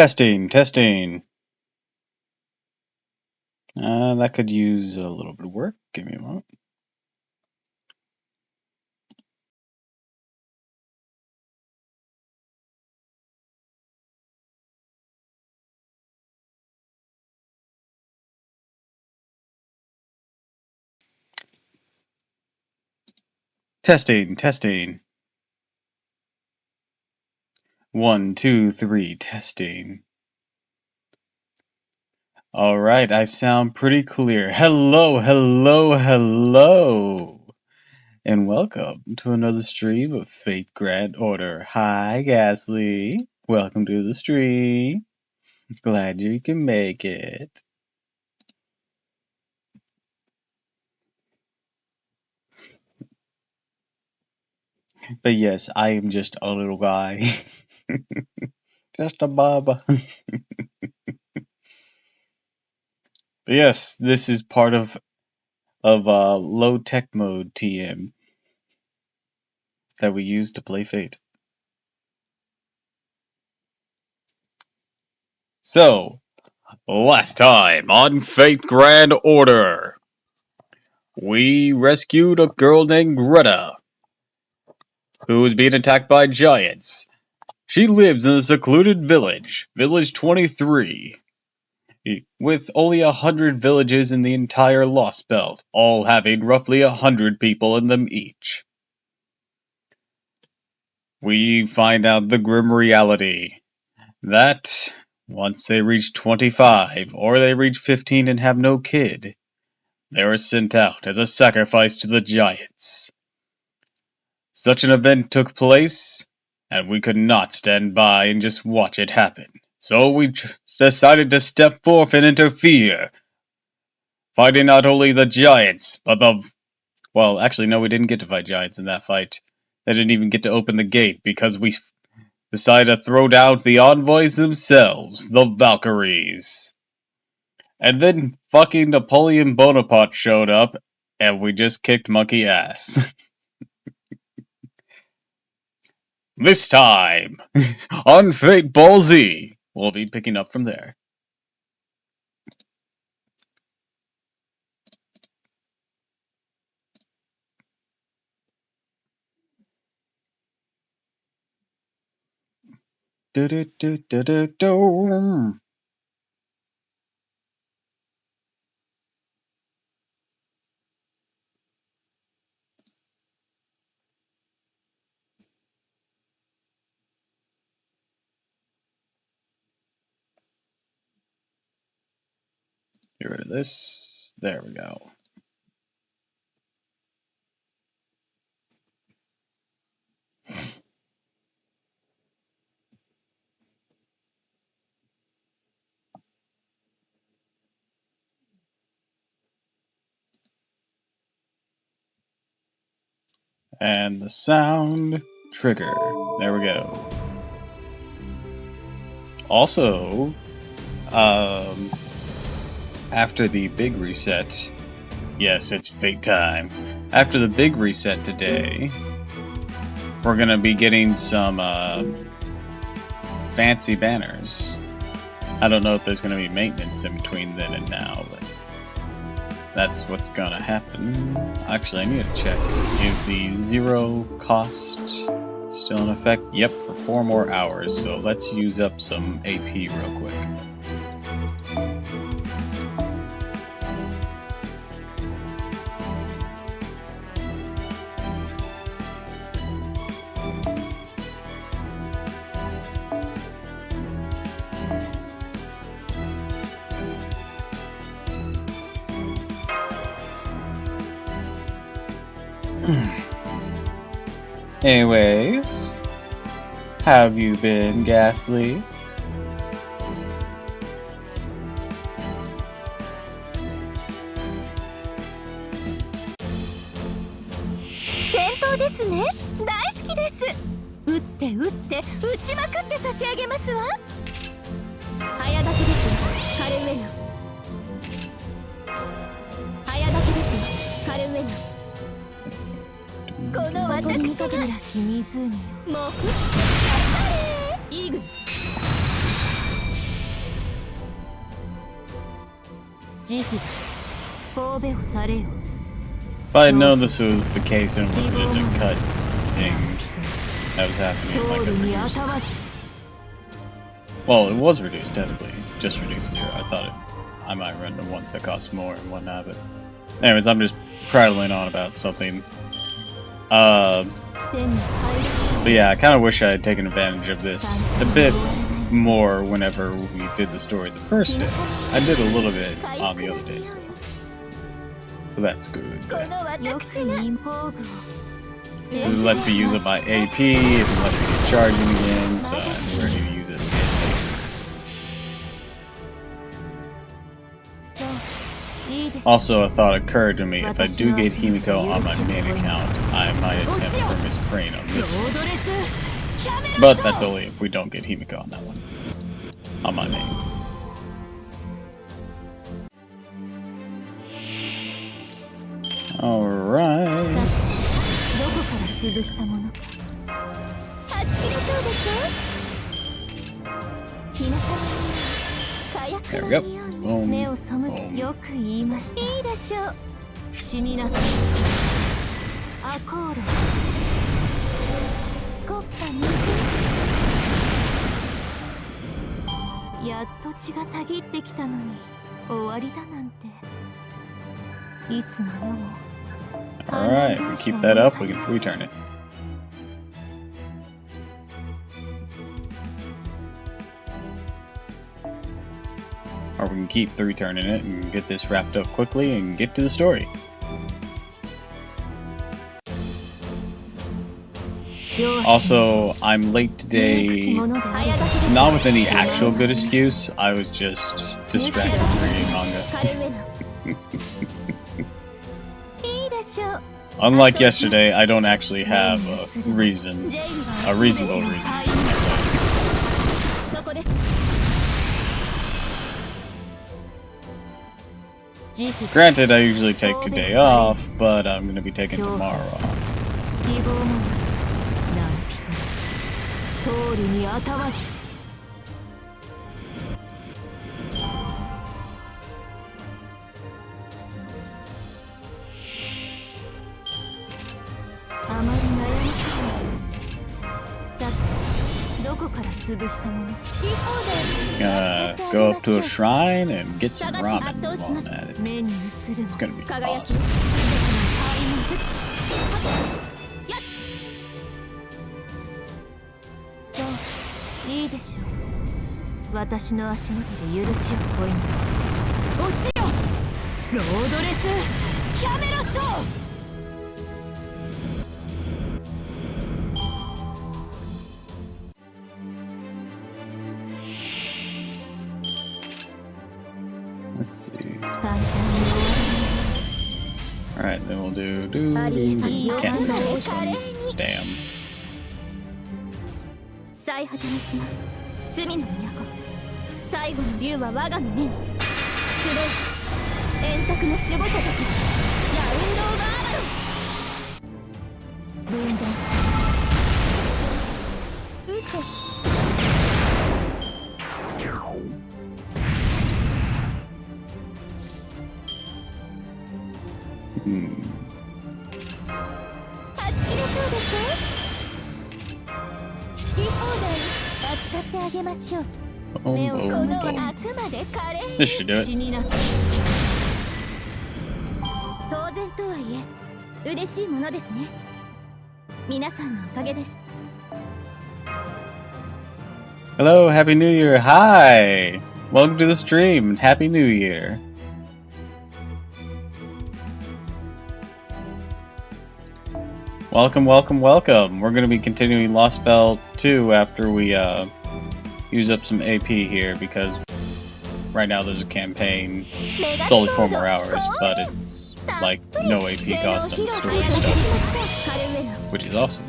Testing, testing. That could use a little bit of work. Give me a moment. Testing, testing. 1, 2, 3, testing. Alright, I sound pretty clear. Hello, hello, hello! And welcome to another stream of Fate Grand Order. Hi, Ghastly. Welcome to the stream. Glad you can make it. But yes, I am just a little guy. Just a bub. But yes, this is part of low tech mode TM that we use to play Fate. So, last time on Fate Grand Order, we rescued a girl named Greta, who was being attacked by giants. She lives in a secluded village, Village 23, with only 100 villages in the entire Lost Belt, all having roughly 100 people in them each. We find out the grim reality that once they reach 25 or they reach 15 and have no kid, they are sent out as a sacrifice to the giants. Such an event took place, and we could not stand by and just watch it happen. So we decided to step forth and interfere, fighting not only the giants, but well, actually, no, we didn't get to fight giants in that fight. They didn't even get to open the gate because we decided to throw down the envoys themselves, the Valkyries. And then fucking Napoleon Bonaparte showed up, and we just kicked monkey ass. This time, on Fate Ball Z, we'll be picking up from there. Do-do-do-do-do-do. Get rid of this. There we go. And the sound trigger. There we go. Also, after the big reset, yes, it's Fate time. After the big reset today, we're gonna be getting some fancy banners. I don't know if there's gonna be maintenance in between then and now, but that's what's gonna happen. Actually, I need to check. Is the 0 cost still in effect? Yep, for 4 more hours. So let's use up some AP real quick. Anyways, how have you been, Ghastly? If I had known this was the case and it wasn't just a cut thing that was happening, like a reduced. Well, it was reduced technically, just reduced 0. I thought I might run the ones that cost more and whatnot, but anyways, I'm just prattling on about something. But yeah, I kind of wish I had taken advantage of this a bit more whenever we did the story the first day. I did a little bit on the other days though. So that's good. This lets me use up my AP, it lets me get charging again, so I'm ready to use it again later. Also, a thought occurred to me, if I do get Himiko on my main account, I might attempt for Miss Crane on this one. But that's only if we don't get Himiko on that one. On my main. Alright. There we go. Boom. Boom. Alright, we keep that up, we can 3-turn it. Or we can keep 3-turning it and get this wrapped up quickly and get to the story. Also, I'm late today, not with any actual good excuse, I was just distracted reading manga. Unlike yesterday, I don't actually have a reasonable reason. Granted, I usually take today off, but I'm going to be taking tomorrow off. Go up to a shrine and get some ramen while I'm at it. It's gonna be awesome. Let's see. Alright, then we'll do can't do this one. Damn. This should do it. Hello, Happy New Year. Hi! Welcome to the stream. Happy New Year. Welcome, welcome, welcome. We're going to be continuing Lost Spell 2 after we use up some AP here, because right now there's a campaign. It's only 4 more hours, but it's like no AP cost on the story stuff, which is awesome.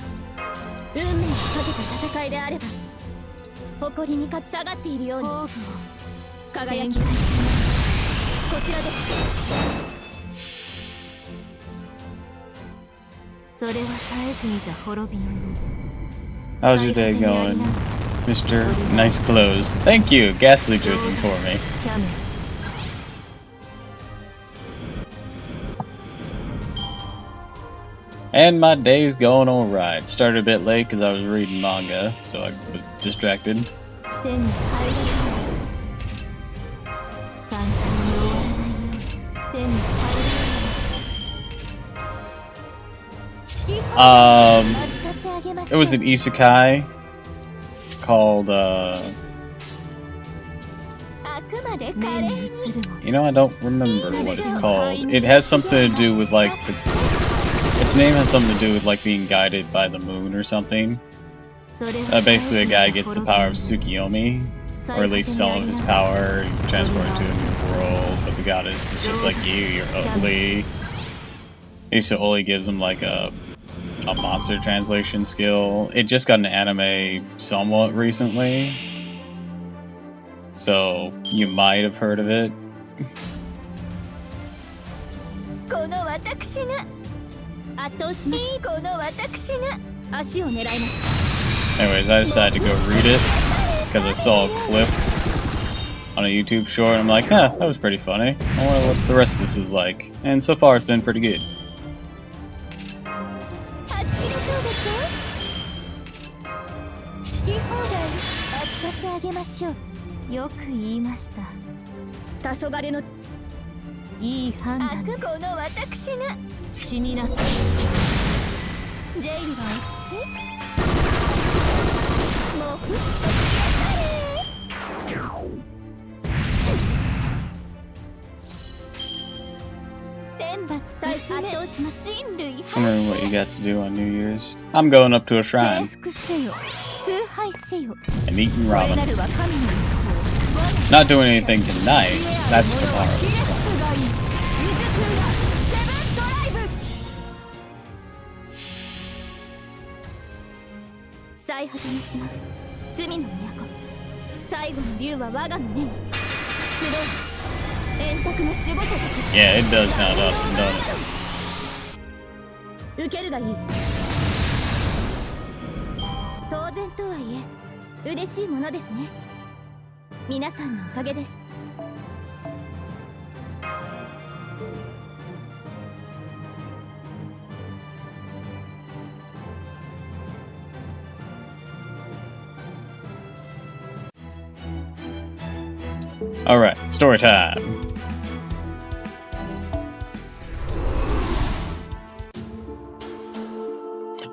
How's your day going, Mr. Nice Clothes? Thank you, Ghastly drew them for me. And my day's going alright. Started a bit late because I was reading manga, so I was distracted. It was an isekai called, you know, I don't remember what it's called. It has something to do with, like, its name has something to do with, like, being guided by the moon or something. Basically, a guy gets the power of Tsukiyomi, or at least some of his power. He's transported to a new world, but the goddess is just like, you're ugly. He so only gives him, like, a monster translation skill. It just got an anime somewhat recently, so you might have heard of it. Anyways, I decided to go read it because I saw a clip on a YouTube short and I'm like, that was pretty funny. I wonder what the rest of this is like. And so far it's been pretty good. Wondering what you got to do on New Year's. I'm going up to a shrine and eating ramen. Not doing anything tonight. That's tomorrow's plan. Yeah, it does sound awesome, don't it? Alright, story time.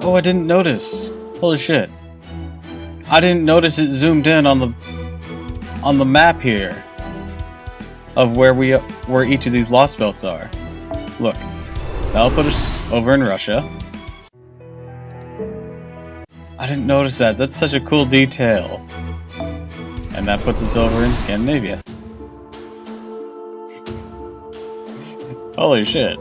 Oh, I didn't notice. Holy shit. I didn't notice it zoomed in on the map here of where each of these lost belts are. Look. That'll put us over in Russia. I didn't notice that. That's such a cool detail. And that puts us over in Scandinavia. Holy shit.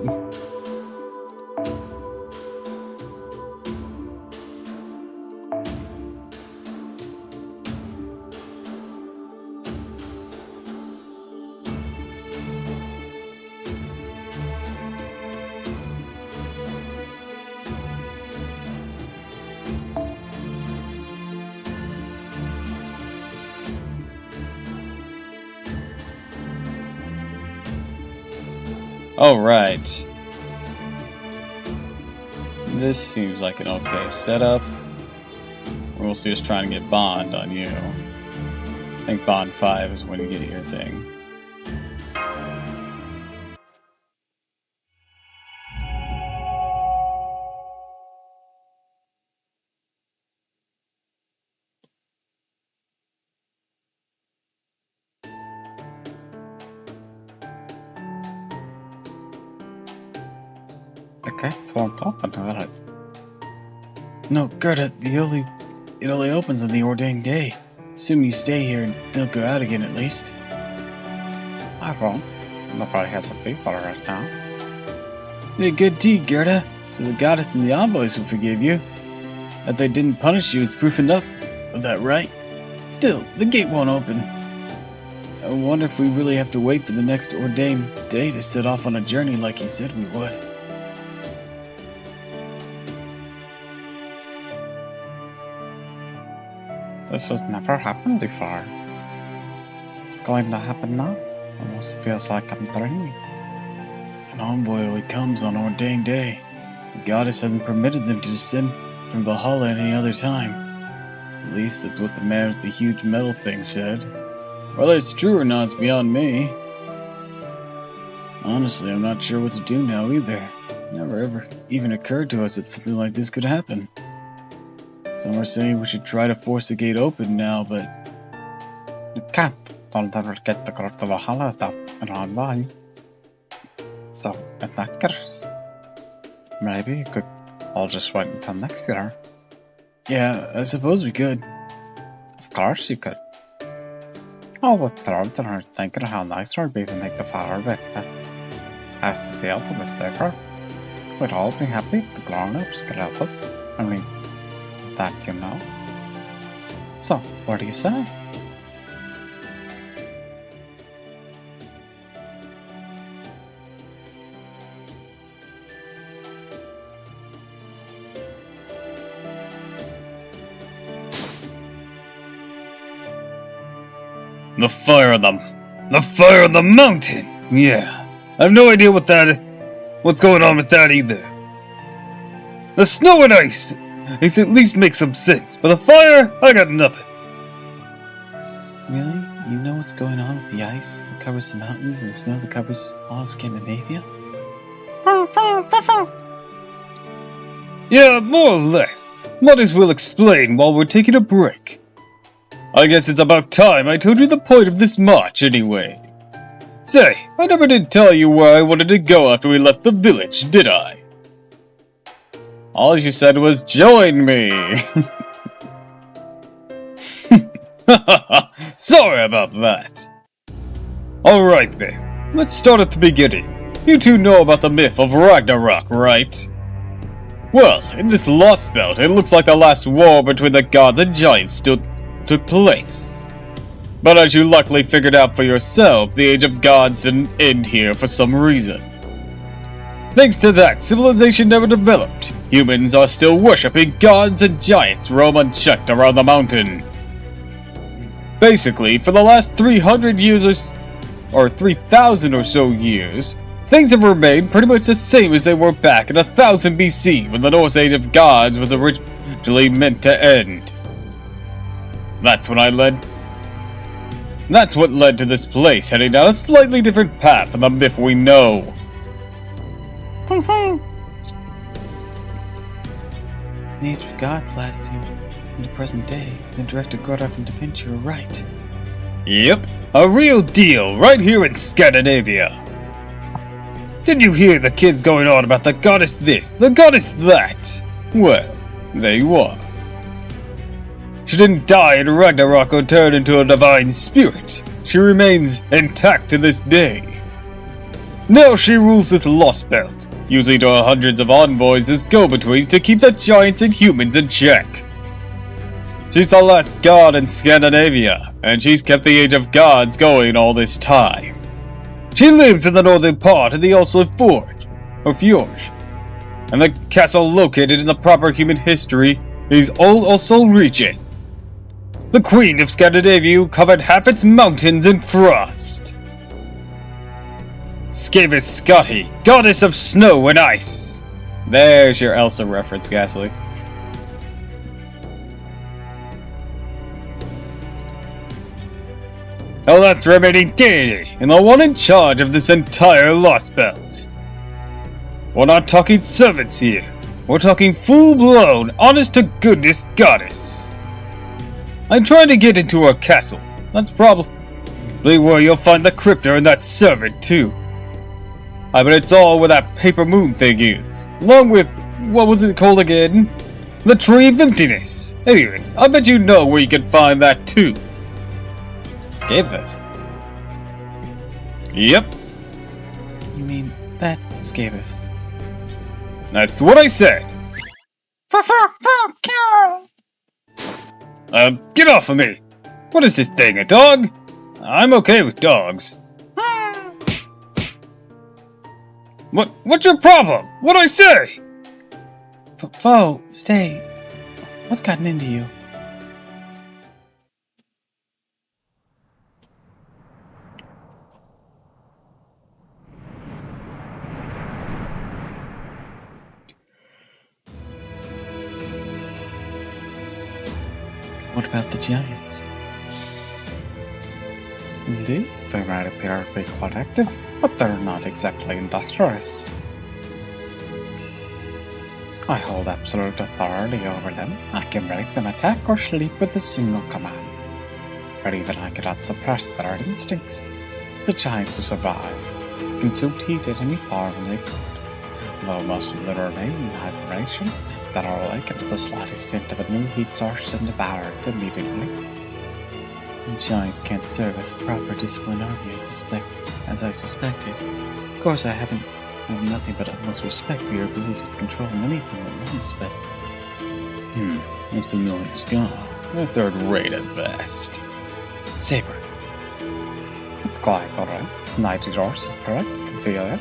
Alright. This seems like an okay setup. We're mostly just trying to get Bond on you. I think Bond 5 is when you get your thing. Okay, that's what I'm talking about. No, Gerda, it only opens on the ordained day. Assume you stay here and don't go out again at least. I won't. Nobody has a fee for it right now. You did a good deed, Gerda, so the goddess and the envoys will forgive you. That they didn't punish you is proof enough of that, right? Still, the gate won't open. I wonder if we really have to wait for the next ordained day to set off on a journey like he said we would. This has never happened before. It's going to happen now. Almost feels like I'm dreaming. An envoy only comes on ordained day. The goddess hasn't permitted them to descend from Valhalla at any other time. At least that's what the man with the huge metal thing said. Whether it's true or not is beyond me. Honestly, I'm not sure what to do now either. It never ever even occurred to us that something like this could happen. Some are saying we should try to force the gate open now, but you can't. Don't ever get the growth of Valhalla without an online. So, in that case, maybe you could all just wait until next year. Yeah, I suppose we could. Of course you could. All the throats are thinking how nice it would be to make the fire bit as the field a bit bigger. We'd all be happy if the grown-ups could help us. I mean, that you know. So, what do you say? The fire on the mountain! Yeah, I have no idea what's going on with that either. The snow and ice at least makes some sense, but the fire, I got nothing. Really? You know what's going on with the ice that covers the mountains and the snow that covers all Scandinavia? Yeah, more or less. Might as well explain while we're taking a break. I guess it's about time I told you the point of this march anyway. Say, I never did tell you where I wanted to go after we left the village, did I? All you said was, join me! Sorry about that. Alright then, let's start at the beginning. You two know about the myth of Ragnarok, right? Well, in this lost belt, it looks like the last war between the gods and giants still took place. But as you luckily figured out for yourself, the Age of Gods didn't end here for some reason. Thanks to that, civilization never developed. Humans are still worshipping gods and giants roam unchecked around the mountain. Basically, for the last 300 years or 3,000 or so years, things have remained pretty much the same as they were back in 1000 BC when the Norse Age of Gods was originally meant to end. That's what led to this place heading down a slightly different path from the myth we know. The Age of Gods lasts you in the present day, then Director Gordolf and Da Vinci were right. Yep, a real deal, right here in Scandinavia. Did you hear the kids going on about the goddess this, the goddess that? Well, there you are. She didn't die in Ragnarok or turn into a divine spirit. She remains intact to this day. Now she rules this lost belt, using to her hundreds of envoys as go-betweens to keep the giants and humans in check. She's the last god in Scandinavia, and she's kept the Age of Gods going all this time. She lives in the northern part of the Oslo Fjord, and the castle located in the proper human history is Old Oslo region. The Queen of Scandinavia covered half its mountains in frost. Skavith Skoti, goddess of snow and ice. There's your Elsa reference, Ghastly. The last remaining deity, and the one in charge of this entire lost belt. We're not talking servants here. We're talking full-blown, honest-to-goodness goddess. I'm trying to get into her castle. That's probably where you'll find the cryptor and that servant, too. I bet it's all where that paper moon thing is. Along with, what was it called again? The Tree of Emptiness. Anyways, I bet you know where you can find that, too. Skavith? Yep. You mean that Skavith? That's what I said. Get off of me! What is this thing, a dog? I'm okay with dogs. What's your problem? What'd I say? Foe, stay. What's gotten into you? What about the giants? Indeed, they might appear to be quite active, but they're not exactly industrious. I hold absolute authority over them. I can make them attack or sleep with a single command. But even I cannot suppress their instincts. The giants who survived consumed heat at any form they could, though most of them remain in hibernation that are awakened to the slightest hint of a new heat source and devour it immediately. The giants can't serve as a proper disciplined army, as I suspected. Of course, I have nothing but utmost respect for your ability to control anything at once, but... this familiar's gone. They're third rate at best. Saber. It's quite alright. Knight Horse is correct, Ophelia.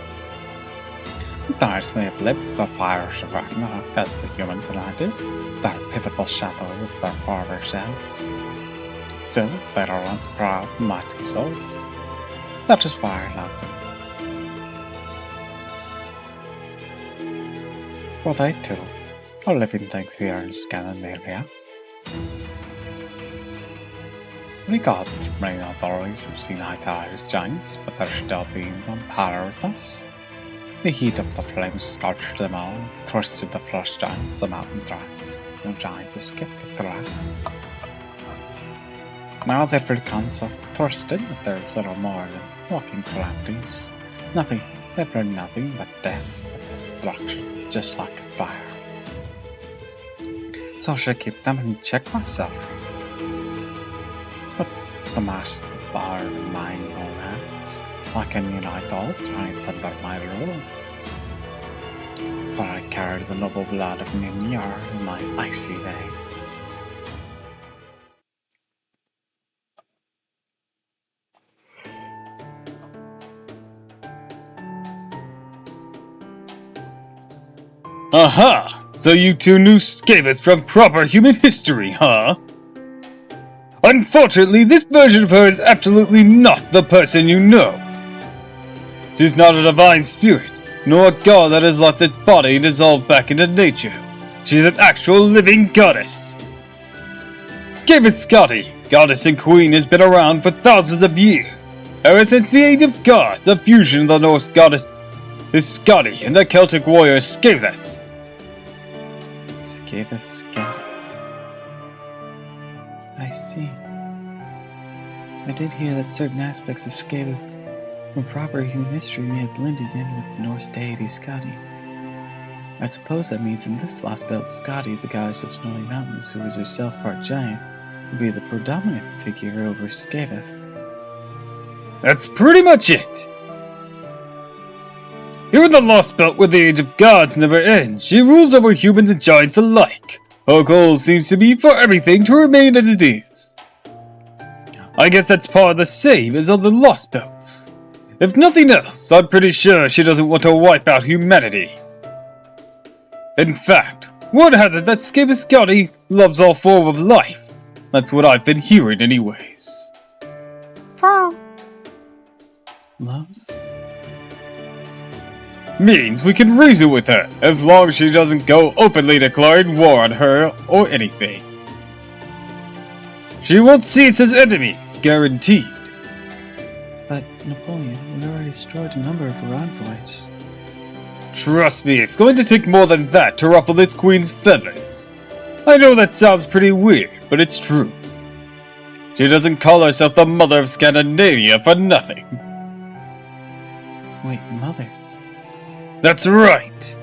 The Knights may have lived with the fires of Ragnarok as the humans and I do, their pitiful shadows of their former selves. Still, they are once proud, mighty souls. That is why I love them. For they too are living things here in Scandinavia. We gods reign authorities have seen eye to eye with giants, but they're still beings on par with us. The heat of the flames scorched them all, thrusted the flush giants, the mountain giants. No giants escaped the wrath. Now they've reconciled, thrusted that there's little more than walking calamities. Nothing, they've learned nothing but death and destruction, just like fire. So I should keep them and check myself. But the mass bar mind no hands. I can unite all giants under my rule. For I carry the noble blood of Mimir in my icy veins. Aha! So you two knew Skavis from proper human history, huh? Unfortunately, this version of her is absolutely not the person you know. She's not a divine spirit, nor a god that has lost its body and dissolved back into nature. She's an actual living goddess. Skavis Skadi, goddess and queen, has been around for thousands of years. Ever since the Age of Gods, a fusion of the Norse goddess is Skadi and the Celtic warrior Skavis. Skavis Skadi. I see. I did hear that certain aspects of Skavis from proper human history may have blended in with the Norse deity Skadi. I suppose that means in this lost belt, Skadi, the goddess of snowy mountains, who was herself part giant, would be the predominant figure over Skavis. That's pretty much it! Here in the Lost Belt, where the Age of Gods never ends, she rules over humans and giants alike. Her goal seems to be for everything to remain as it is. I guess that's part of the same as other Lost Belts. If nothing else, I'm pretty sure she doesn't want to wipe out humanity. In fact, word has it that Skavis Skadi loves all form of life. That's what I've been hearing anyways. Loves? Means we can reason with her, as long as she doesn't go openly declaring war on her or anything. She won't see us as enemies, guaranteed. But, Napoleon, we already destroyed a number of her envoys. Trust me, it's going to take more than that to ruffle this queen's feathers. I know that sounds pretty weird, but it's true. She doesn't call herself the mother of Scandinavia for nothing. Wait, mother? That's right.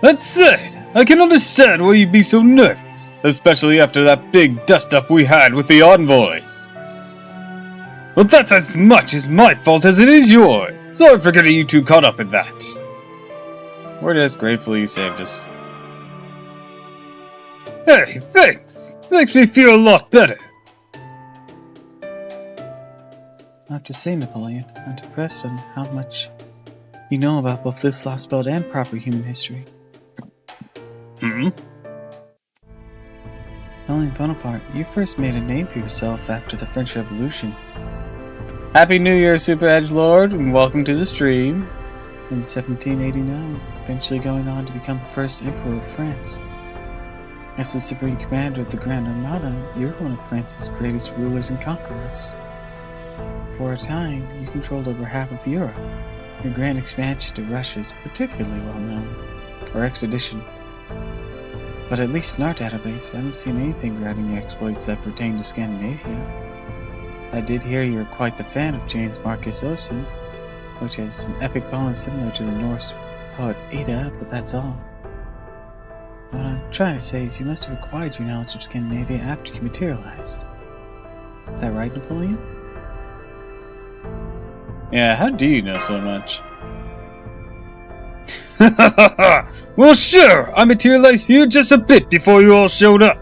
That said, I can understand why you'd be so nervous, especially after that big dust-up we had with the envoys. But that's as much as my fault as it is yours. Sorry for getting you too caught up in that. We're just grateful you saved us. Hey, thanks. Makes me feel a lot better. I have to say, Napoleon, I'm impressed on how much you know about both this Lost Belt and proper human history. Napoleon Bonaparte, you first made a name for yourself after the French Revolution. Happy New Year, Super Edgelord, and welcome to the stream. In 1789, eventually going on to become the first Emperor of France. As the Supreme Commander of the Grand Armada, you're one of France's greatest rulers and conquerors. For a time, you controlled over half of Europe. Your grand expansion to Russia is particularly well known. Our expedition. But at least in our database, I haven't seen anything regarding your exploits that pertain to Scandinavia. I did hear you were quite the fan of James Marcus Ossian, which has an epic poem similar to the Norse poet Edda, but that's all. What I'm trying to say is you must have acquired your knowledge of Scandinavia after you materialized. Is that right, Napoleon? Yeah, how do you know so much? Well, sure, I materialized here just a bit before you all showed up.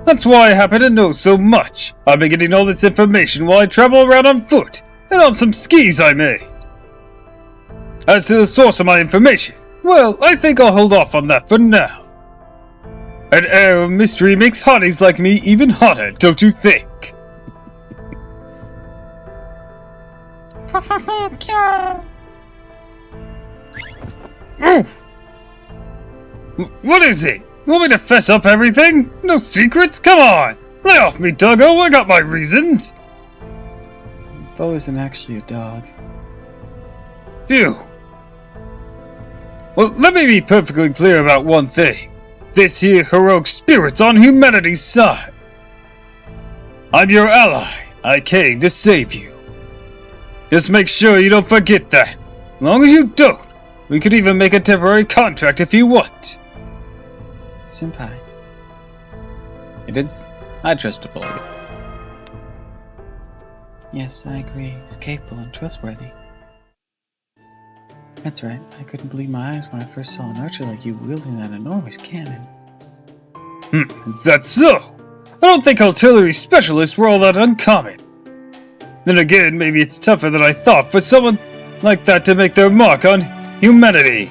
That's why I happen to know so much. I've been getting all this information while I travel around on foot, and on some skis I made. As to the source of my information, well, I think I'll hold off on that for now. An air of mystery makes hotties like me even hotter, don't you think? Oof! What is it? You want me to fess up everything? No secrets? Come on! Lay off me, Duggo, I got my reasons! Bo isn't actually a dog. Phew. Well, let me be perfectly clear about one thing. This here heroic spirit's on humanity's side. I'm your ally. I came to save you. Just make sure you don't forget that. As long as you don't, we could even make a temporary contract if you want. Senpai. I trust Napoleon. Yes, I agree. He's capable and trustworthy. That's right. I couldn't believe my eyes when I first saw an archer like you wielding that enormous cannon. Is that so? I don't think artillery specialists were all that uncommon. Then again, maybe it's tougher than I thought for someone like that to make their mark on humanity.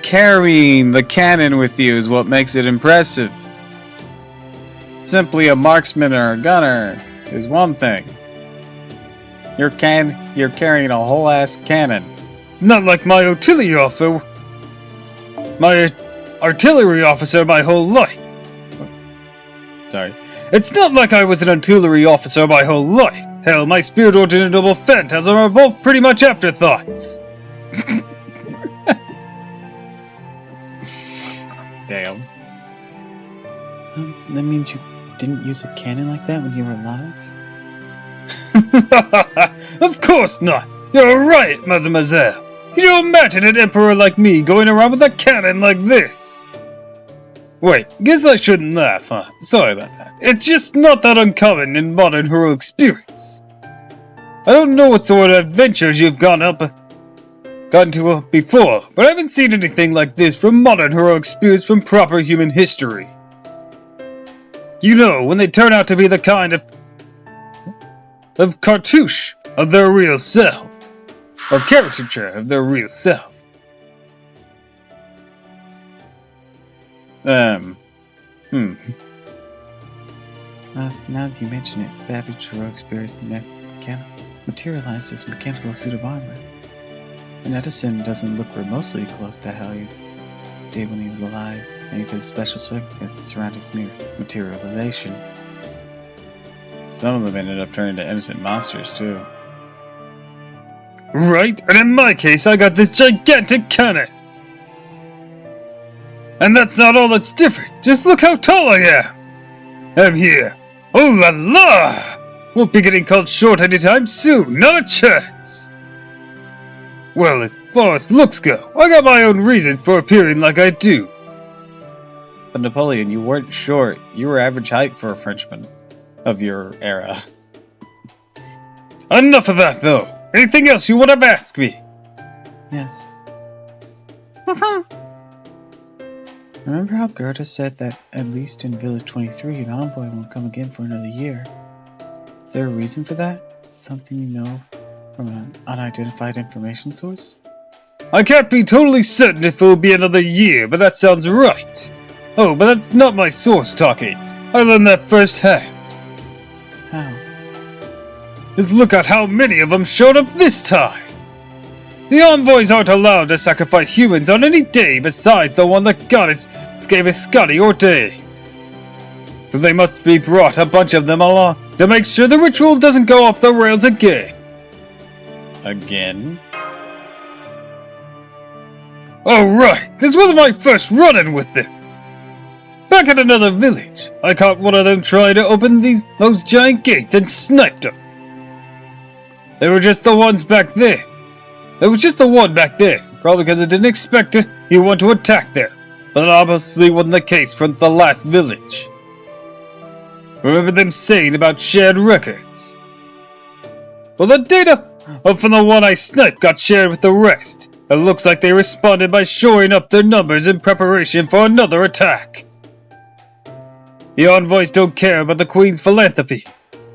Carrying the cannon with you is what makes it impressive. Simply a marksman or a gunner is one thing. You're carrying a whole ass cannon. Not like my artillery officer. My artillery officer my whole life. Sorry. It's not like I was an artillery officer my whole life. Hell, my spirit origin and double phantasm are both pretty much afterthoughts. Damn. That means you didn't use a cannon like that when you were alive? Of course not! You're right, mademoiselle! Could you imagine an emperor like me going around with a cannon like this? Wait, guess I shouldn't laugh, huh? Sorry about that. It's just not that uncommon in modern heroic spirits. I don't know what sort of adventures you've gotten to before, but I haven't seen anything like this from modern heroic spirits from proper human history. You know, when they turn out to be the kind of cartouche of their real self, or caricature of their real self. Now that you mention it, Babbage heroic spirits materialized as a mechanical suit of armor. And Edison doesn't look remotely close to how he did when he was alive, maybe because special circumstances surround his mere materialization. Some of them ended up turning to innocent monsters, too. Right, and in my case, I got this gigantic cannon! And that's not all that's different, just look how tall I am! I'm here. Oh la la! Won't be getting called short anytime soon, not a chance! Well, as far as looks go, I got my own reasons for appearing like I do. But Napoleon, you weren't short. You were average height for a Frenchman of your era. Enough of that, though. Anything else you would have asked me? Yes. Remember how Goethe said that, at least in Village 23, an envoy won't come again for another year? Is there a reason for that? Something you know from an unidentified information source? I can't be totally certain if it will be another year, but that sounds right. Oh, but that's not my source talking. I learned that firsthand. How? Just look at how many of them showed up this time. The envoys aren't allowed to sacrifice humans on any day besides the one the goddess Scotty ordained. So they must be brought, a bunch of them along, to make sure the ritual doesn't go off the rails again. Again? Oh right, this wasn't my first run-in with them. Back at another village, I caught one of them trying to open those giant gates and sniped them. They were just the ones back there. There was just the one back there, probably because I didn't expect he wanted to attack there, but that obviously wasn't the case from the last village. Remember them saying about shared records? Well, the data from the one I sniped got shared with the rest. It looks like they responded by shoring up their numbers in preparation for another attack. The envoys don't care about the Queen's philanthropy.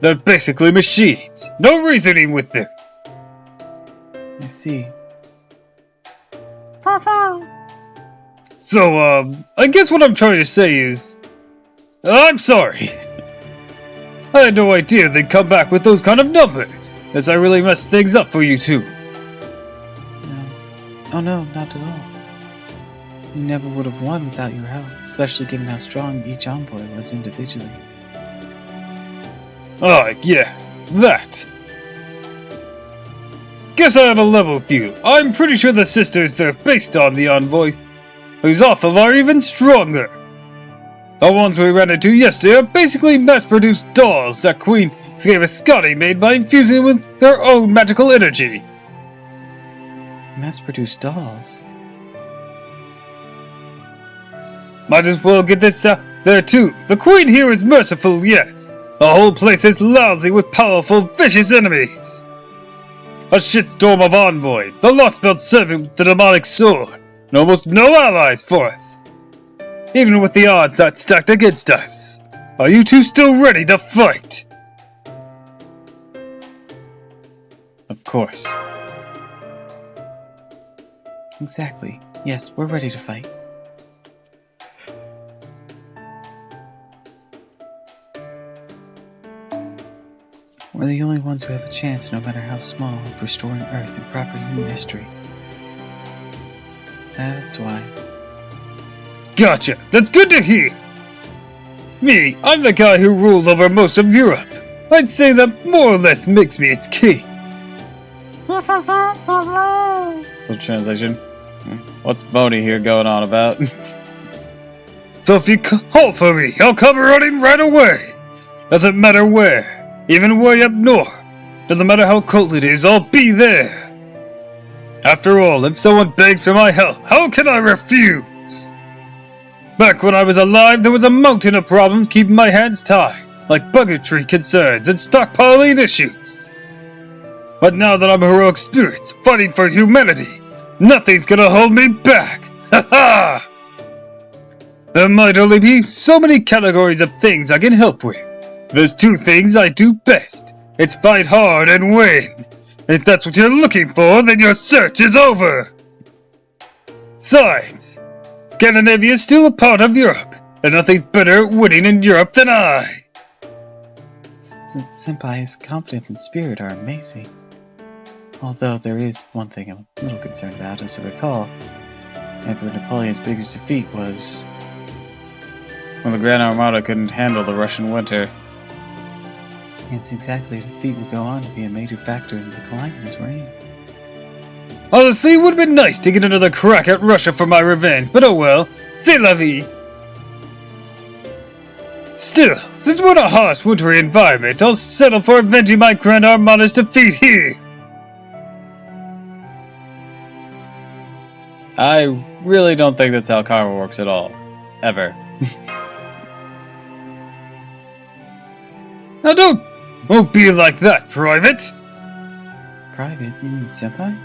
They're basically machines. No reasoning with them. I see. So, I guess what I'm trying to say is, I'm sorry. I had no idea they'd come back with those kind of numbers, as I really messed things up for you two. No. Oh no, not at all. We never would have won without your help, especially given how strong each envoy was individually. Ah, yeah, that. Guess I have a level with you. I'm pretty sure the sisters they're based on the envoy who's off of are even stronger. The ones we ran into yesterday are basically mass-produced dolls that Queen Scotty made by infusing them with their own magical energy. Mass-produced dolls? Might as well get this out there too. The Queen here is merciful, yes. The whole place is lousy with powerful, vicious enemies. A shitstorm of envoys, the Lost Belt serving with the demonic sword, and almost no allies for us. Even with the odds that stacked against us. Are you two still ready to fight? Of course. Exactly. Yes, we're ready to fight. We're the only ones who have a chance, no matter how small, of restoring Earth in proper human history. That's why. Gotcha! That's good to hear! Me, I'm the guy who ruled over most of Europe. I'd say that more or less makes me its king. Full translation. What's Boney here going on about? So if you call for me, I'll come running right away. Doesn't matter where. Even way up north. Doesn't matter how cold it is, I'll be there. After all, if someone begged for my help, how can I refuse? Back when I was alive, there was a mountain of problems keeping my hands tied, like budgetary concerns and stockpiling issues. But now that I'm heroic spirits, fighting for humanity, nothing's gonna hold me back. Ha ha! There might only be so many categories of things I can help with. There's two things I do best. It's fight hard and win. If that's what you're looking for, then your search is over. Signs. Scandinavia is still a part of Europe, and nothing's better at winning in Europe than I. Senpai's confidence and spirit are amazing. Although there is one thing I'm a little concerned about. As I recall, Emperor Napoleon's biggest defeat was When the Grand Armada couldn't handle the Russian winter. It's exactly a defeat would go on to be a major factor in declining his reign. Honestly, it would have been nice to get another crack at Russia for my revenge, but oh well. C'est la vie. Still, since we're in a harsh, wintry environment, I'll settle for avenging my Grand Armada's defeat here. I really don't think that's how karma works at all. Ever. Now don't be like that, Private. Private? You mean Senpai?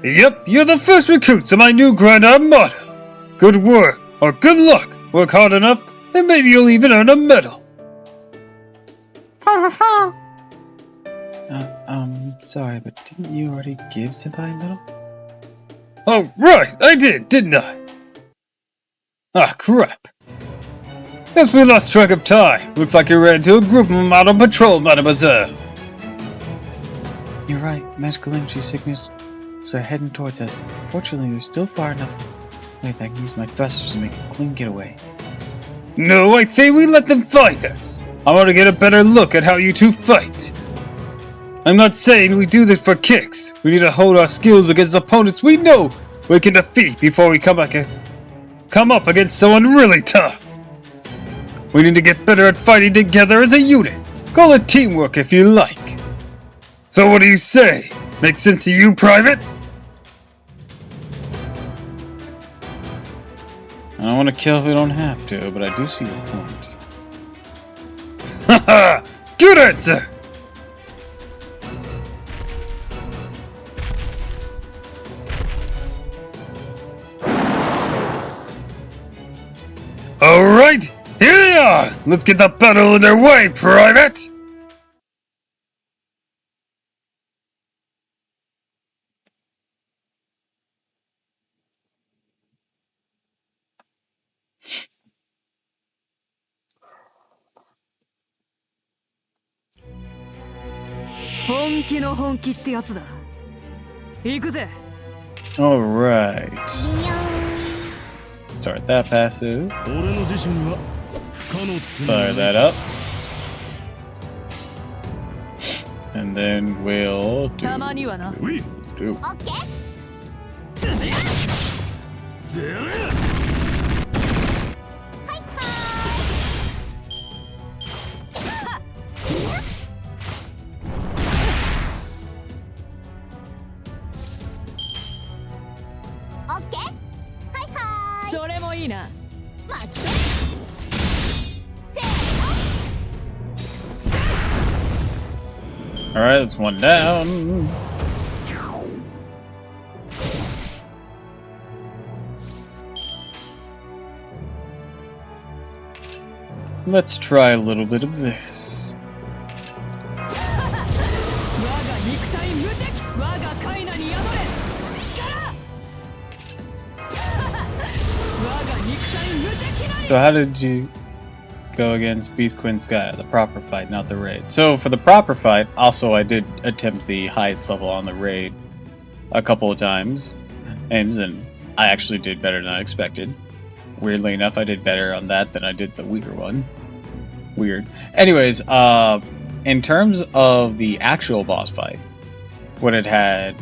Yep, you're the first recruits of my new Grand Armada. Good work, or good luck. Work hard enough, and maybe you'll even earn a medal. Sorry, but didn't you already give Senpai a medal? Oh, right, I did, didn't I? Ah, crap. Guess we lost track of time. Looks like you ran into a group of them out on patrol, mademoiselle. You're right, magical energy sickness so they're heading towards us. Fortunately, they're still far enough away that I can use my thrusters to make a clean getaway. No, I say we let them fight us. I want to get a better look at how you two fight. I'm not saying we do this for kicks. We need to hold our skills against opponents we know we can defeat before we come up against someone really tough. We need to get better at fighting together as a unit. Call it teamwork if you like. So what do you say? Make sense to you, Private? I don't want to kill if we don't have to, but I do see your point. Haha! Good answer! Alright, here they are! Let's get the battle underway, Private! Alright. Start that passive. Fire that up. And then we'll do. Alright, that's one down. Let's try a little bit of this. So how did you go against Beast Queen Sky? The proper fight, not the raid. So for the proper fight, also I did attempt the highest level on the raid a couple of times, and I actually did better than I expected. Weirdly enough, I did better on that than I did the weaker one. Weird. Anyways, in terms of the actual boss fight, when it had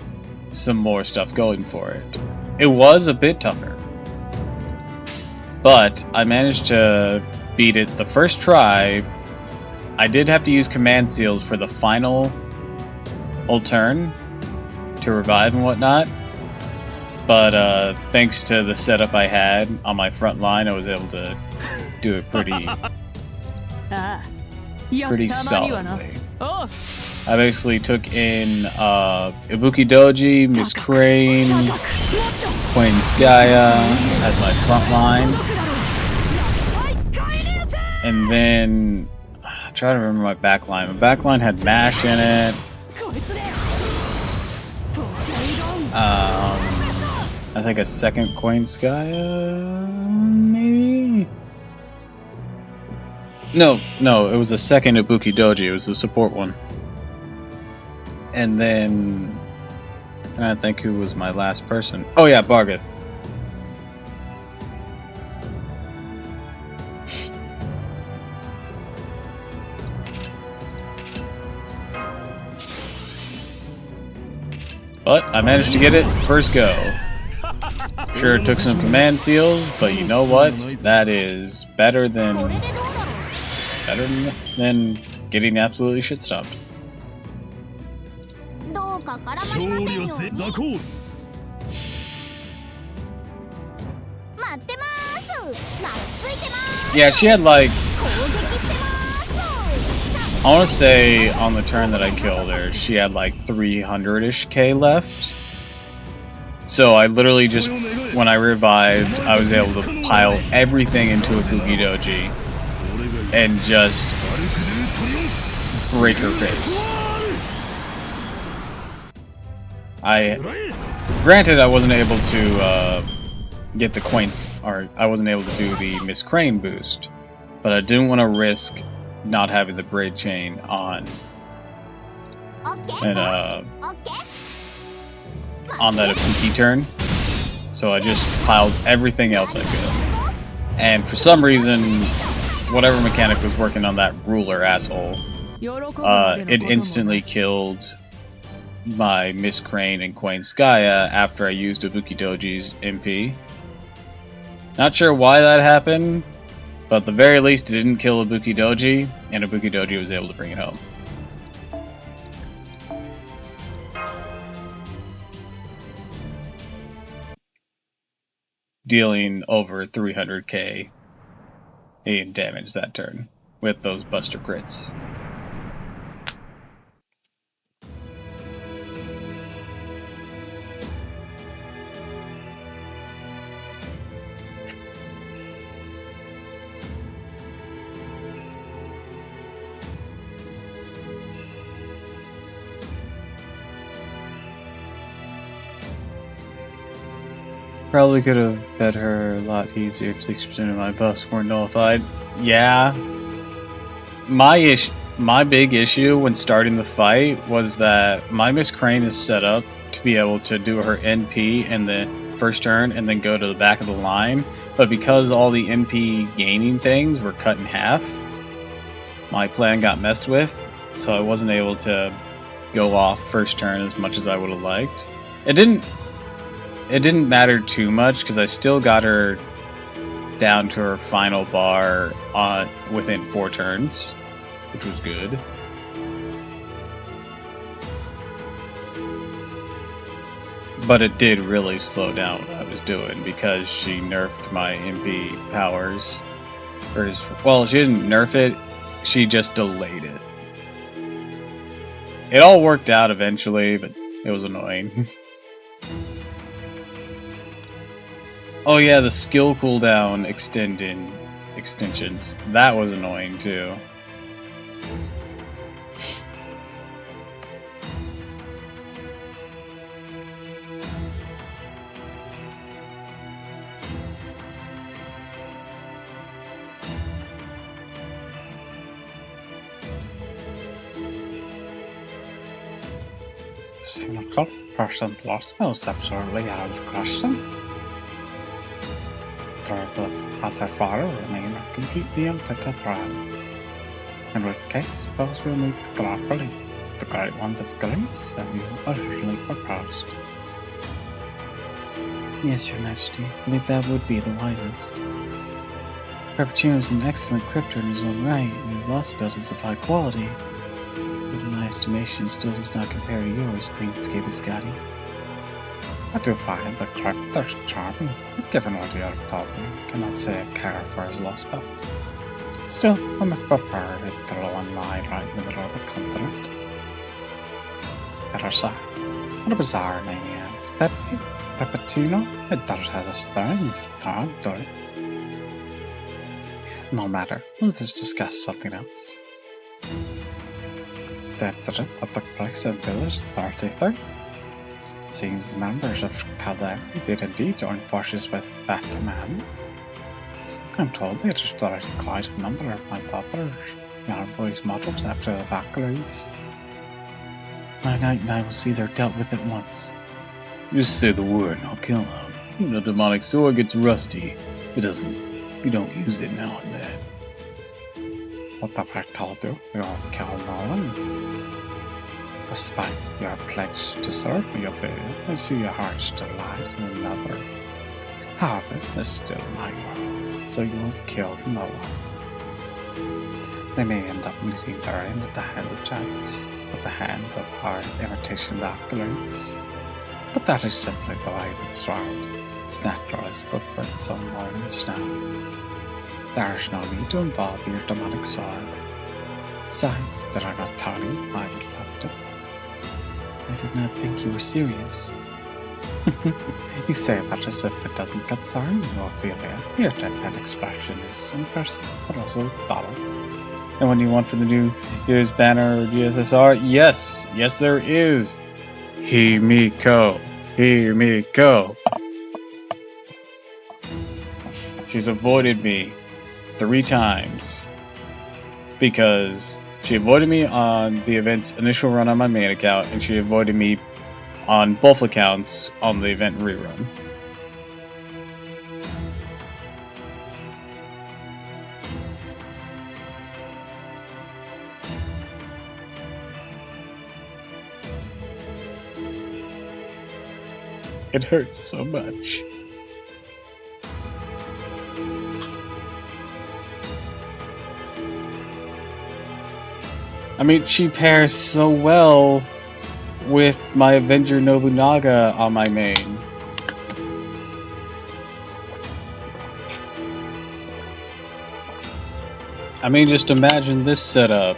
some more stuff going for it, it was a bit tougher. But I managed to beat it the first try. I did have to use command seals for the final turn to revive and whatnot. But thanks to the setup I had on my front line, I was able to do it pretty solidly. I basically took in Ibuki Doji, Miss Crane, Queen Skaya as my front line. And then, I'm trying to remember my back line. My back line had MASH in it. I think a second Queen Skaya, maybe? No, it was a second Ibuki Doji. It was the support one. And then, I think who was my last person? Oh yeah, Bargith. But I managed to get it first go. Sure, it took some command seals, but you know what? That is better than getting absolutely shit stomped. Yeah, she had like, I want to say on the turn that I killed her, she had like 300-ish K left. So I literally just, when I revived, I was able to pile everything into a Ibuki Doji and just break her face. Granted, I wasn't able to get the coins, or I wasn't able to do the Miss Crane boost, but I didn't want to risk not having the braid chain on. And on that Ibuki turn, so I just piled everything else I could. And for some reason, whatever mechanic was working on that ruler asshole, it instantly killed my Miss Crane and Queen Skya after I used Ibuki Doji's MP. Not sure why that happened, but at the very least it didn't kill Ibuki Doji, and Ibuki Doji was able to bring it home. Dealing over 300k in damage that turn with those Buster crits. Probably could have bet her a lot easier if 60% of my buffs weren't nullified. Yeah. My big issue when starting the fight was that my Miss Crane is set up to be able to do her NP in the first turn and then go to the back of the line, but because all the NP gaining things were cut in half, my plan got messed with, so I wasn't able to go off first turn as much as I would have liked. It didn't matter too much because I still got her down to her final bar within 4 turns, which was good. But it did really slow down what I was doing because she nerfed my MP powers. Well, she didn't nerf it, she just delayed it. It all worked out eventually, but it was annoying. Oh yeah, the skill cooldown extensions. That was annoying too. Cynical person's lost most absolutely out of the question. As her father remain completely unfit to thrive. In which case, suppose we'll meet Glorpily, the great ones of Greece, as you originally proposed. Yes, your majesty, I believe that would be the wisest. Frappuccino is an excellent crypter in his own right, and his lost build is of high quality, but in my estimation still does not compare to yours, Queen Scabiscati. I do find the crypters charming, but given what you have told me, I cannot say I care for his lost belt. Still, I must prefer it to one lie right in the middle of the continent. Better sir, what a bizarre name he has. Peppuccino? It does have a strange tongue to it. No matter, let us discuss something else. The incident that took place in Village 33. Seems members of Calder did indeed join forces with that man. I'm told they destroyed quite a number of my daughters, young boys modelled after the Valkyries. My knight and I will see they're dealt with at once. Just say the word and I'll kill him. You know, demonic sword gets rusty. You don't use it now and then. What have I told you? You won't kill no one. Despite your pledge to serve me, Ophelia, I see your heart still lies in another. However, it's still my world, so you will kill no one. They may end up meeting their end at the hands of giants, at the hands of our imitation Valkyries. But that is simply the way of this world. It's natural as footprints on morning snow. There is no need to involve your demonic sword. Besides, did I not tell you I would love to? I did not think you were serious. You say that as if it doesn't concern you, Ophelia. Your deadpan expression is impressive, but also dull. And when you want for the new year's banner or GSSR, yes, there is. Himiko. She's avoided me 3 times because she avoided me on the event's initial run on my main account, and she avoided me on both accounts on the event rerun. It hurts so much. I mean, she pairs so well with my Avenger Nobunaga on my main. I mean, just imagine this setup.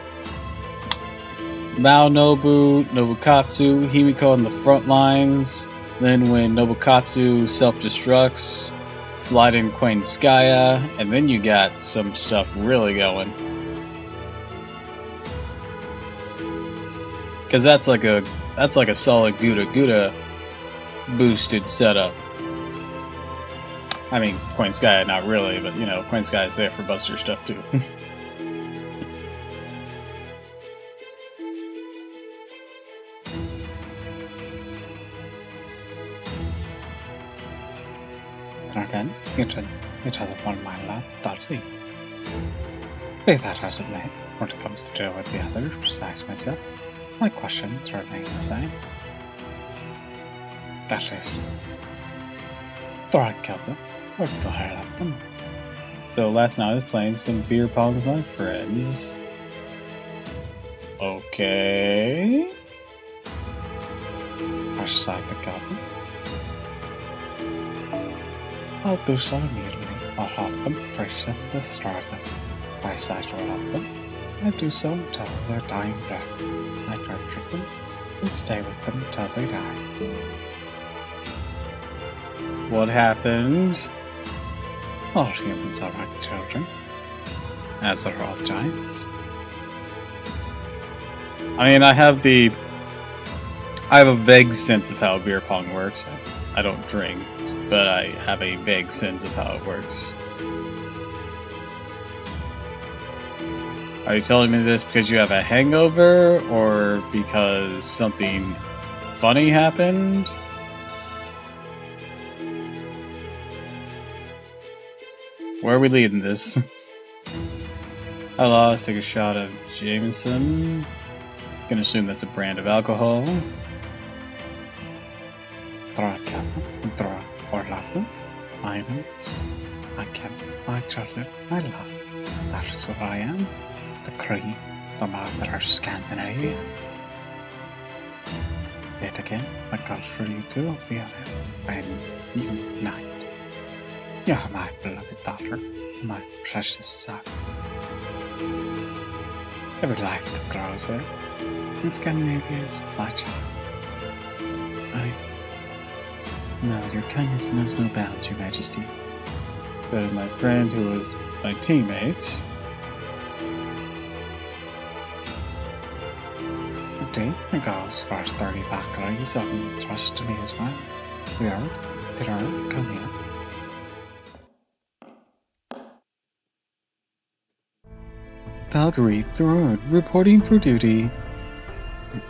Mao Nobu, Nobukatsu, Himiko on the front lines. Then when Nobukatsu self-destructs, slide in Queen Skaya, and then you got some stuff really going. Cause that's like a solid Gouda boosted setup. I mean, Queen Skaya not really, but you know, Queen Skaya is there for Buster stuff too. Dragon, it has one my love, Darcy. Be that as it may, when it comes to deal with the others besides myself, my questions remain the same. That is, do I kill them, or do I let them? So last night I was playing some beer pong with my friends. Okay. I decide to kill them. I'll do so immediately. I'll hunt them, freeze them, destroy them. I saturate up them. I do so until their dying breath. I torture them and stay with them until they die. What happened? All humans are like children, as are all giants. I mean, I have a vague sense of how beer pong works. I don't drink, but I have a vague sense of how it works. Are you telling me this because you have a hangover, or because something funny happened? Where are we leading this? Hello, let's take a shot of Jameson. Gonna assume that's a brand of alcohol. Draw kill them, draw or love them. My enemies, I kill, I children, I love. That is who I am. The cream, the mother of Scandinavia. Yet again, the culture too of the other when you unite. You are my beloved daughter, my precious son. Every life that grows there in Scandinavia is my child. No, your kindness knows no bounds, your majesty. So my friend who was my teammate. Indeed, it goes for 30 Valkyries of trust to me as well. There, come here. Valkyrie Throne, reporting for duty.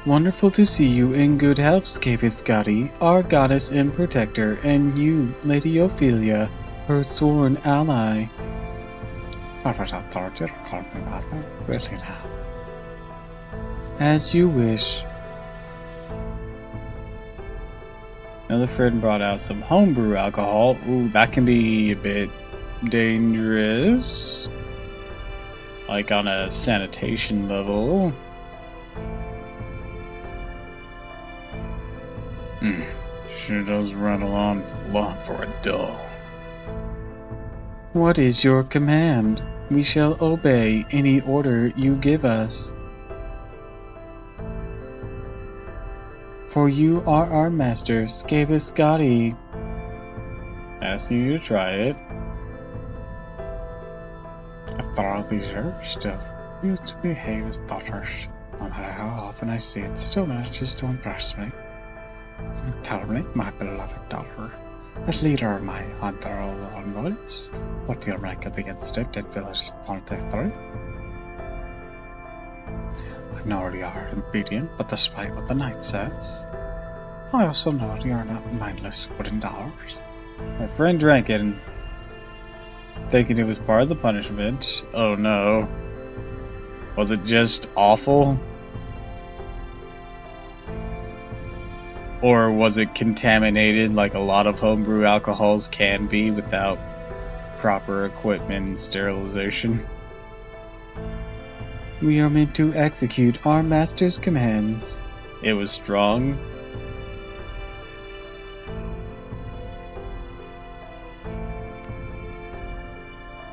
Wonderful to see you in good health, Skavisgati, our goddess and protector, and you, Lady Ophelia, her sworn ally. What was that thought you called me mother? Really now? As you wish. Another friend brought out some homebrew alcohol. Ooh, that can be a bit dangerous. Like on a sanitation level. Sure does rattle on a lot for a doll. What is your command? We shall obey any order you give us. For you are our master, Skavisgati. Asking you to try it. After all these years, still, you used to behave as daughters. No matter how often I see it, still manages to impress me. Tell me, my beloved daughter, as leader of my honorable envoys, what do you make of the incident in Village 23? I know you are obedient, but despite what the knight says, I also know you're not mindless wooden dollars. My friend drank it and thinking it was part of the punishment. Oh no. Was it just awful? Or was it contaminated like a lot of homebrew alcohols can be without proper equipment and sterilization? We are meant to execute our master's commands. It was strong.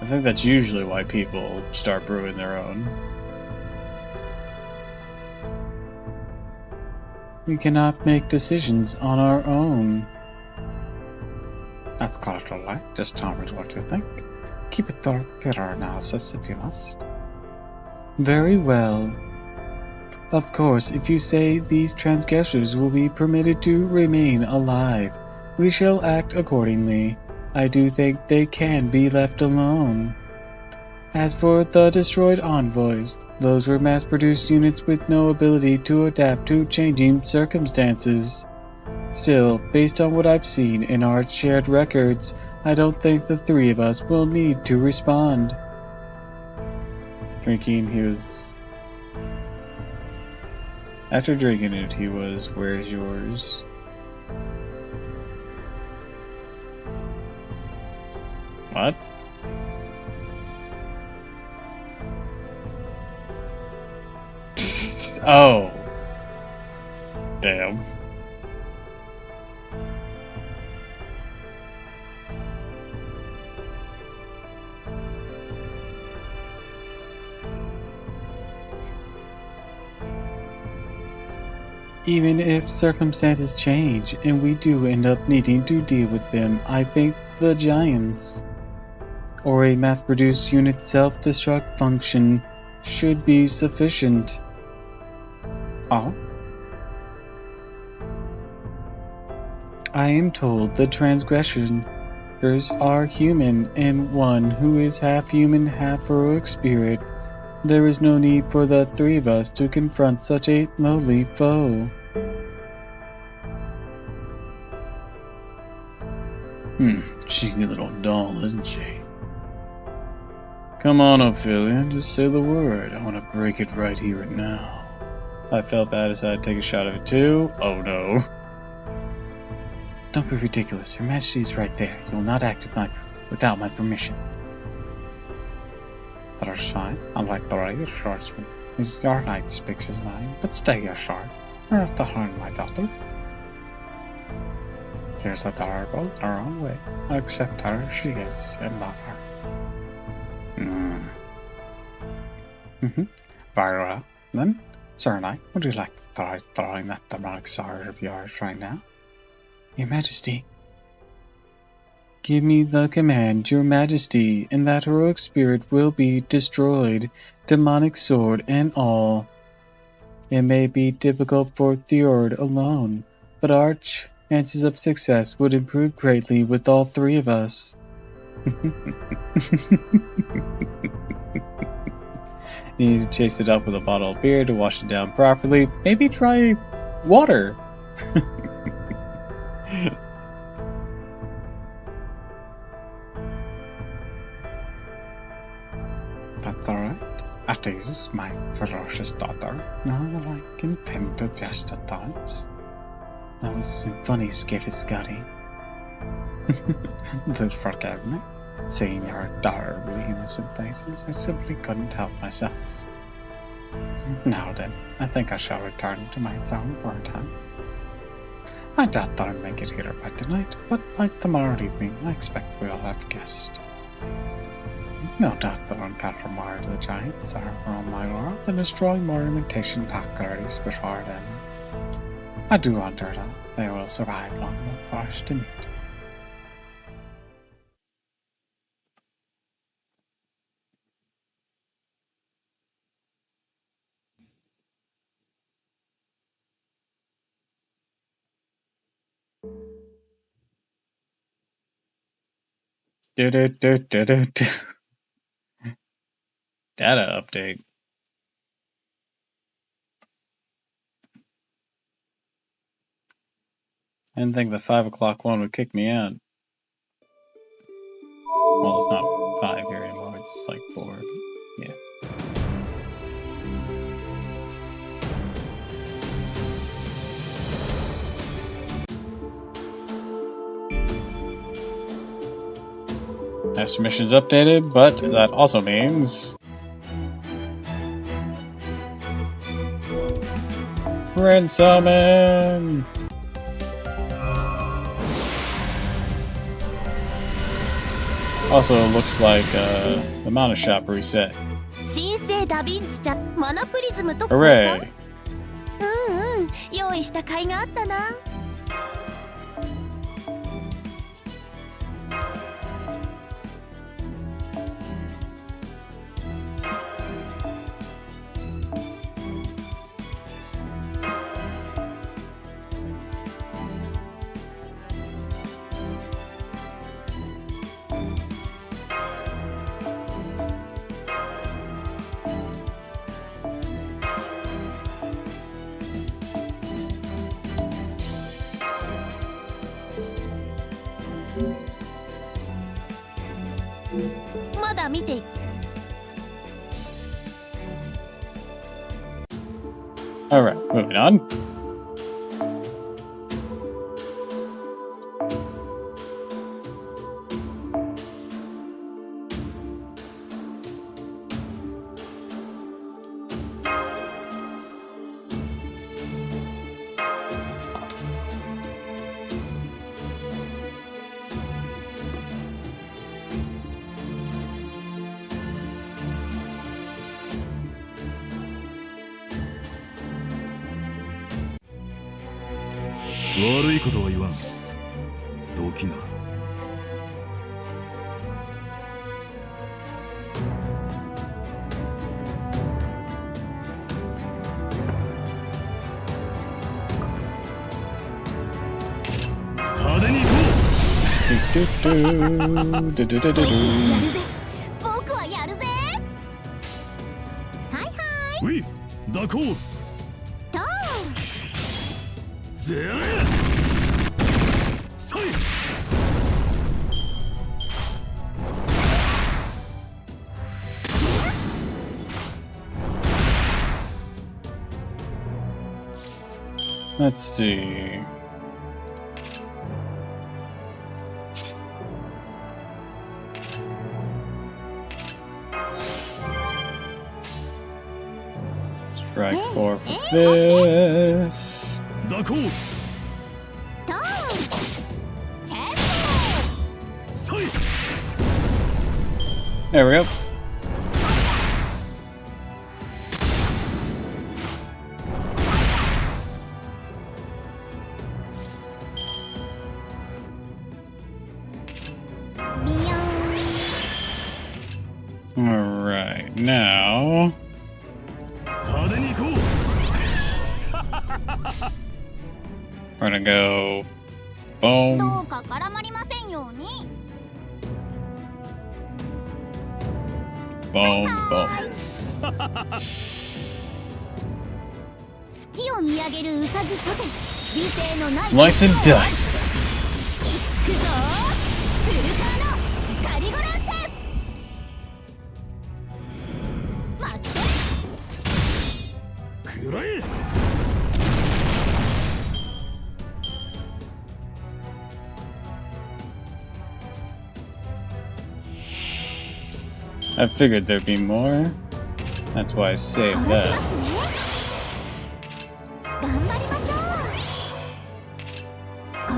I think that's usually why people start brewing their own. We cannot make decisions on our own. That's quite all right. Just tell me what you think. Keep it to pure analysis if you must. Very well. Of course, if you say these transgressors will be permitted to remain alive, we shall act accordingly. I do think they can be left alone. As for the destroyed envoys, those were mass-produced units with no ability to adapt to changing circumstances. Still, based on what I've seen in our shared records, I don't think the three of us will need to respond. After drinking it, he was, where's yours? What? Oh. Damn. Even if circumstances change and we do end up needing to deal with them, I think the Giants, or a mass-produced unit self-destruct function, should be sufficient. Oh? I am told the transgressors are human, and one who is half human, half heroic spirit. There is no need for the three of us to confront such a lowly foe. Cheeky little doll, isn't she? Come on, Ophelia, just say the word. I want to break it right here and now. I felt bad, decided to take a shot of it too. Oh no. Don't be ridiculous. Your Majesty is right there. You will not act without my permission. That is fine. Unlike the regular swordsman, your knight speaks his mind, but stay your sword. You're off to harm my daughter. She is adorable in her own way. I accept her as she is and love her. Very well. Then, Sir Knight, would you like to try throwing that demonic sword of yours right now? Your Majesty. Give me the command, Your Majesty, and that heroic spirit will be destroyed, demonic sword and all. It may be difficult for Theod alone, but our chances of success would improve greatly with all three of us. You need to chase it up with a bottle of beer to wash it down properly. Maybe try water. That's alright. At ease, my ferocious daughter. Now that I can tend to jest at times. That was funny, Skiffy Scotty. Do forgive me. Seeing your adorably innocent faces, I simply couldn't help myself. Now then, I think I shall return to my throne for a time. I doubt that I'll make it here by tonight, but by tomorrow evening I expect we'll have guests. No doubt they'll encounter more of the giants that are around my world and destroy more imitation faculties before then. I do wonder though, they will survive long enough for us to meet. Data update. I didn't think the 5 o'clock one would kick me out. Well, it's not 5 here anymore, it's like 4. But yeah. Master mission's updated, but that also means friend summon! Also, it looks like the mana shop reset. Hooray! 用意した甲斐があったな。まだ見て。Alright, moving on.悪いことは言わん。どきな。派手に行こう。僕はやるぜ。はいはい。ウィ、ダコー。と。ぜれ。Let's see. Strike 4 for this. There we go. Alright, now we're gonna go boom. どうか絡まりませんように。Boom, boom. 月を見上げるウサギとて理性のない Slice and dice. 行くぞフルカーのガリゴランセ待ってくらえ。I figured there'd be more. That's why I saved that. 頑張りましょう。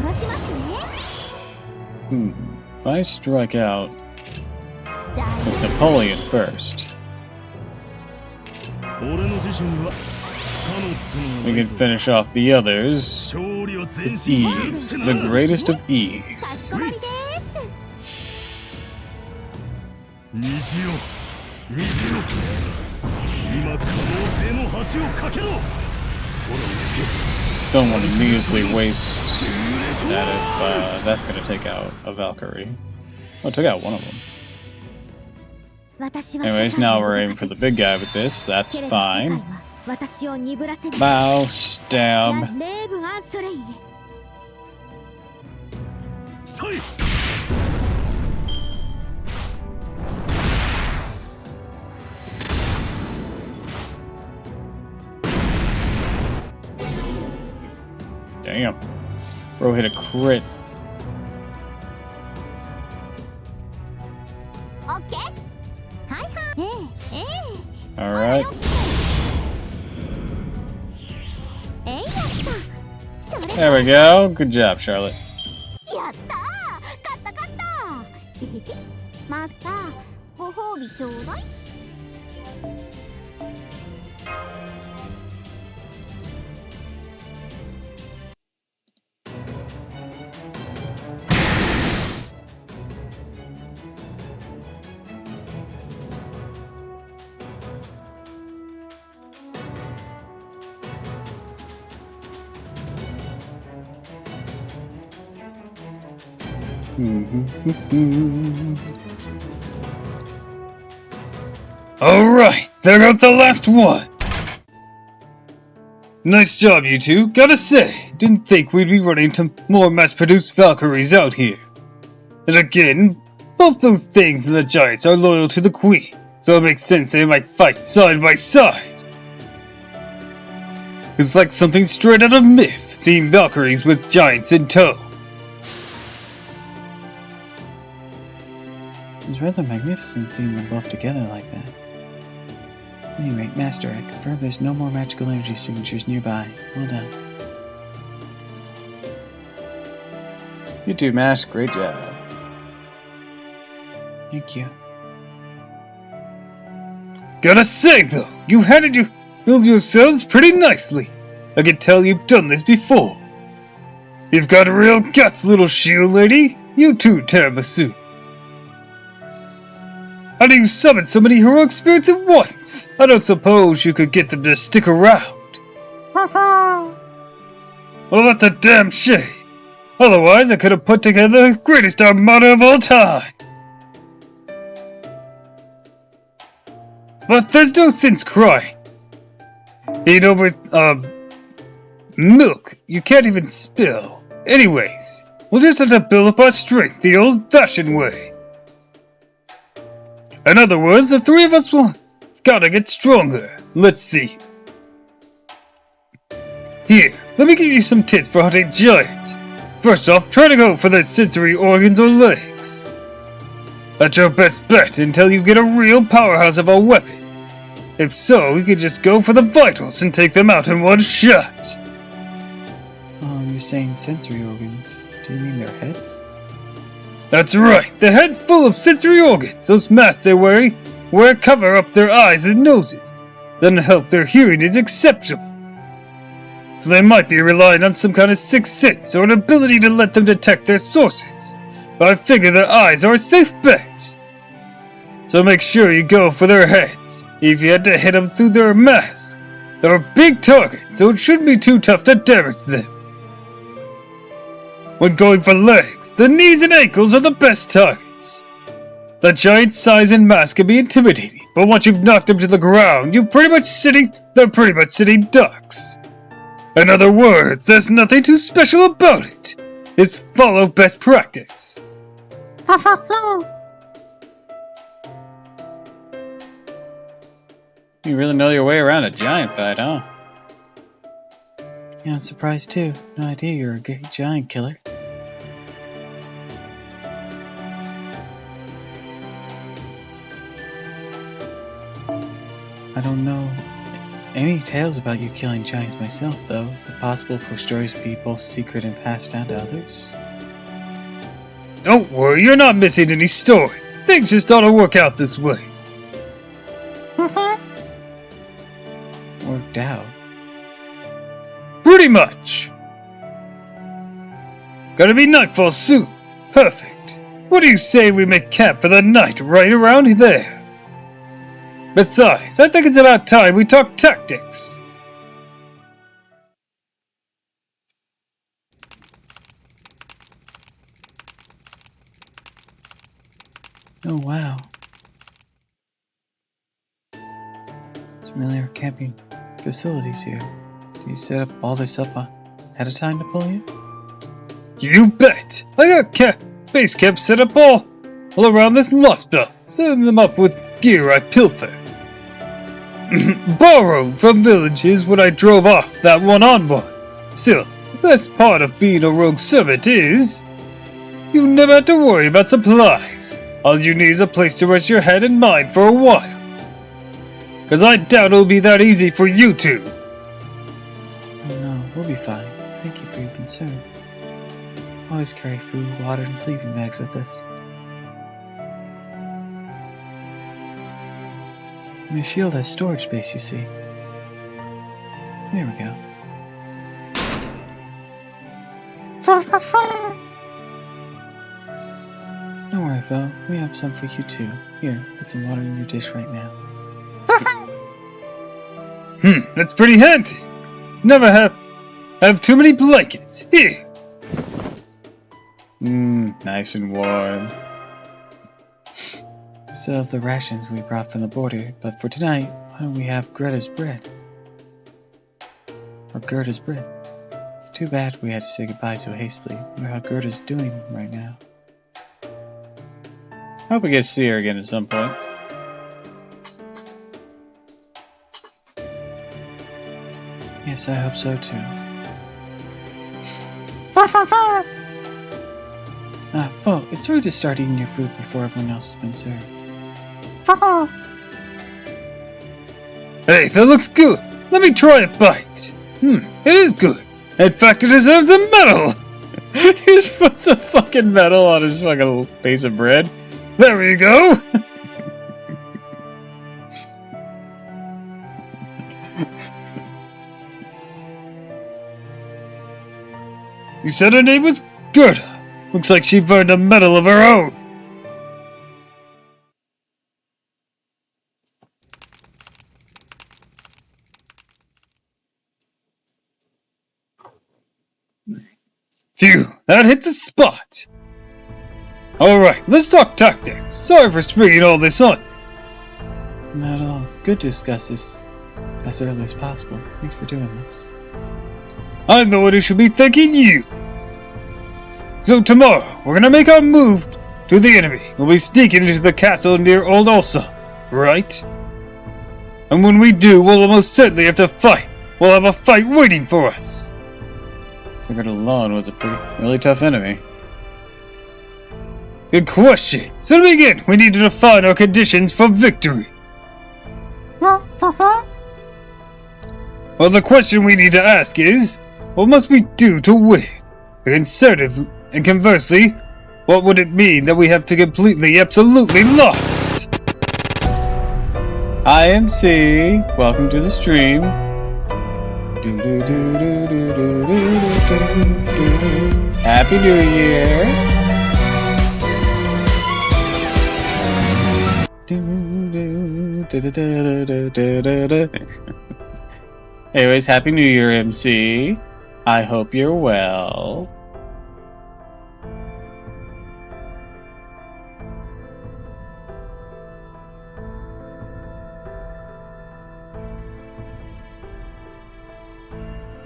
殺しますね。If I strike out with Napoleon first, we can finish off the others with ease, the greatest of ease. かしこまりです。虹よ、虹よ、今可能性の橋を架けろ。 Don't want to needlessly waste that if that's going to take out a Valkyrie. Oh, it took out one of them. Anyways, now we're aiming for the big guy with this. That's fine. Bow, stab. い。Damn. Bro hit a crit. オッケー。はいはい。ええ。 Alright. えいやった。それ。 There we go. Good job, Charlotte. やったー。勝った勝った。えへへ。マスター、ご褒美ちょうだい。Alright, there goes the last one! Nice job, you two, gotta say. Didn't think we'd be running into more mass-produced Valkyries out here. And again, both those things and the giants are loyal to the Queen, so it makes sense they might fight side by side. It's like something straight out of myth, seeing Valkyries with giants in tow. It's rather magnificent seeing them both together like that. At any rate, Master, I confirm there's no more magical energy signatures nearby. Well done. You too, Mask. Great job. Thank you. Gotta say though, you handled yourselves pretty nicely. I can tell you've done this before. You've got real guts, little shield lady. You too, Tiramisu. How do you summon so many heroic spirits at once? I don't suppose you could get them to stick around. Well, that's a damn shame. Otherwise, I could have put together the greatest armada of all time. But there's no sense crying. Eat over, milk you can't even spill. Anyways, we'll just have to build up our strength the old-fashioned way. In other words, the three of us will gotta get stronger. Let's see. Here, let me give you some tips for hunting giants. First off, try to go for their sensory organs or legs. That's your best bet until you get a real powerhouse of a weapon. If so, you can just go for the vitals and take them out in one shot. Oh, you're saying sensory organs. Do you mean their heads? That's right, the head's full of sensory organs. Those masks they wear cover up their eyes and noses. Then help their hearing is exceptional. So they might be relying on some kind of sixth sense or an ability to let them detect their sources. But I figure their eyes are a safe bet. So make sure you go for their heads, if you had to hit them through their masks. They're big targets, so it shouldn't be too tough to damage them. When going for legs, the knees and ankles are the best targets. The giant's size and mass can be intimidating, but once you've knocked them to the ground, they're pretty much sitting ducks. In other words, there's nothing too special about it. It's follow best practice. You really know your way around a giant fight, huh? Yeah, I'm surprised too. No idea you're a great giant killer. I don't know any tales about you killing giants myself, though. Is it possible for stories to be both secret and passed down to others? Don't worry, you're not missing any stories. Things just ought to work out this way. Worked out. Pretty much. Gotta be nightfall soon. Perfect. What do you say we make camp for the night right around there? Besides, I think it's about time we talk tactics. Oh wow. Some really are camping facilities here. Can you set up all this up ahead of time, Napoleon? You bet. I got base camp set up all around this lost belt, setting them up with gear I pilfered. Borrowed from villages when I drove off that one envoy. Still, the best part of being a rogue servant is you never have to worry about supplies. All you need is a place to rest your head and mind for a while. Cause I doubt it'll be that easy for you two. Oh no, we'll be fine. Thank you for your concern. Always carry food, water, and sleeping bags with us. My shield has storage space, you see. There we go. Don't worry, Phil. We have some for you too. Here, put some water in your dish right now. That's pretty handy. Never have too many blankets. Here. Nice and warm. We still have the rations we brought from the border, but for tonight, why don't we have Greta's bread? Or Gerda's bread. It's too bad we had to say goodbye so hastily. I wonder how Gerda's doing right now. I hope we get to see her again at some point. Yes, I hope so too. Fo, it's rude to start eating your food before everyone else has been served. Hey, that looks good. Let me try a bite. It is good. In fact, it deserves a medal. He just puts a fucking medal on his fucking piece of bread. There we go. You said her name was Gerda. Looks like she earned a medal of her own. Phew, that hit the spot. Alright, let's talk tactics. Sorry for springing all this on you. Not at all. It's good to discuss this as early as possible. Thanks for doing this. I'm the one who should be thanking you. So tomorrow, we're gonna make our move to the enemy. We'll be sneaking into the castle near Old Ulsa, right? And when we do, we'll almost certainly have to fight. We'll have a fight waiting for us. Sigurd alone was a really tough enemy. Good question. So to begin, we need to define our conditions for victory. Well, the question we need to ask is, what must we do to win? And conversely, what would it mean that we have to absolutely lost? IMC, welcome to the stream. Happy New Year. Anyways, Happy New Year, MC. I hope you're well.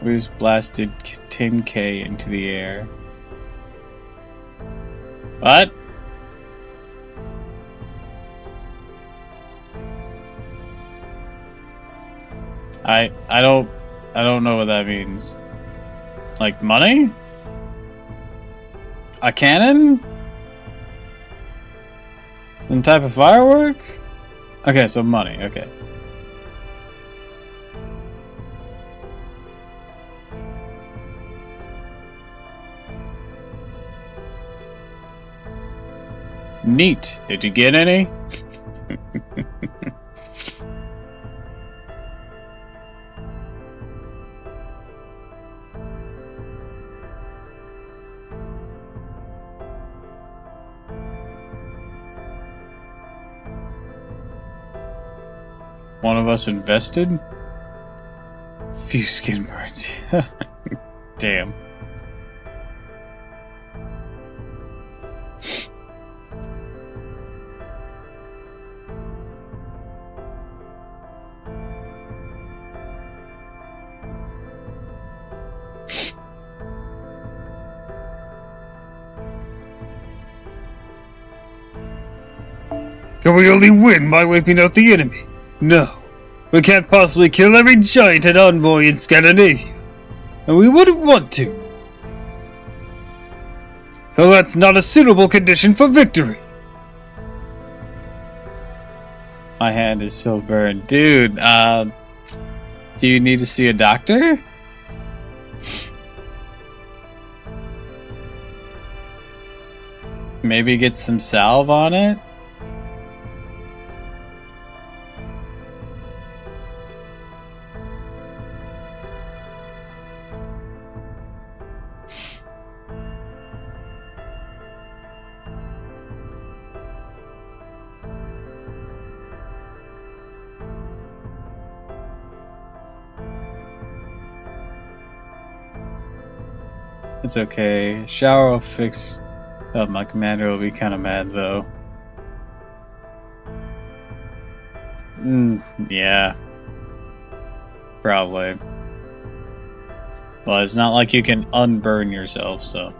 We just blasted 10k into the air. What? I don't know what that means. Like money? A cannon? Some type of firework? Okay, so money, okay. Neat. Did you get any? One of us invested? Few skin birds. Damn. Can we only win by wiping out the enemy? No. We can't possibly kill every giant and envoy in Scandinavia. And we wouldn't want to. So that's not a suitable condition for victory. My hand is so burned. Dude, do you need to see a doctor? Maybe get some salve on it? It's okay. Shower will fix up. My commander will be kind of mad though. Yeah. Probably. Well, it's not like you can unburn yourself, so.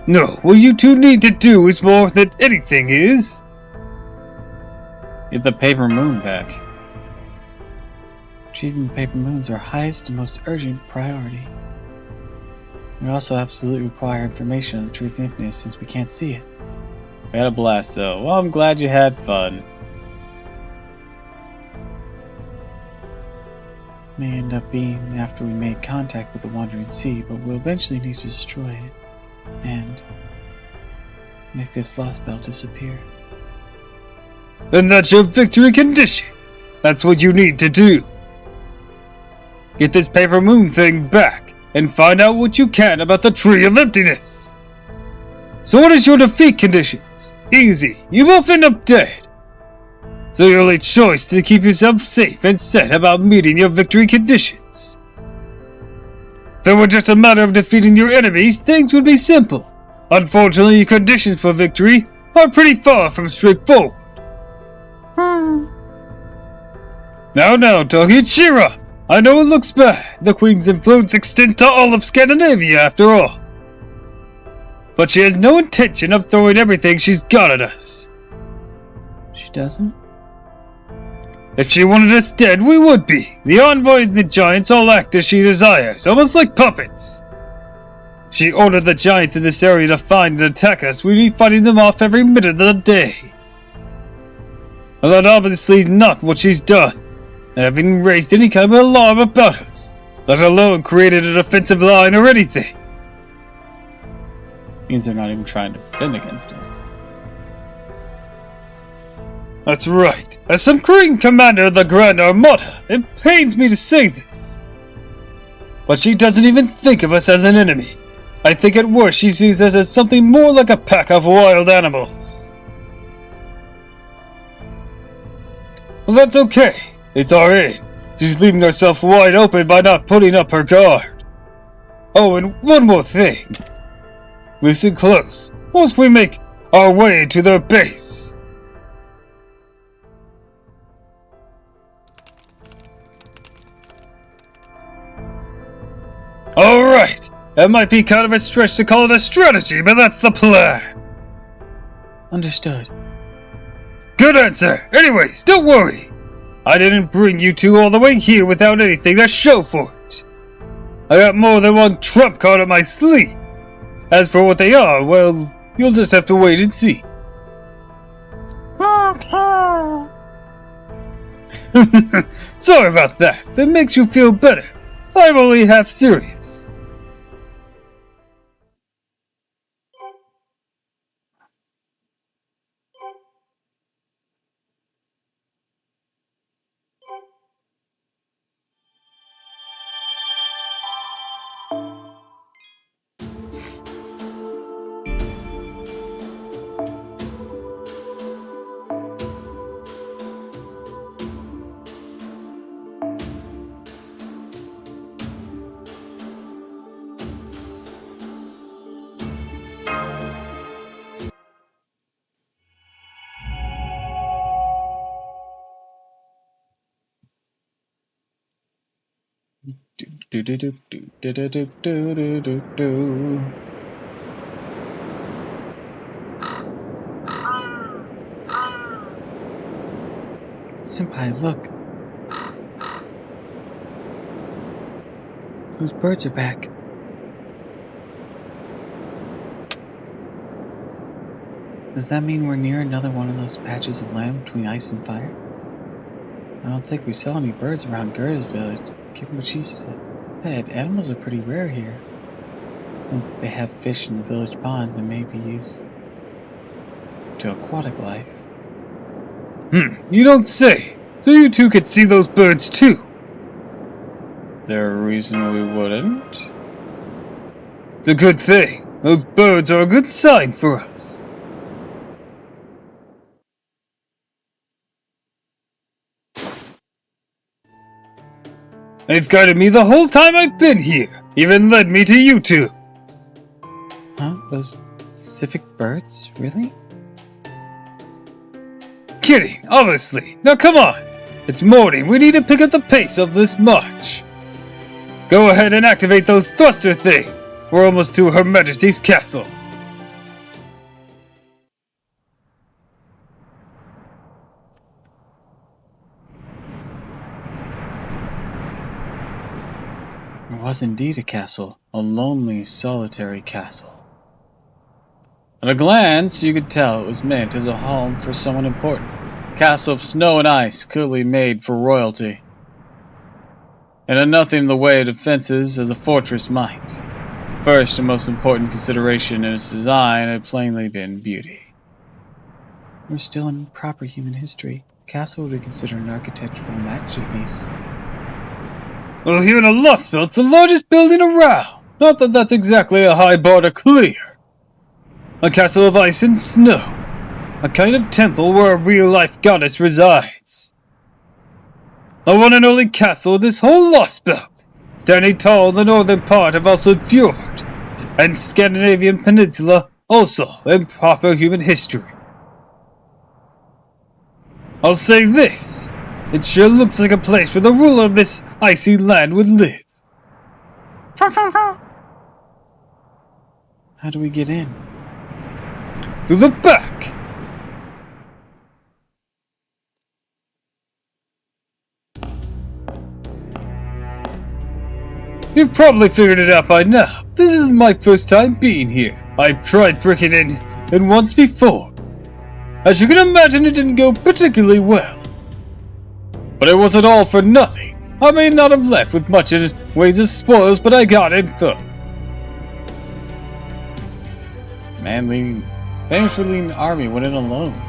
No, what you two need to do is more than anything is... Get the paper moon back. Retrieving the paper moon is our highest and most urgent priority. We also absolutely require information on the true infinite since we can't see it. I had a blast though. Well, I'm glad you had fun. May end up being after we made contact with the Wandering Sea, but we'll eventually need to destroy it and make this lost belt disappear. And that's your victory condition. That's what you need to do. Get this paper moon thing back and find out what you can about the Tree of Emptiness. So what is your defeat conditions? Easy. You both end up dead. So your only choice is to keep yourself safe and set about meeting your victory conditions. If it were just a matter of defeating your enemies, things would be simple. Unfortunately, your conditions for victory are pretty far from straightforward. Now, doggy, cheer up. I know it looks bad. The Queen's influence extends to all of Scandinavia, after all. But she has no intention of throwing everything she's got at us. She doesn't? If she wanted us dead, we would be. The envoys and the giants all act as she desires, almost like puppets. If she ordered the giants in this area to find and attack us, we'd be fighting them off every minute of the day. Well, that obviously is not what she's done. Having raised any kind of alarm about us, let alone created a defensive line or anything. Means they're not even trying to defend against us. That's right. As some Korean commander of the Grand Armada, it pains me to say this. But she doesn't even think of us as an enemy. I think at worst she sees us as something more like a pack of wild animals. Well, that's okay. It's alright. She's leaving herself wide open by not putting up her guard. Oh, and one more thing. Listen close. Once we make our way to their base, alright, that might be kind of a stretch to call it a strategy, but that's the plan. Understood. Good answer. Anyways, don't worry. I didn't bring you two all the way here without anything to show for it. I got more than one trump card up my sleeve. As for what they are, well, you'll just have to wait and see. Sorry about that. If it makes you feel better, I'm only half serious. Do do do do do do do do do do do. Senpai, look. Those birds are back. Does that mean we're near another one of those patches of land between ice and fire? I don't think we saw any birds around Gerda's village, given what she said. Animals are pretty rare here. Since they have fish in the village pond that may be used to aquatic life. You don't say. So you two could see those birds too. There a reason we wouldn't? It's a good thing. Those birds are a good sign for us. They've guided me the whole time I've been here. Even led me to you two. Huh? Those specific birds? Really? Kidding, obviously. Now come on. It's morning. We need to pick up the pace of this march. Go ahead and activate those thruster things. We're almost to Her Majesty's castle. It was indeed a castle. A lonely, solitary castle. At a glance, you could tell it was meant as a home for someone important. A castle of snow and ice, clearly made for royalty. It had nothing in the way of defenses as a fortress might. First and most important consideration in its design had plainly been beauty. We're still in proper human history. The castle would be considered an architectural masterpiece. Well, here in the Lost Belt, it's the largest building around. Not that that's exactly a high bar to clear. A castle of ice and snow. A kind of temple where a real-life goddess resides. The one and only castle of this whole Lost Belt, standing tall in the northern part of Alsod Fjord, and Scandinavian Peninsula, also in proper human history. I'll say this, it sure looks like a place where the ruler of this icy land would live. How do we get in? To the back! You've probably figured it out by now. This isn't my first time being here. I've tried breaking in once before. As you can imagine, it didn't go particularly well. But it wasn't all for nothing. I may not have left with much in ways of spoils, but I got info. Famous for leading an army went in alone.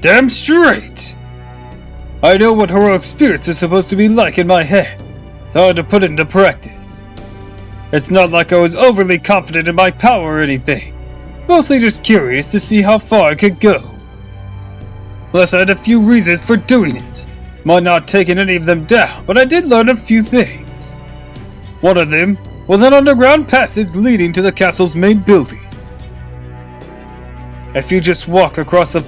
Damn straight! I know what heroic spirits are supposed to be like in my head. It's hard to put it into practice. It's not like I was overly confident in my power or anything. Mostly just curious to see how far I could go. Plus I had a few reasons for doing it. Might not have taken any of them down, but I did learn a few things. One of them was an underground passage leading to the castle's main building. If you just walk across a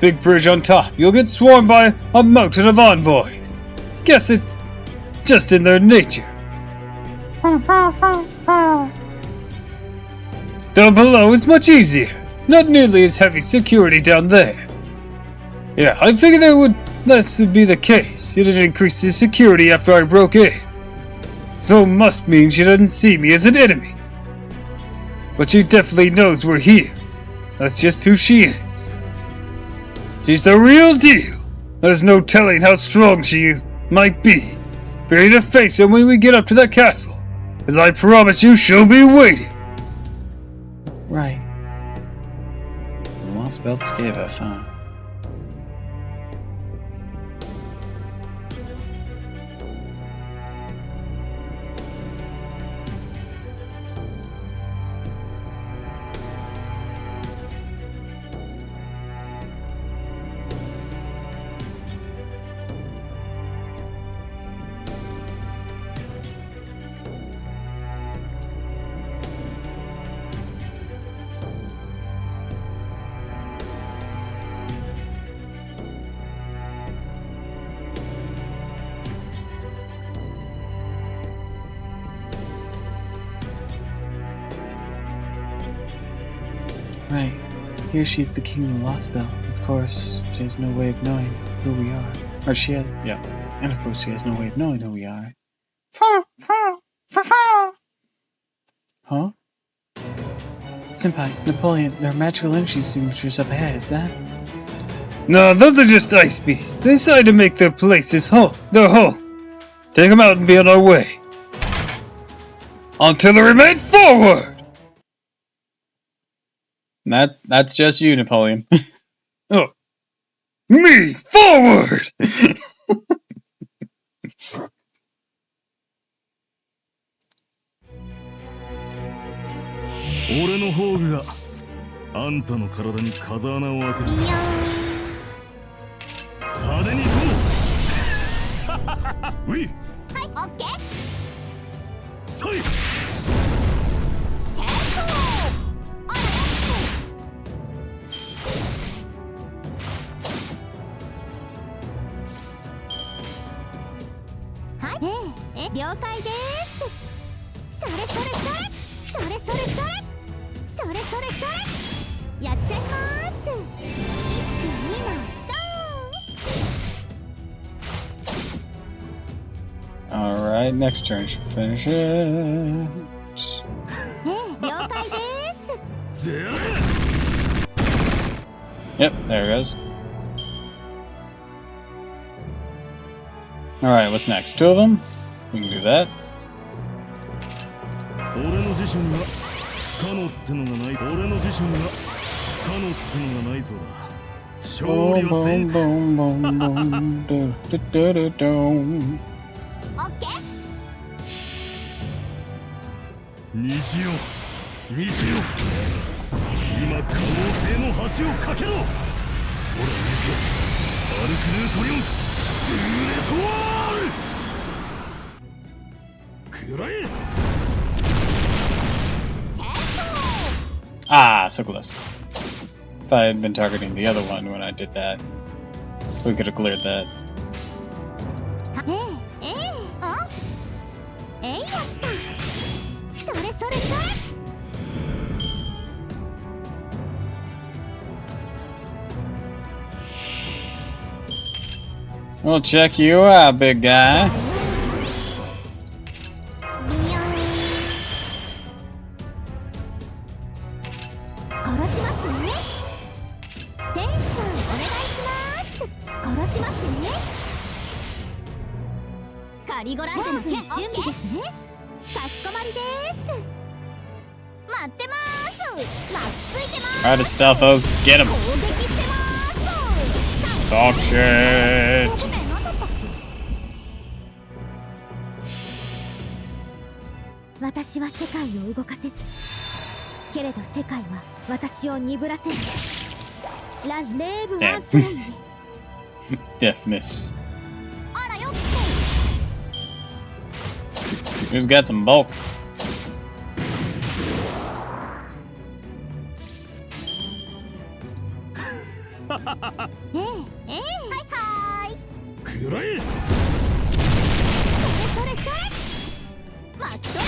big bridge on top, you'll get swarmed by a mountain of envoys. Guess it's just in their nature. Down below is much easier. Not nearly as heavy security down there. Yeah, I figured that would be the case. You didn't increase the security after I broke in. So must mean she doesn't see me as an enemy. But she definitely knows we're here. That's just who she is. She's the real deal. There's no telling how strong she might be. Be ready to face her when we get up to that castle. As I promise you, she'll be waiting. Right. The Lost Belts gave us, huh? Right. Here she's the king of the Lost Belt. Of course, she has no way of knowing who we are. Or she has, yeah. And of course she has no way of knowing who we are. Huh? Senpai, Napoleon, there are magical energy signatures up ahead, is that? No, those are just ice beasts. They decided to make their places their home. Take them out and be on our way. Artillery made forward! That's just you, Napoleon. Oh. Me forward! 俺の宝具があんたの体に風穴を開ける。派手に行こう。ウィ。はい、オッケー。ストイ。チェック。あれ。はい、了解です。それそれそれ。それそれそれ。それそれそれ。やっちゃいます。1、2のドン。 Alright, next turn should finish it. 了解です。 Yep, there it goes. Alright, what's next? Two of them? We can do that. 俺の辞書には不可能ってのがない。俺の辞書には不可能ってのがないそうだ。勝利 Boom, は全 boom, boom, boom, boom, do, do, do, do. オッケー。虹よ虹よ、今可能性の橋を架けろ。空へ行け、アルクルートリオンフ、ドゥーレトワール。くらえ。 Ah, so close. If I had been targeting the other one when I did that, we could have cleared that. やった。それそれそれ。 We'll check you out, big guy. 殺しますね。天使さんお願いします。殺しますね。カリゴランテの剣準備ですね。かしこまりです。待ってます。まっついてます。 Alright, Estafos, get him. 攻撃してます。 Talk shit. 私は世界を動かせず、けれど世界は私を鈍らせる。ラ・レーブ・ワンソレイユ。 Death miss. あらよっ Who's got some bulk? はいはい。くらえ。それそれそれ。待っとれ。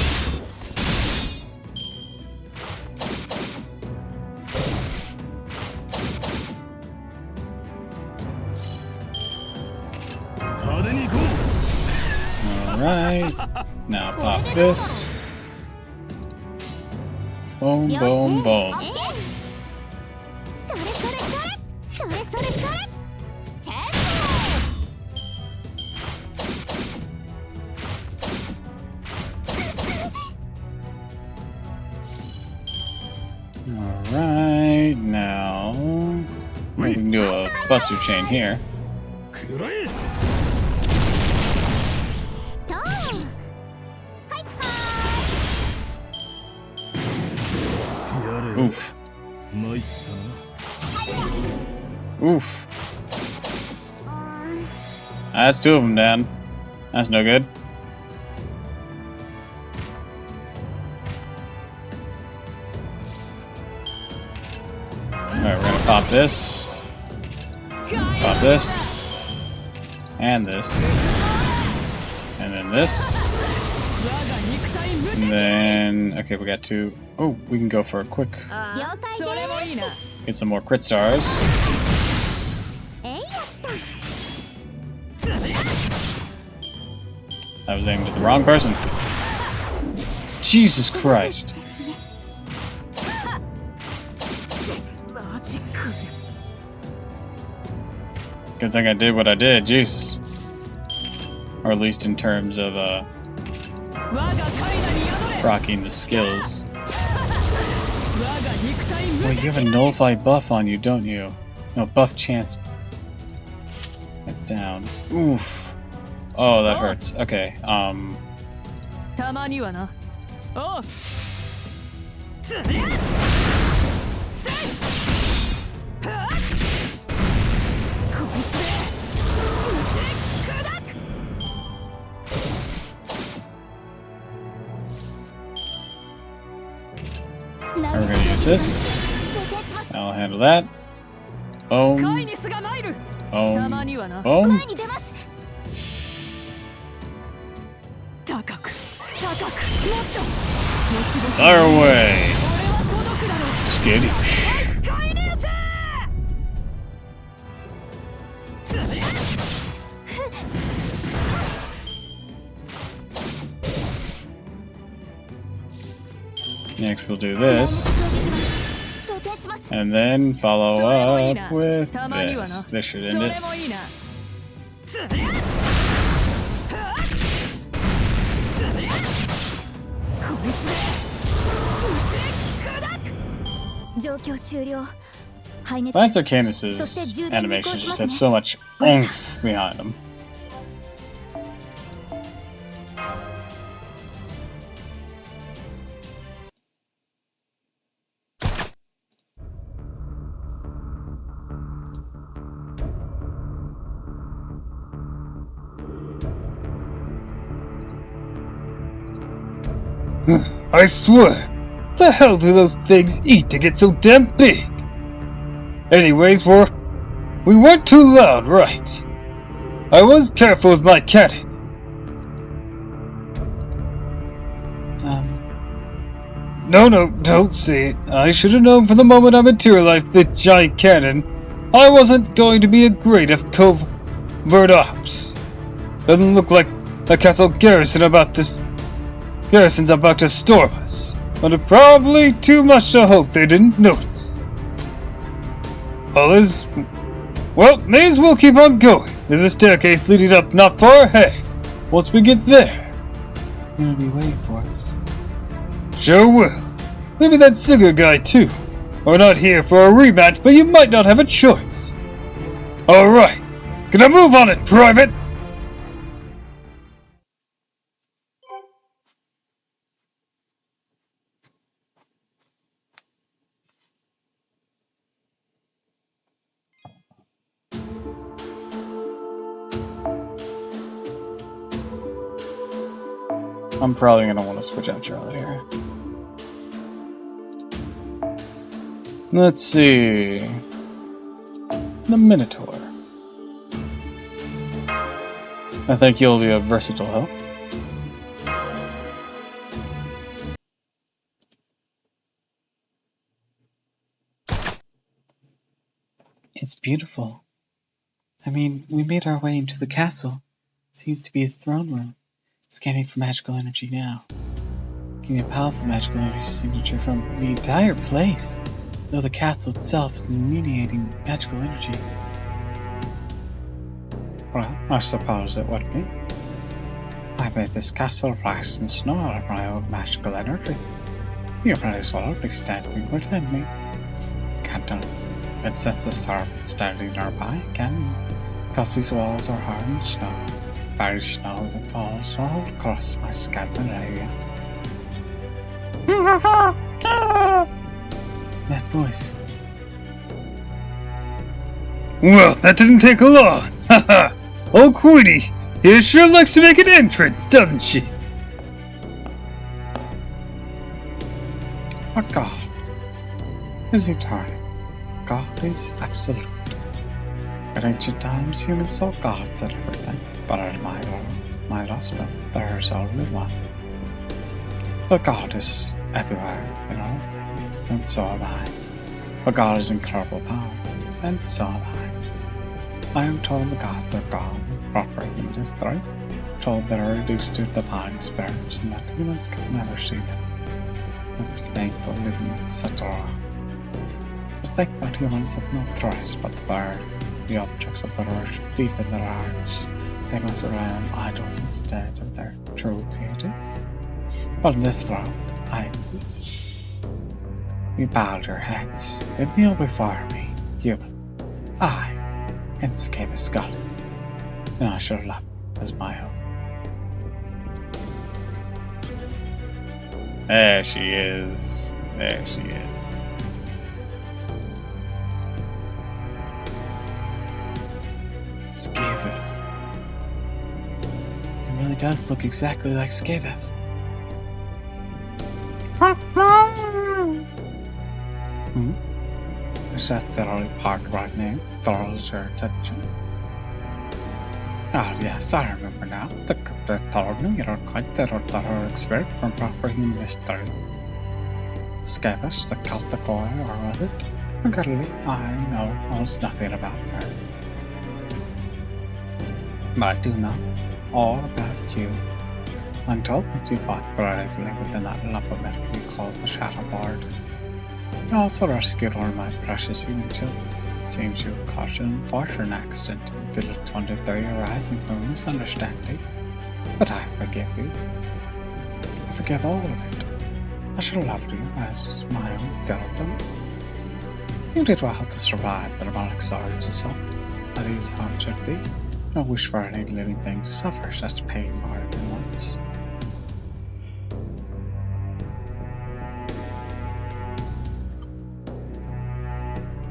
派手に行こう。 Alright. Now pop this. Boom, boom, boom. それそれそれ。それそれそれ。チェック。 Alright, now we can do a buster chain here. くらえ。ドン。はいはやれよ。 Oof. 参ったな。 Oof. That's two of them down. That's no good. Alright, we're gonna pop this. Pop this. And this. And then this. And then... Okay, we got two. Oh, we can go for a quick... 了解です。 Get some more crit stars. やった。I was aimed at the wrong person. Jesus Christ. Good thing I did what I did, Jesus. Or at least in terms of, rocking the skills. Wait, you have a nullify buff on you, don't you? No, buff chance. It's down. Oof. Oh, that hurts. Okay, we're gonna use this. I'll handle that. Boom. Boom. Boom. Fire away. Skittish. Next we'll do this. And then follow up with this. This should end it. Lance Arcanus's animations just have so much oomph behind them. I swear, the hell do those things eat to get so damn big? Anyways, we weren't too loud, right? I was careful with my cannon. No, don't say it. I should have known from the moment I materialized the giant cannon I wasn't going to be a great of covert ops. Doesn't look like the castle garrison's about to storm us, but it's probably too much to hope they didn't notice. Well, may as well keep on going. There's a staircase leading up not far ahead. Once we get there, You're gonna be waiting for us. sure will. Maybe that singer guy too. We're not here for a rematch, but you might not have a choice. Alright, gonna move on it, Private! I'm probably gonna want to switch out Charlotte here. Let's see. The Minotaur. I think you'll be a versatile help. It's beautiful. I mean, we made our way into the castle. It seems to be a throne room. Scanning for magical energy now. Getting a powerful magical energy signature from the entire place, though the castle itself is emanating magical energy. Well, I suppose it would be. I made this castle of ice and snow out of my own magical energy. You may as well be standing within me. Can't do it. But since the servant standing nearby, can you? Because these walls are hard and snow. Very snow that falls all across my Scandinavia. That voice. Well, that didn't take long. Haha! Old Queenie here sure likes to make an entrance, doesn't she? But God is eternal. God is absolute. In ancient times, humans saw gods at everything, but in my husband, there's only one. The God is everywhere in all things, and so am I. But God is incredible power, and so am I. I am told the gods are gone, proper human history. told that are reduced to divine spirits and that humans can never see them. Must be painful living in such a world. To think that humans have no choice but to burn the objects of their worship deep in their hearts. They must rely on idols instead of their true deities. But in this world, I exist. You bowed your heads and kneel before me, human. I, and gave a skull, and I shall love you as my own. There she is. There she is. Skavis. He really does look exactly like Skaveth. Is that the only part right now that draws your attention? Oh yes, I remember now. The cryptid told me you're quite the thorough expert from proper human history. Skavish, the Celtic warrior, or was it? Regrettably, I know almost nothing about her. But I do know all about you. I'm told that you fought bravely within that lump of metal you call the Shadow Board. You also rescued one of my precious human children. Seems you caused an unfortunate accident in Village 23 arising from a misunderstanding. But I forgive you. I forgive all of it. I shall love you as my own children. You did well to survive the demonic sword's assault. That is how it should be. No wish for any living thing to suffer such pain more than once.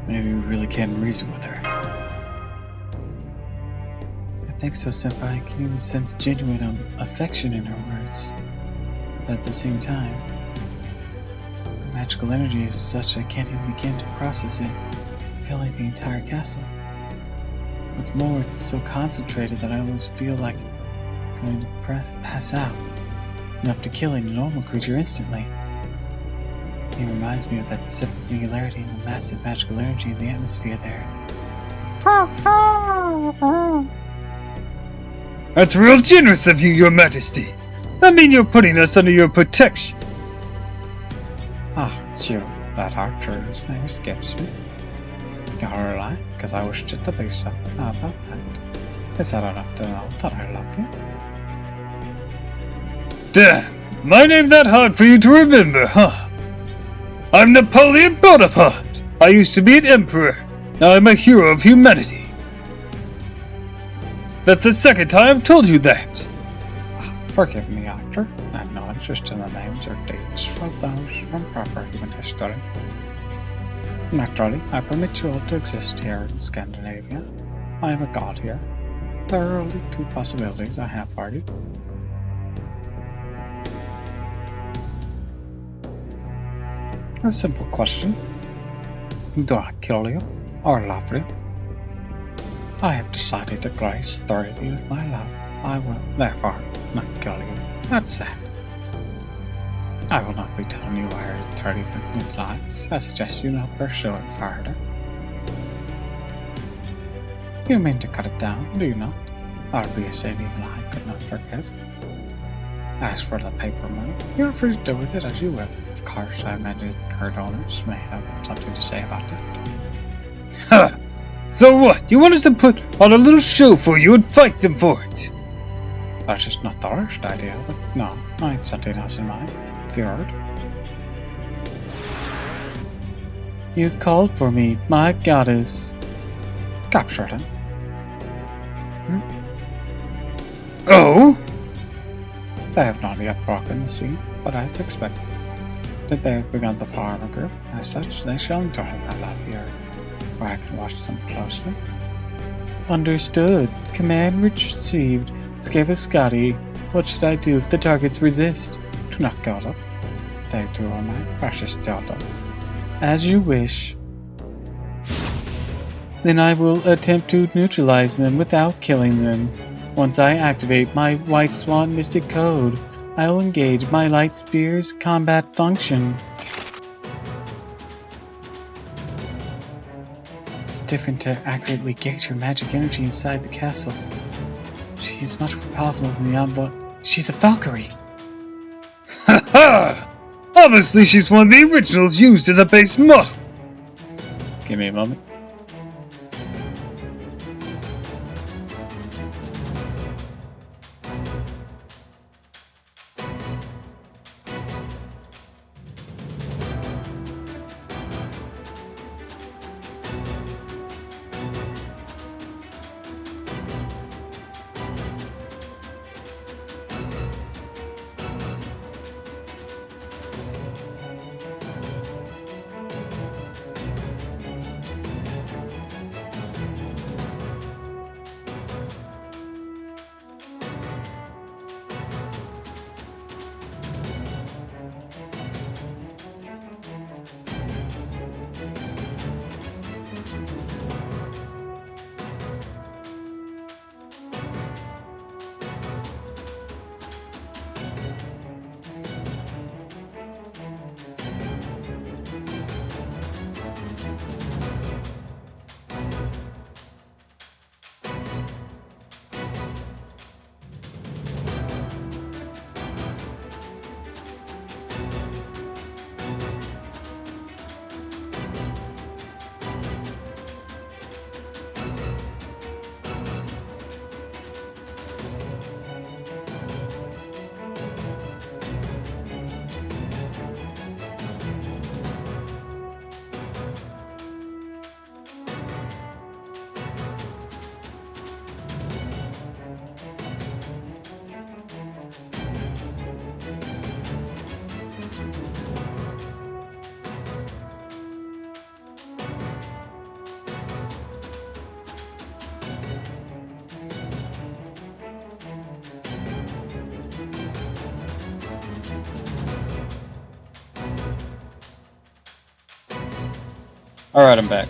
Maybe we really can reason with her. I think so, Senpai. I can even sense genuine affection in her words. But at the same time, her magical energy is such I can't even begin to process it, filling the entire castle. What's more, it's so concentrated that I almost feel like I'm going to pass out, enough to kill a normal creature instantly. It reminds me of that seventh singularity and the massive magical energy in the atmosphere there. That's real generous of you, Your Majesty. That means you're putting us under your protection. Ah, sure, that archer's name escapes me. Got her alive, because I wished it to be so. How about that? Is that enough to know that I love you? Damn, my name that hard for you to remember, huh? I'm Napoleon Bonaparte. I used to be an emperor. Now I'm a hero of humanity. That's the second time I've told you that. Forgive me, Archer. I have no interest in the names or dates from those from proper human history. Naturally, I permit you all to exist here in Scandinavia. I am a god here. There are only two possibilities I have for you. A simple question. Do I kill you or love you? I have decided to grace three of you with my love. I will, therefore, not kill you. That's that. I will not be telling you where your 30 fitness lies. I suggest you not pursue it further. You mean to cut it down, do you not? That would be a sin even I could not forgive. As for the paper money, you are free to do with it as you will. Of course, I imagine the current owners may have something to say about that. Ha! So what? You want us to put on a little show for you and fight them for it? That's just not the worst idea, but no, I had something else in mind. Third. You called for me, my goddess. Capture them. Oh? They have not yet broken the sea, but as expected, that they have begun to form a group. As such, they shall enjoy my love here, where I can watch them closely. Understood. Command received. Scava Scotty. What should I do if the targets resist? Do not kill them. They too are my precious children. As you wish. Then I will attempt to neutralize them without killing them. Once I activate my White Swan Mystic Code, I will engage my Light Spear's combat function. It's different to accurately gauge your magic energy inside the castle. Jeez. She is much more powerful than the envoy. She's a Valkyrie. Ha ha! Obviously, she's one of the originals used as a base model. Give me a moment. Alright, I'm back.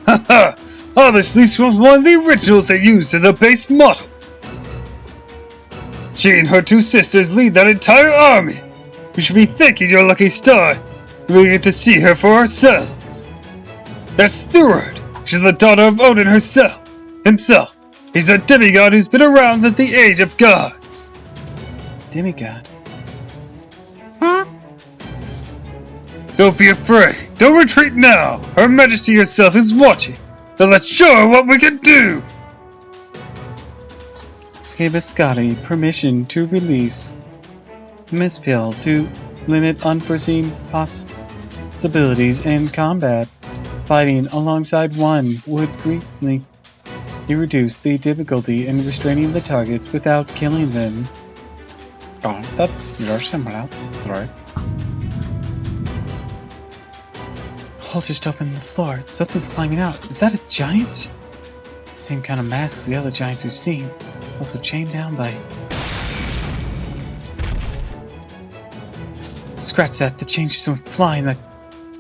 Haha! Obviously, she was one of the originals they used as a base model. She and her two sisters lead that entire army. We should be thanking your lucky star. We get to see her for ourselves. That's Thurard. She's the daughter of Odin himself. He's a demigod who's been around since the age of gods. Demigod. Don't be afraid. Don't retreat now. Her Majesty herself is watching. So let's show her what we can do. Scabascati, permission to release Miss Pill to limit unforeseen possibilities in combat. Fighting alongside one would greatly reduce the difficulty in restraining the targets without killing them. Oh, that you're somewhere else. Sorry. Hole just opened the floor. Something's climbing out. Is that a giant? Same kind of mask as the other giants we've seen. It's also chained down by... Scratch that. The chain just went flying. That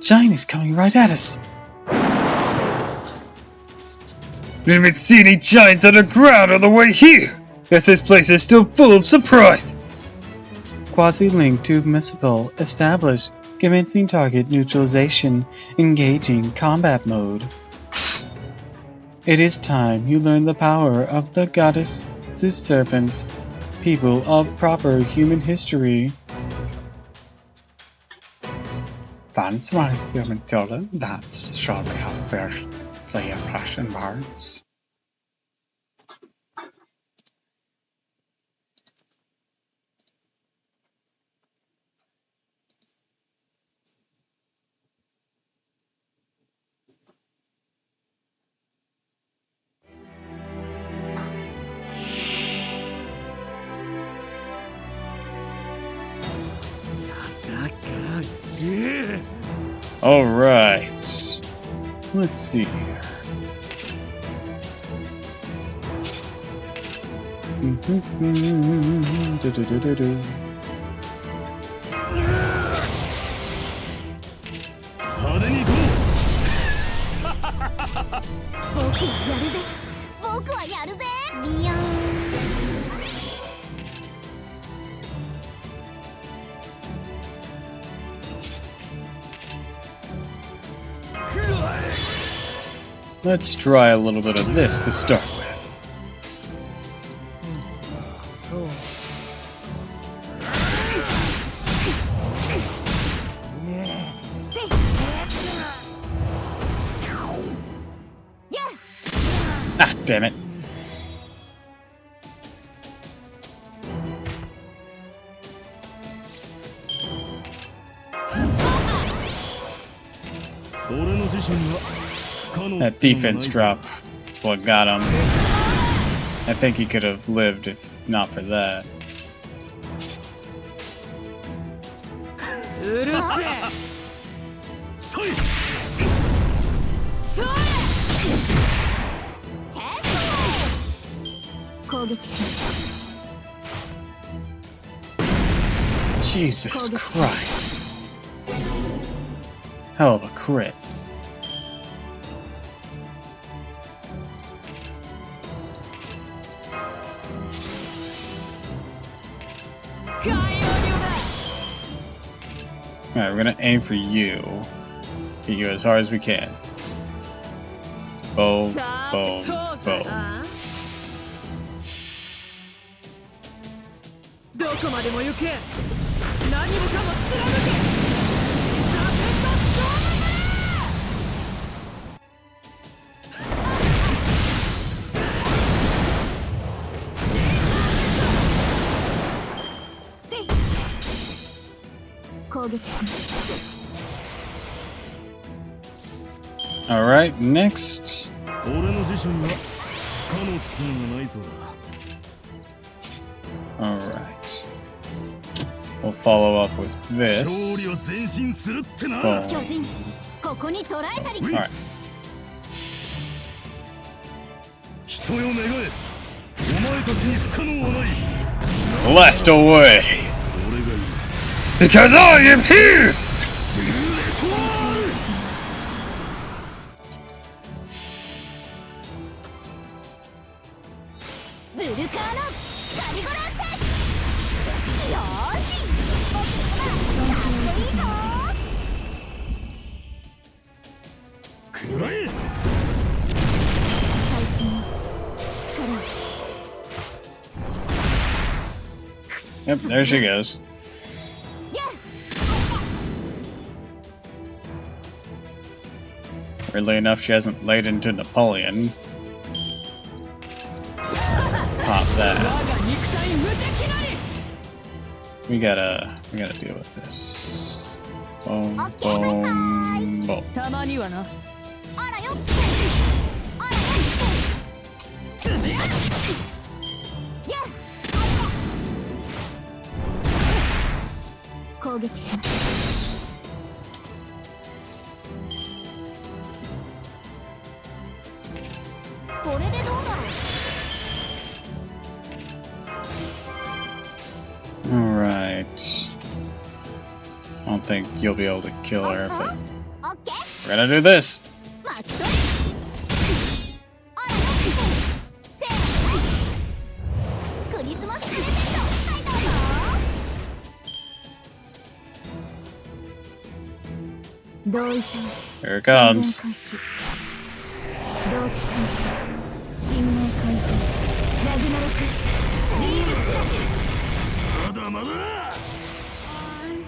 giant is coming right at us. Didn't even see any giants underground on the way here. Guess this place is still full of surprises. Quasi-link to Missile established. Commencing target neutralization. Engaging combat mode. It is time you learn the power of the goddess's servants, people of proper human history. That's my human children. That's surely how first the impression words. Alright. Let's see here. Do-do-do-do-do. 派手に行こ僕はやるぜビヨーン Let's try a little bit of this to start with. Ah, damn it. That defense drop is what got him. I think he could have lived if not for that. Jesus Christ. Hell of a crit. Alright, we're gonna aim for you. Hit you as hard as we can. Boom, boom, boom. どこまでも行け。何もかも貫け。させた勝負だ。攻撃します。Alright, next. 俺の辞書には可能ってのがないそうだ。 Alright. We'll follow up with this. Boom. Alright. Blast away! Because I am here! Yep, there she goes. Weirdly enough, she hasn't laid into Napoleon. Pop that. We gotta deal with this. Boom, boom, boom. Alright. I don't think you'll be able to kill her, but we're gonna do this! Here it comes.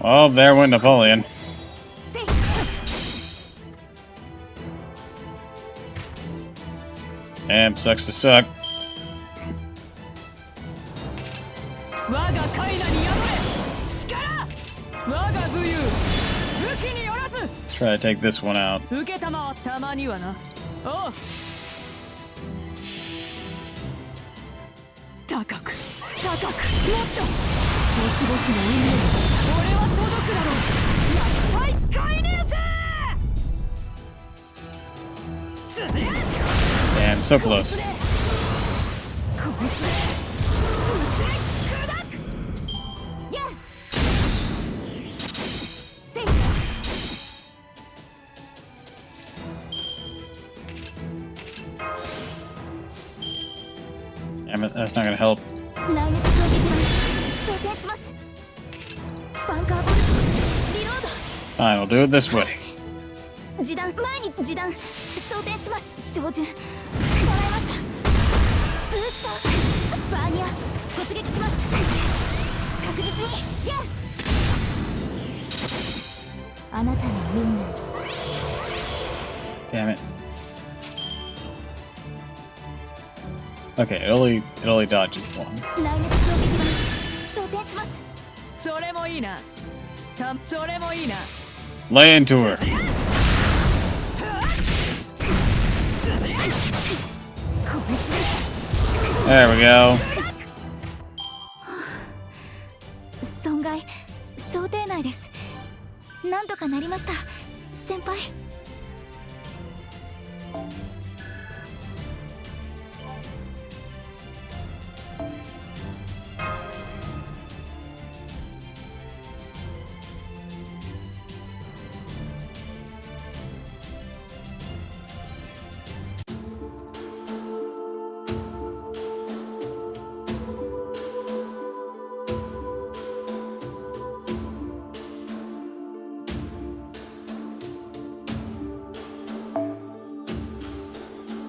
Well, there went Napoleon. Damn, sucks to suck. Let's try to take this one out. Damn, so close. Damn it, that's not gonna help. Fine, we'll do it this way. 示弾前に示弾装填します。照準捉えました。ブーストバーニア突撃します。確実にヤンあなたの運命 Damn it. Okay, it only dodges one. 内熱衝撃弾装填します。それもいいな。それもいいな。 Lay into her. こいつです。 There we go. 損害想定内です。なんとかなりました先輩。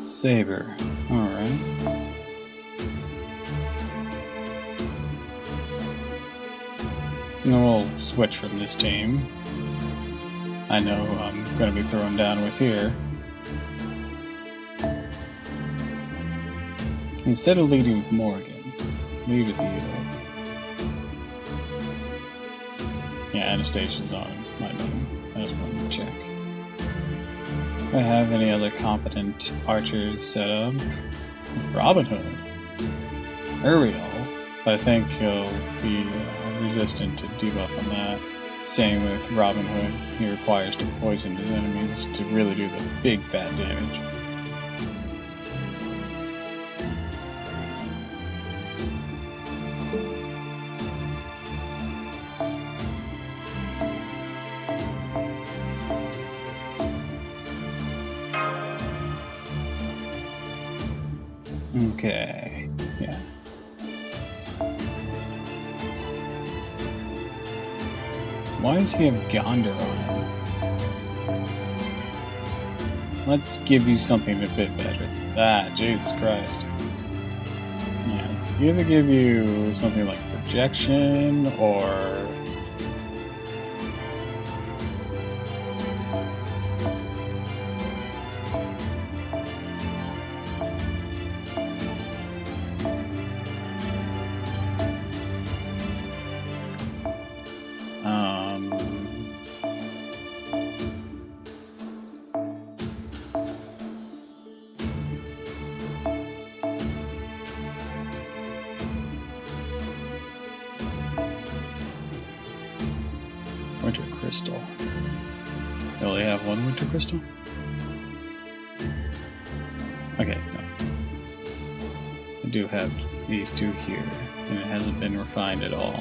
Saber. Alright. We'll switch from this team. I know who I'm going to be thrown down with here. Instead of leading with Morgan, lead with you. Yeah, Anastasia's on my team. I just wanted to check. Do I have any other competent archers set up? With Robin Hood. Uriel, but I think he'll be resistant to debuff on that. Same with Robin Hood. He requires to poison his enemies to really do the big fat damage. Okay, yeah. Why does he have Gondor on him? Let's give you something a bit better. Ah, Jesus Christ. Yeah, let's either give you something like projection or... Winter Crystal. You only have one Winter Crystal? Okay, no. I do have these two here, and it hasn't been refined at all.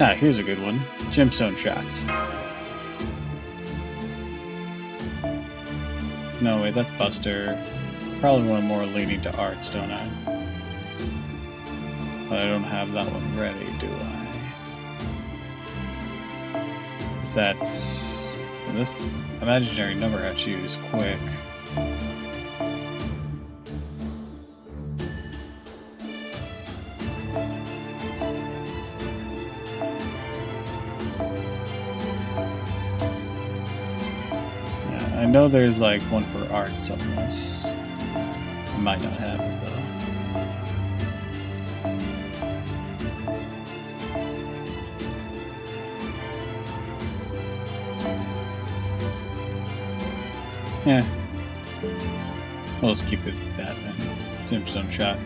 Ah, here's a good one. Gemstone shots. No, wait, that's Buster. Probably one more leaning to arts, don't I? But I don't have that one ready, do I? 'Cause that's... this imaginary number I choose quick. I know there's like one for arts on this. I might not have it though. Yeah. We'll just keep it that then. Gemstone shot.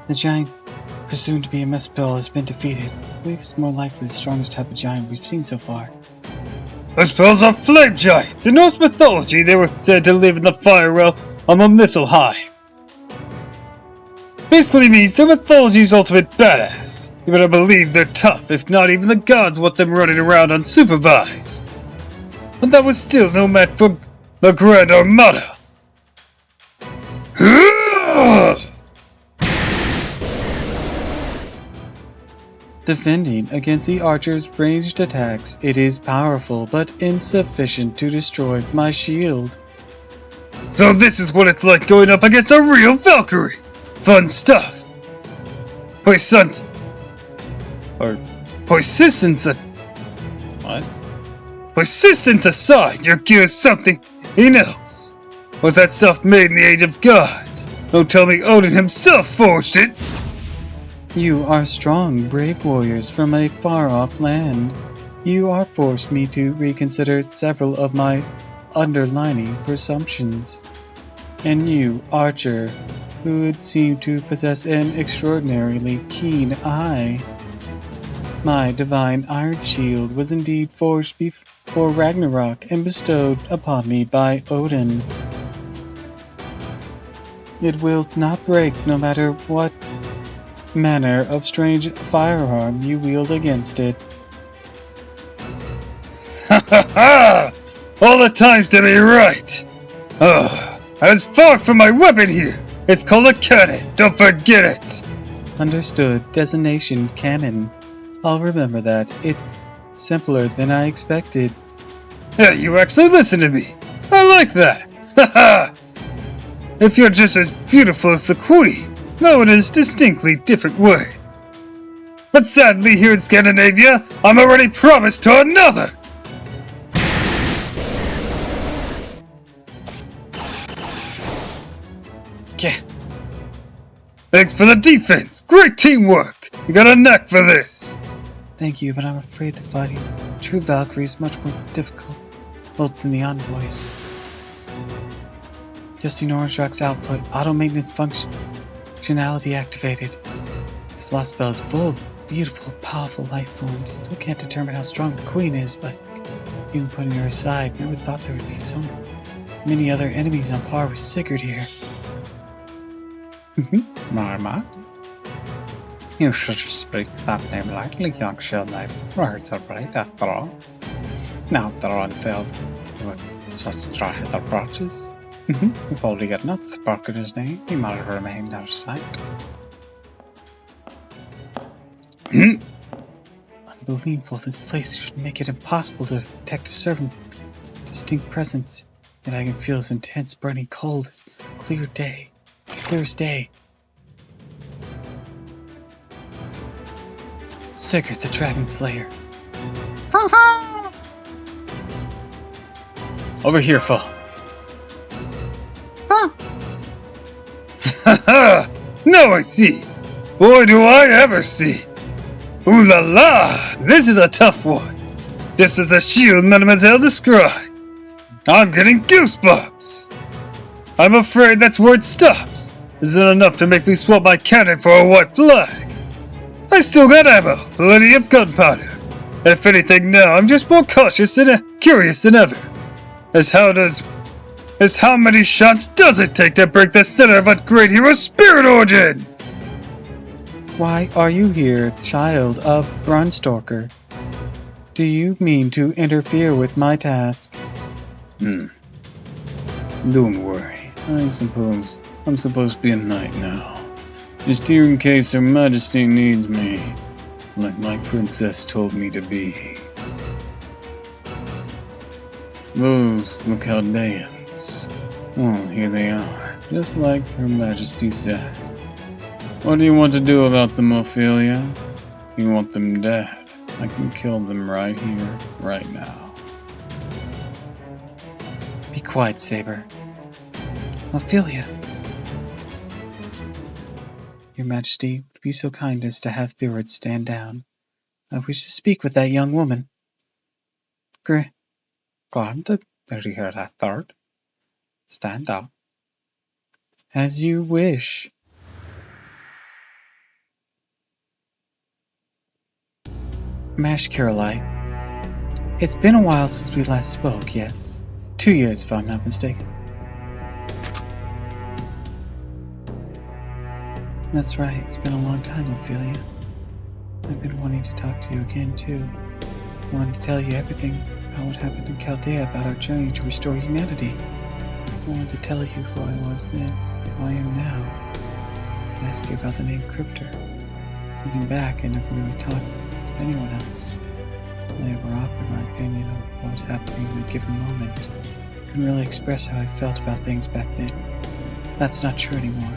The giant, presumed to be a mess pill, has been defeated. believe it's more likely the strongest type of giant we've seen so far. I suppose are flame giants. In Norse mythology, they were said to live in the fire realm on a missile high. Basically means they're mythology's ultimate badass. You better believe they're tough, if not even the gods want them running around unsupervised. But that was still no match for the Grand Armada. Defending against the archer's ranged attacks, it is powerful but insufficient to destroy my shield. So this is what it's like going up against a real Valkyrie. Fun stuff. Persistence. What? Persistence aside, your gear is something else. Was that stuff made in the Age of Gods? Don't tell me Odin himself forged it. You are strong, brave warriors from a far-off land. You are forced me to reconsider several of my underlining presumptions. And you, archer, who would seem to possess an extraordinarily keen eye. My divine iron shield was indeed forged before Ragnarok and bestowed upon me by Odin. It will not break no matter what manner of strange firearm you wield against it. Ha ha ha! All the times to be right. I was far from my weapon here. It's called a cannon. Don't forget it. Understood. Designation cannon. I'll remember that. It's simpler than I expected. Yeah, you actually listen to me. I like that. Ha ha! If you're just as beautiful as the queen, though in a distinctly different way. But sadly, here in Scandinavia, I'm already promised to another. Yeah. Thanks for the defense. Great teamwork. You got a knack for this. Thank you, but I'm afraid the fighting true Valkyrie is much more difficult than the envoys. Adjusting Orange Rock's output, auto maintenance functionality activated. This last spell is full of beautiful, powerful life forms. Still can't determine how strong the queen is, but even putting her aside, never thought there would be so many other enemies on par with Sigurd here. Marma, you should speak that name lightly, young Shelname. Words are brave after all. Now they're unveiled with such dry approaches. If only had not spoken his name, he might have remained out of sight. Unbelievable, this place should make it impossible to detect a certain distinct presence, yet I can feel his intense burning cold as clear as day. Sigurd the Dragon Slayer. Over here, foe. Haha! Now I see! Boy, do I ever see! Ooh la la! This is a tough one! Just as the shield Mademoiselle described! I'm getting goosebumps! I'm afraid that's where it stops! Isn't enough to make me swap my cannon for a white flag! I still got ammo, plenty of gunpowder. If anything now, I'm just more cautious and curious than ever. As how many shots does it take to break the center of a great hero's spirit origin? Why are you here, child of Brunstalker? Do you mean to interfere with my task? Don't worry. I suppose I'm supposed to be a knight now. Just here in case Her Majesty needs me, like my princess told me to be. Those Lacaldeans. Well, here they are, just like Her Majesty said. What do you want to do about them, Ophelia? You want them dead. I can kill them right here, right now. Be quiet, Saber. Ophelia. Your Majesty would be so kind as to have Thurid stand down. I wish to speak with that young woman. Granted, did you hear that third? Stand up. As you wish. Mash Caroline. It's been a while since we last spoke, yes. 2 years, if I'm not mistaken. That's right, it's been a long time, Ophelia. I've been wanting to talk to you again, too. I wanted to tell you everything about what happened in Chaldea, about our journey to restore humanity. I wanted to tell you who I was then, and who I am now. I asked you about the name Cryptor. Thinking back, I never really talked with anyone else. I never offered my opinion on what was happening in a given moment. I couldn't really express how I felt about things back then. That's not true anymore.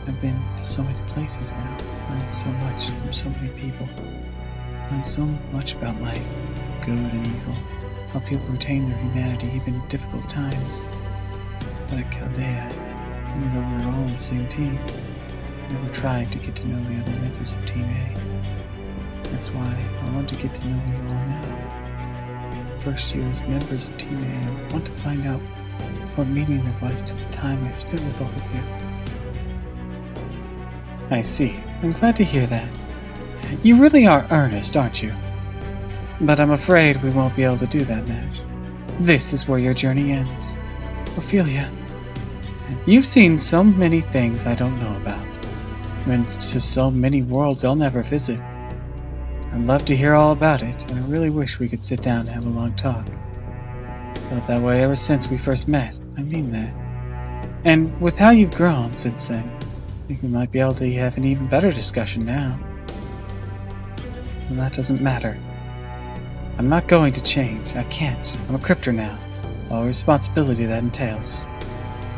I've been to so many places now, learned so much from so many people, learned so much about life, good and evil, how people retain their humanity even in difficult times. But at Chaldea, even though we were all on the same team, I never tried to get to know the other members of Team A. That's why I want to get to know you all now. First year as members of Team A, I want to find out what meaning there was to the time I spent with all of you. I see. I'm glad to hear that. You really are earnest, aren't you? But I'm afraid we won't be able to do that, Mash. This is where your journey ends. Ophelia, you've seen so many things I don't know about. Been to so many worlds I'll never visit. I'd love to hear all about it. I really wish we could sit down and have a long talk. Felt that way ever since we first met. I mean that. And with how you've grown since then, I think we might be able to have an even better discussion now. Well, that doesn't matter. I'm not going to change. I can't. I'm a Cryptor now. All the responsibility that entails.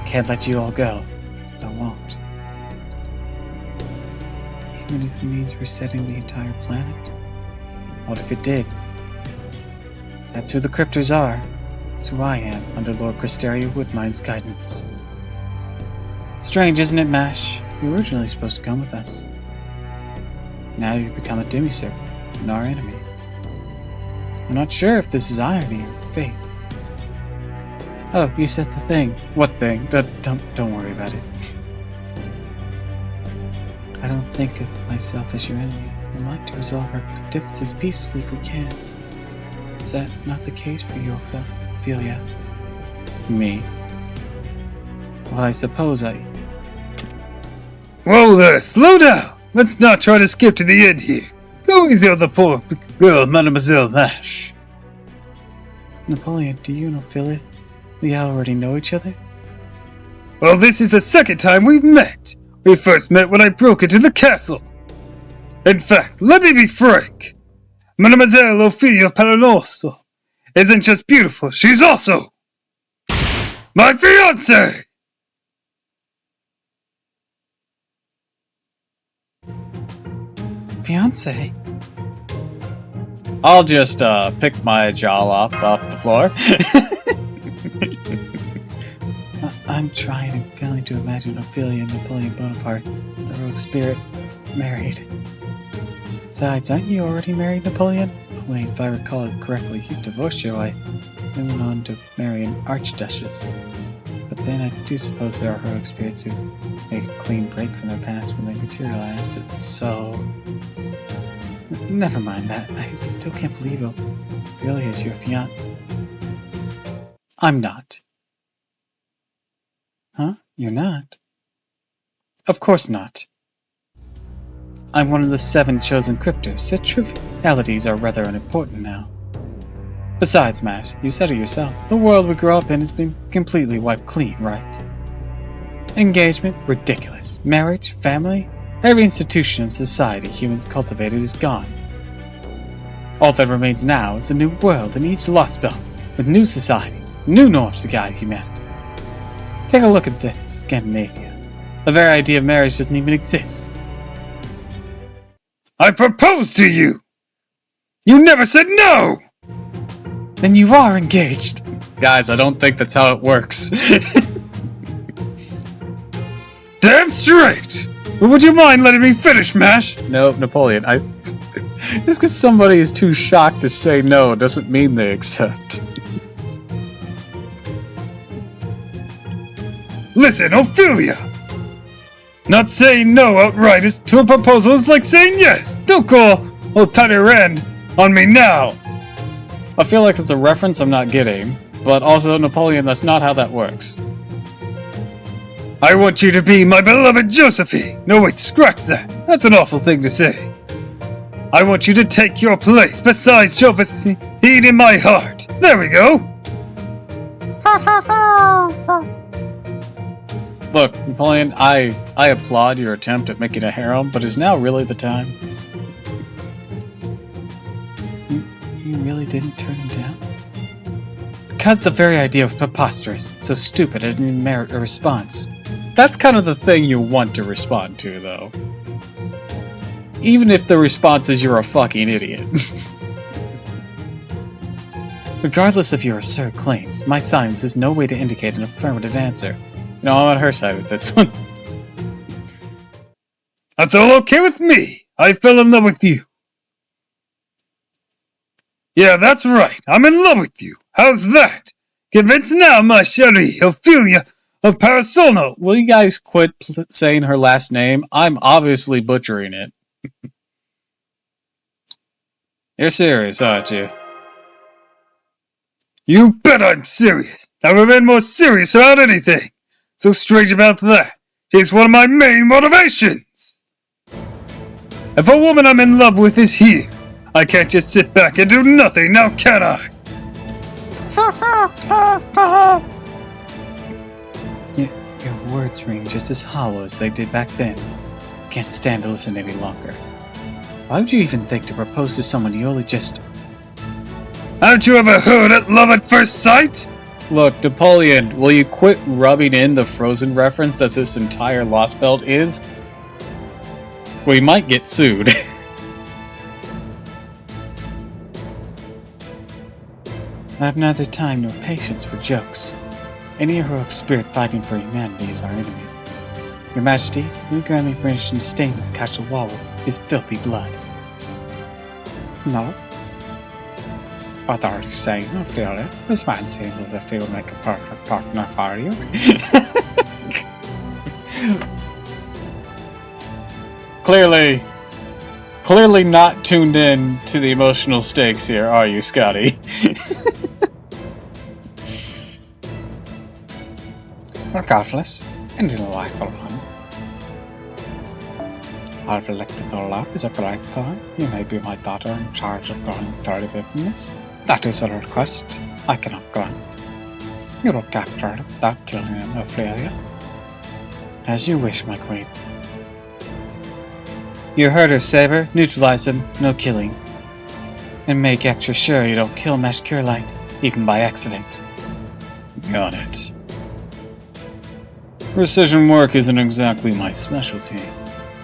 Can't let you all go. I won't. Even if it means resetting the entire planet? What if it did? That's who the Cryptors are. That's who I am, under Lord Cristeria Woodmine's guidance. Strange, isn't it, Mash? You were originally supposed to come with us. Now you've become a demi-servant, and our enemy. I'm not sure if this is irony or fate. Oh, you said the thing. What thing? Don't worry about it. I don't think of myself as your enemy. I'd like to resolve our differences peacefully if we can. Is that not the case for you, Ophelia? Me? Well, I suppose Whoa there, slow down! Let's not try to skip to the end here. Go easy on the poor girl, Mademoiselle Mash. Napoleon, do you and Ophelia already know each other? Well, this is the second time we've met. We first met when I broke into the castle. In fact, let me be frank. Mademoiselle Ophelia Palanoso isn't just beautiful, she's also my fiancée! Fiancé? I'll just pick my jaw up off the floor. I'm trying and failing to imagine Ophelia and Napoleon Bonaparte, the rogue spirit, married. Besides, aren't you already married, Napoleon? Oh wait, if I recall it correctly, you divorced your wife and went on to marry an archduchess. But then I do suppose there are heroic spirits who make a clean break from their past when they materialize, so... Never mind that. I still can't believe Ophelia is your fiancé. I'm not. Huh? You're not? Of course not. I'm one of the 7 chosen Cryptors, so trivialities are rather unimportant now. Besides, Mash, you said it yourself, the world we grew up in has been completely wiped clean, right? Engagement? Ridiculous. Marriage? Family? Every institution and society humans cultivated is gone. All that remains now is a new world in each lost belt, with new societies, new norms to guide humanity. Take a look at this, Scandinavia. The very idea of marriage doesn't even exist. I proposed to you! You never said no! Then you are engaged! Guys, I don't think that's how it works. Damn straight! But would you mind letting me finish, Mash? No, Napoleon, just because somebody is too shocked to say no doesn't mean they accept. Listen, Ophelia! Not saying no outright to a proposal is like saying yes. Don't call old Talleyrand on me now! I feel like it's a reference I'm not getting, but also, Napoleon, that's not how that works. I want you to be my beloved Josephine! No wait, scratch that! That's an awful thing to say. I want you to take your place beside Josephine in my heart! There we go! Look, Napoleon, I applaud your attempt at making a harem, but is now really the time? You really didn't turn him down? Because the very idea was preposterous, so stupid it didn't merit a response. That's kind of the thing you want to respond to, though. Even if the response is you're a fucking idiot. Regardless of your absurd claims, my silence is no way to indicate an affirmative answer. No, I'm on her side with this one. That's all okay with me! I fell in love with you! Yeah, that's right, I'm in love with you! How's that? Convinced now, my chérie, Ophelia of Parasolno! Will you guys quit saying her last name? I'm obviously butchering it. You're serious, aren't you? You bet I'm serious! Never been more serious about anything! So strange about that. She's one of my main motivations! If a woman I'm in love with is here, I can't just sit back and do nothing, now can I? Your words ring just as hollow as they did back then. Can't stand to listen any longer. Why would you even think to propose to someone you only just... Haven't you ever heard of love at first sight? Look, Napoleon, will you quit rubbing in the Frozen reference that this entire Lost Belt is? We might get sued. I have neither time nor patience for jokes. Any heroic spirit fighting for humanity is our enemy. Your Majesty, will you grant me permission to stain this castle wall with his filthy blood? No. What are you saying, Ophelia? This man seems as if he would make a perfect partner for you. Clearly not tuned in to the emotional stakes here, are you, Scotty? Regardless, in the life alone, I've elected the love is a great thing. You may be my daughter in charge of growing 30 wilderness. That is a request I cannot grant. You will capture him without killing him, Ophelia. As you wish, my queen. You heard her, Saber. Neutralize him, no killing. And make extra sure you don't kill Master Curelight, even by accident. Got it. Precision work isn't exactly my specialty.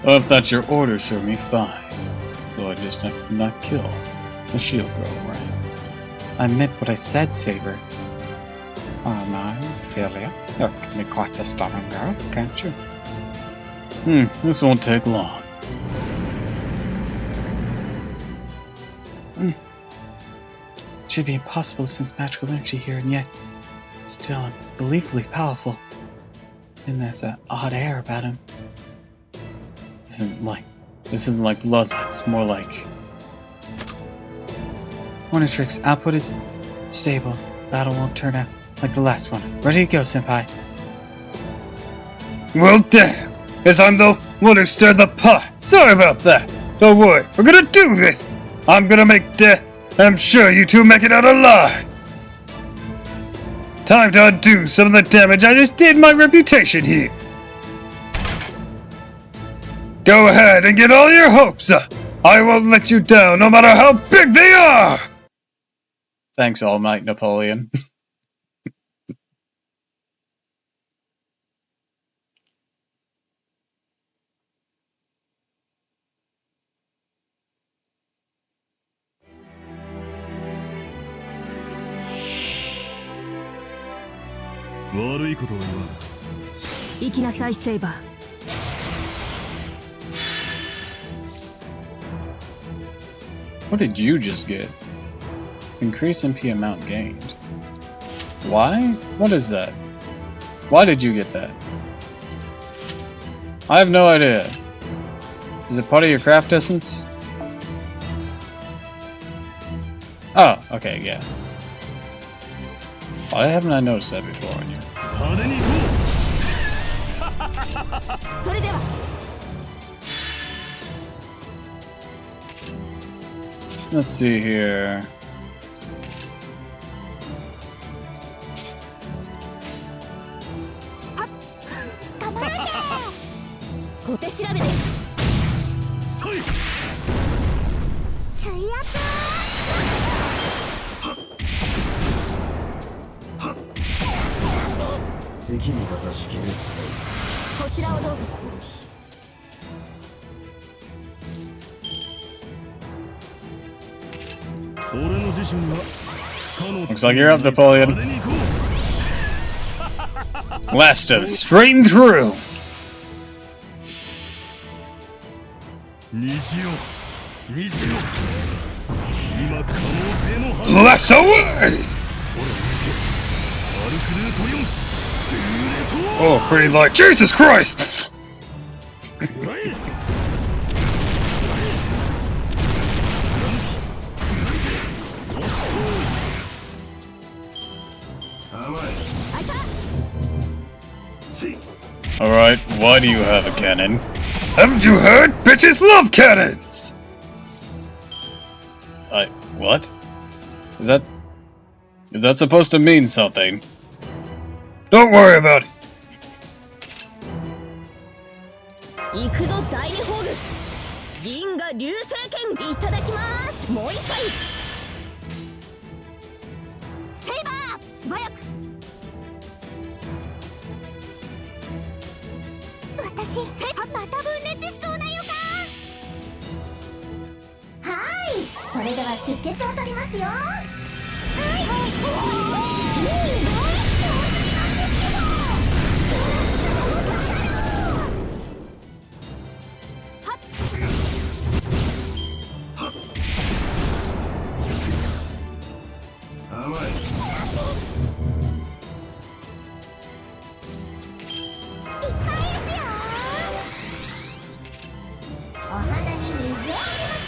But if that's your order, show me fine. So I just have to not kill the shield girl, right? I meant what I said, Saber. Oh my, Ophelia, you can be quite a stubborn girl, can't you? This won't take long. Should be impossible to sense magical energy here, and yet still unbelievably powerful. Then there's that odd air about him. This isn't like bloodlet, it's more like... Tricks output is stable. Battle won't turn out like the last one. Ready to go, Senpai. Well, damn! Guess I'm the one who stirred the pot. Sorry about that. Don't worry, we're gonna do this. I'm gonna make death. I'm sure you two make it out alive. Time to undo some of the damage I just did my reputation here. Go ahead and get all your hopes up. I won't let you down no matter how big they are. Thanks, All Might Napoleon. What did you just get? Increase MP amount gained. Why? What is that? Why did you get that? I have no idea. Is it part of your craft essence? Oh, okay, yeah. Why haven't I noticed that before on you? 派手に行こそれでは Let's see here. たまらねえ小手調べですう。そい。水圧敵味方識別こちらをどうぞ 俺の自身が Looks like you're up, Napoleon. Blast him straight and through. 虹よ虹よ今可能性の端 Blast away! アルクルート4 Oh, pretty light. Jesus Christ! くらえ Alright, why do you have a cannon? Haven't you heard? Bitches love cannons! What? Is that supposed to mean something? Don't worry about it. 行くぞ第二ホール銀河流星剣いただきますもう一回セイバー素早く私また分裂しそうな予感はいそれでは出血を取りますよ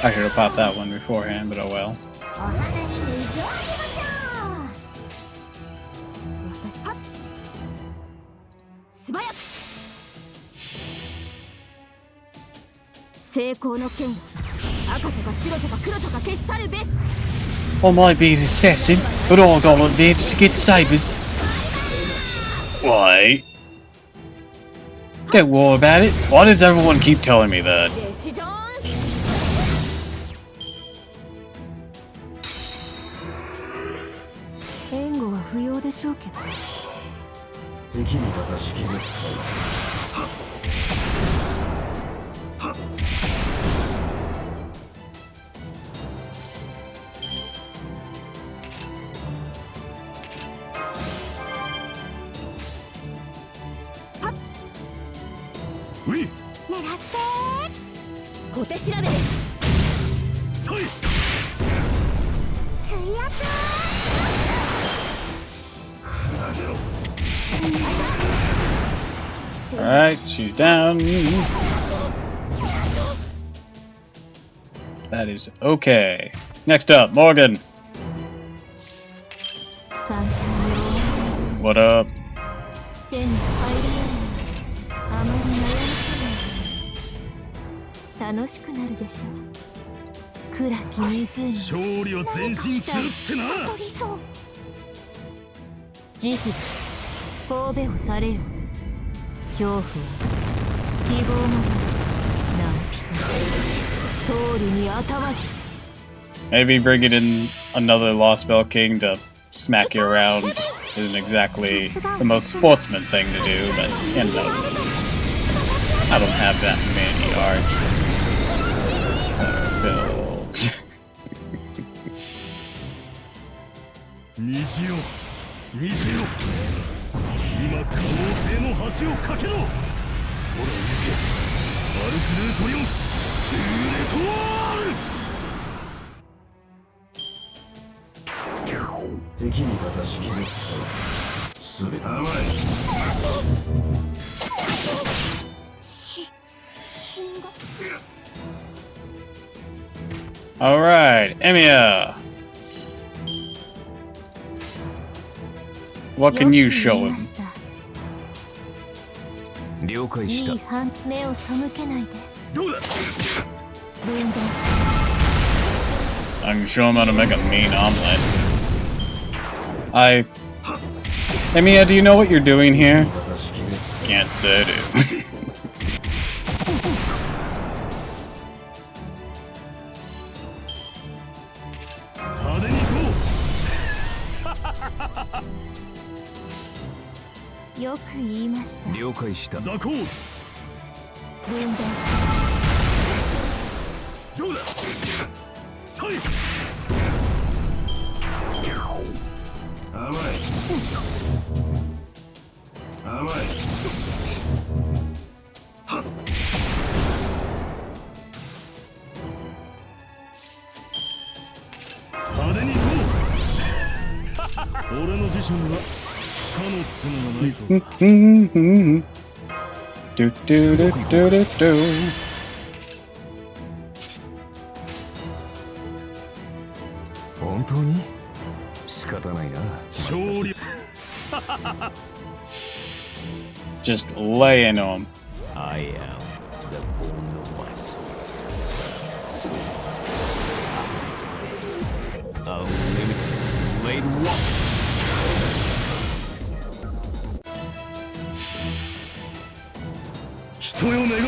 I should have popped that one beforehand, but oh well. お花に水をあげましょう私は素早く成功の剣赤とか白とか黒とか消し去るべし I might be an assassin, but I got an advantage against sabers. Why? Don't worry about it. Why does everyone keep telling me that? デシジョン援護は不要でしょうけど敵味方識別ウィ狙って小手調べですそい水圧 Alright, she's down. That is okay. Next up, Morgan. What up? 手に入るようにあまり悩ませない楽しくなるでしょう暗き湖勝利は前進するってな悟りそう事実神戸を垂れよ恐怖は希望もない何人通りにあたわず Maybe bringing in another Lost Bell King to smack you around isn't exactly the most sportsman thing to do, but you know, I don't have that many archers built. 虹よ虹よ今可能性の橋を架けろ空を行けアルクルート4デューレトワール敵味方識別すべて甘い Alright, Emiya! What can you show him? 了解した。いい反目を背けないで。どうだ。分断 I can show him how to make a mean omelet. Emiya, do you know what you're doing here? Can't say I do. 派手に行こよく言いました。う。了解した。蛇行。分断どうだ。さい。甘い。甘い。はっ。派手に行こう。俺の辞書には不可能ってのがないぞ。 Do do do do do do. 本当に仕方ないな。勝利。 Just lay into him. I am the bone of my soul. Unlimited blade walks. 人よ願え。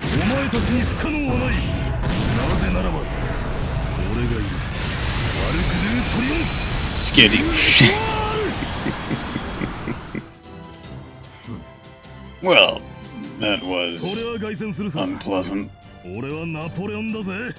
お前たちに不可能はない。なぜならば俺がいる。悪くねえトリオン。 Skitty. Well, that そ was れは凱旋するさ。 unpleasant. 俺はナポレオンだぜ。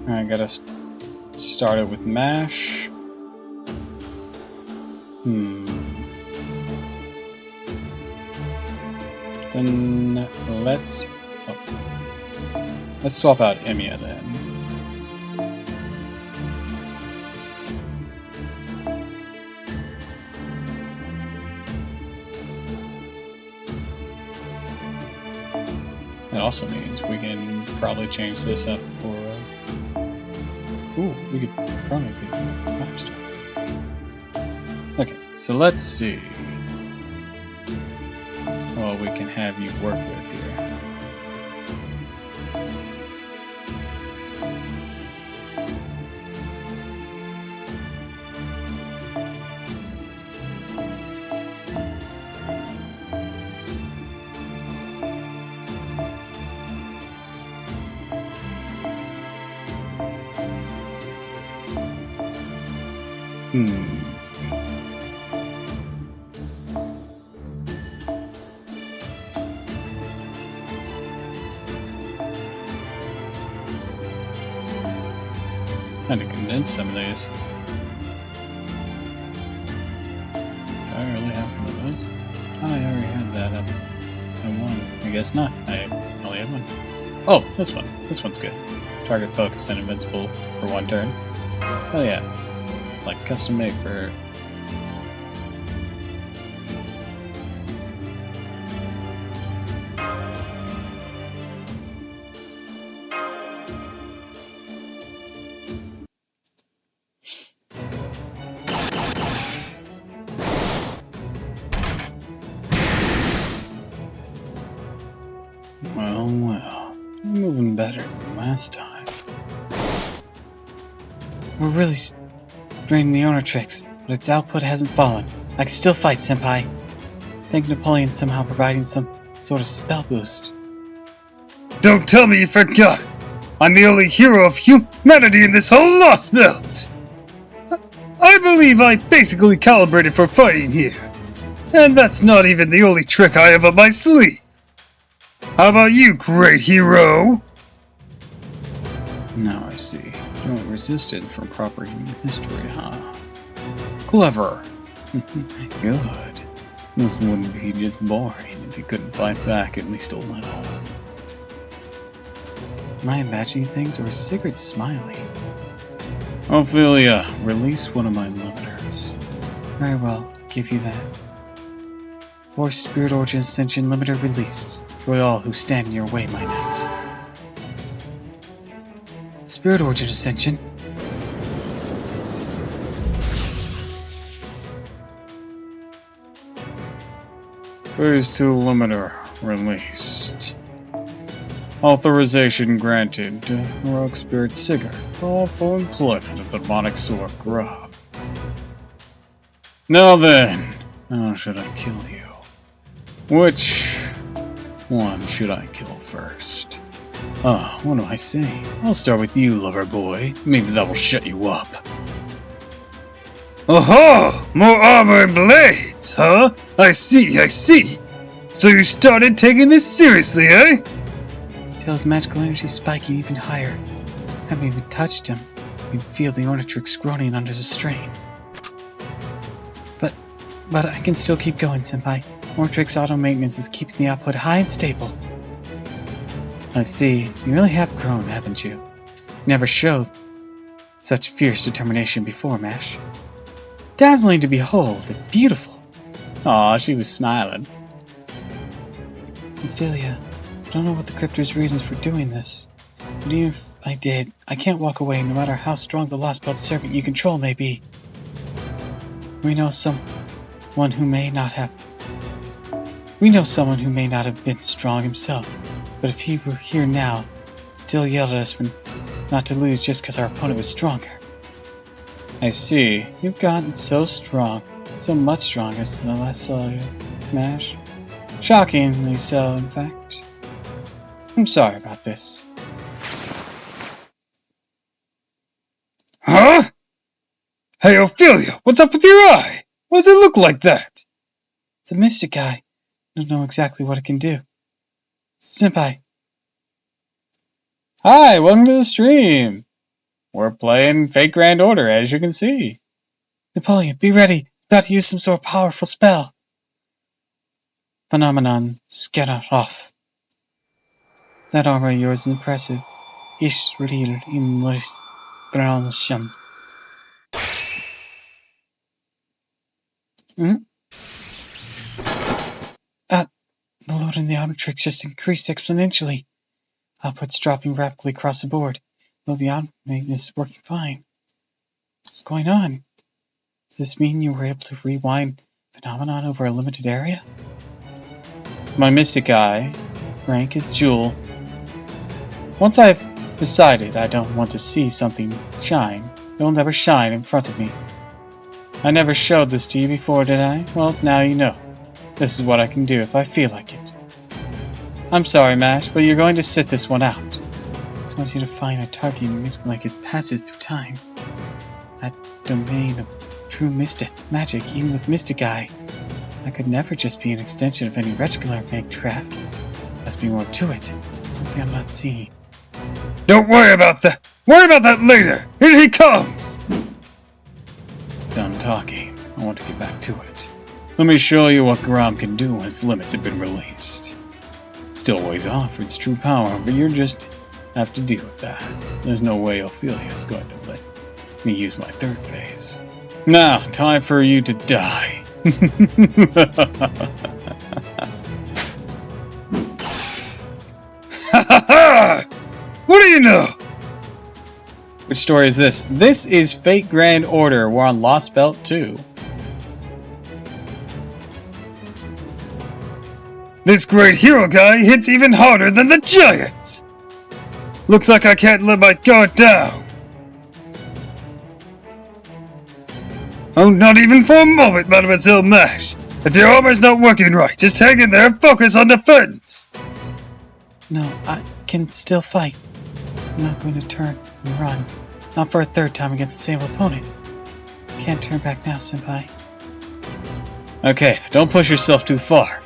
I gotta start it with mash. Then let's swap out Emiya then. That also means we can probably change this up for. Ooh, we could probably do map stuff. Okay, so let's see what we can have you work with here. Kind of condense some of these. Do I really have one of those? Oh, I already had that up in one. I guess not. I only have one. Oh, this one. This one's good. Target focus and invincible for one turn. Oh yeah. Like custom made for her. Well, moving better than last time. We're really draining the owner tricks, but its output hasn't fallen. I can still fight, Senpai. Think Napoleon's somehow providing some sort of spell boost. Don't tell me you forgot! I'm the only hero of humanity in this whole Lost Belt! I believe I basically calibrated for fighting here. And that's not even the only trick I have up my sleeve. How about you, great hero? Now I see. You don't resist it from proper human history, huh? Clever. Good. This wouldn't be just boring if you couldn't fight back at least a little. Am I imagining things, or is Sigurd smiling? Ophelia, release one of my limiters. Very well, give you that. Force Spirit Origin Ascension limiter released. Destroy all who stand in your way, my knight. Spirit Origin Ascension. Phase 2 limiter released. Authorization granted to Heroic Spirit Sigurd for full employment of the demonic sword Grub. Now then, how should I kill you? Which one should I kill first? Ah, what am I saying? I'll start with you, lover boy. Maybe that will shut you up. Oh, more armor and blades, huh? I see. So you started taking this seriously, eh? Tail's magical energy spiking even higher. Haven't even touched him. You can feel the Ornatrix groaning under the strain. But I can still keep going, Senpai. Ornatrix auto maintenance is keeping the output high and stable. I see. You really have grown, haven't you? Never showed such fierce determination before, Mash. It's dazzling to behold and beautiful. Aw, she was smiling. Ophelia, I don't know what the Cryptor's reasons for doing this. But even if I did, I can't walk away no matter how strong the Lost Belt servant you control may be. We know someone who may not have been strong himself, but if he were here now, still yelled at us for not to lose just because our opponent was stronger. I see. You've gotten so strong, so much stronger since I last saw you, Mash. Shockingly so, in fact. I'm sorry about this. Huh? Hey, Ophelia, what's up with your eye? Why does it look like that? It's a mystic eye. I don't know exactly what it can do. Senpai. Hi, welcome to the stream. We're playing Fate Grand Order, as you can see. Napoleon, be ready. About to use some sort of powerful spell. Phenomenon, scatter off. That armor of yours is impressive. Ich real in Braunshan. The load in the Omnitrix just increased exponentially. Output's dropping rapidly across the board, though the automate is working fine. What's going on? Does this mean you were able to rewind phenomenon over a limited area? My mystic eye rank is Jewel. Once I've decided I don't want to see something shine, it will never shine in front of me. I never showed this to you before, did I? Well, now you know. This is what I can do if I feel like it. I'm sorry, Mash, but you're going to sit this one out. I just want you to find a target music like it passes through time. That domain of true magic, even with Mystic Eye. That could never just be an extension of any regular craft. There must be more to it. Something I'm not seeing. Don't worry about that. Worry about that later. Here he comes. Done talking. I want to get back to it. Let me show you what Grom can do when its limits have been released. Still ways off for its true power, but you just have to deal with that. There's no way Ophelia's going to let me use my third phase. Now, time for you to die. Ha ha ha! What do you know? Which story is this? This is Fate Grand Order. We're on Lost Belt 2. This great hero guy hits even harder than the giants! Looks like I can't let my guard down. Oh, not even for a moment, Mademoiselle Mash. If your armor's not working right, just hang in there and focus on defense. No, I can still fight. I'm not going to turn and run. Not for a third time against the same opponent. Can't turn back now, Senpai. Okay, don't push yourself too far.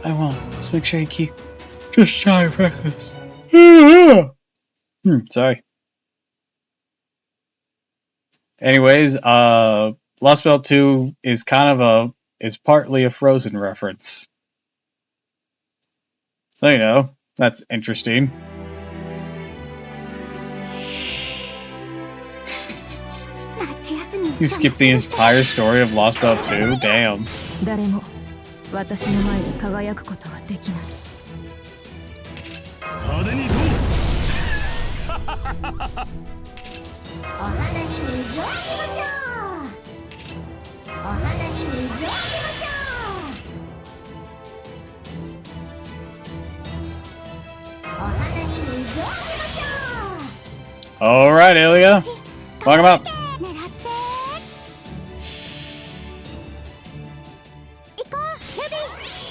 I won't. Just make sure you keep just shy of reckless. Sorry. Anyways, Lost Belt 2 is kind of a is partly a Frozen reference. So, you know, that's interesting. You skipped the entire story of Lost Belt 2? Damn. 誰も私の前で輝くことはできない。派手に行こお花に水をあげましょう。お花に水をあげましょう。お花に水をあげましょう。 Alright, Ilya. Talk him up. 狙って行こう、ルビー。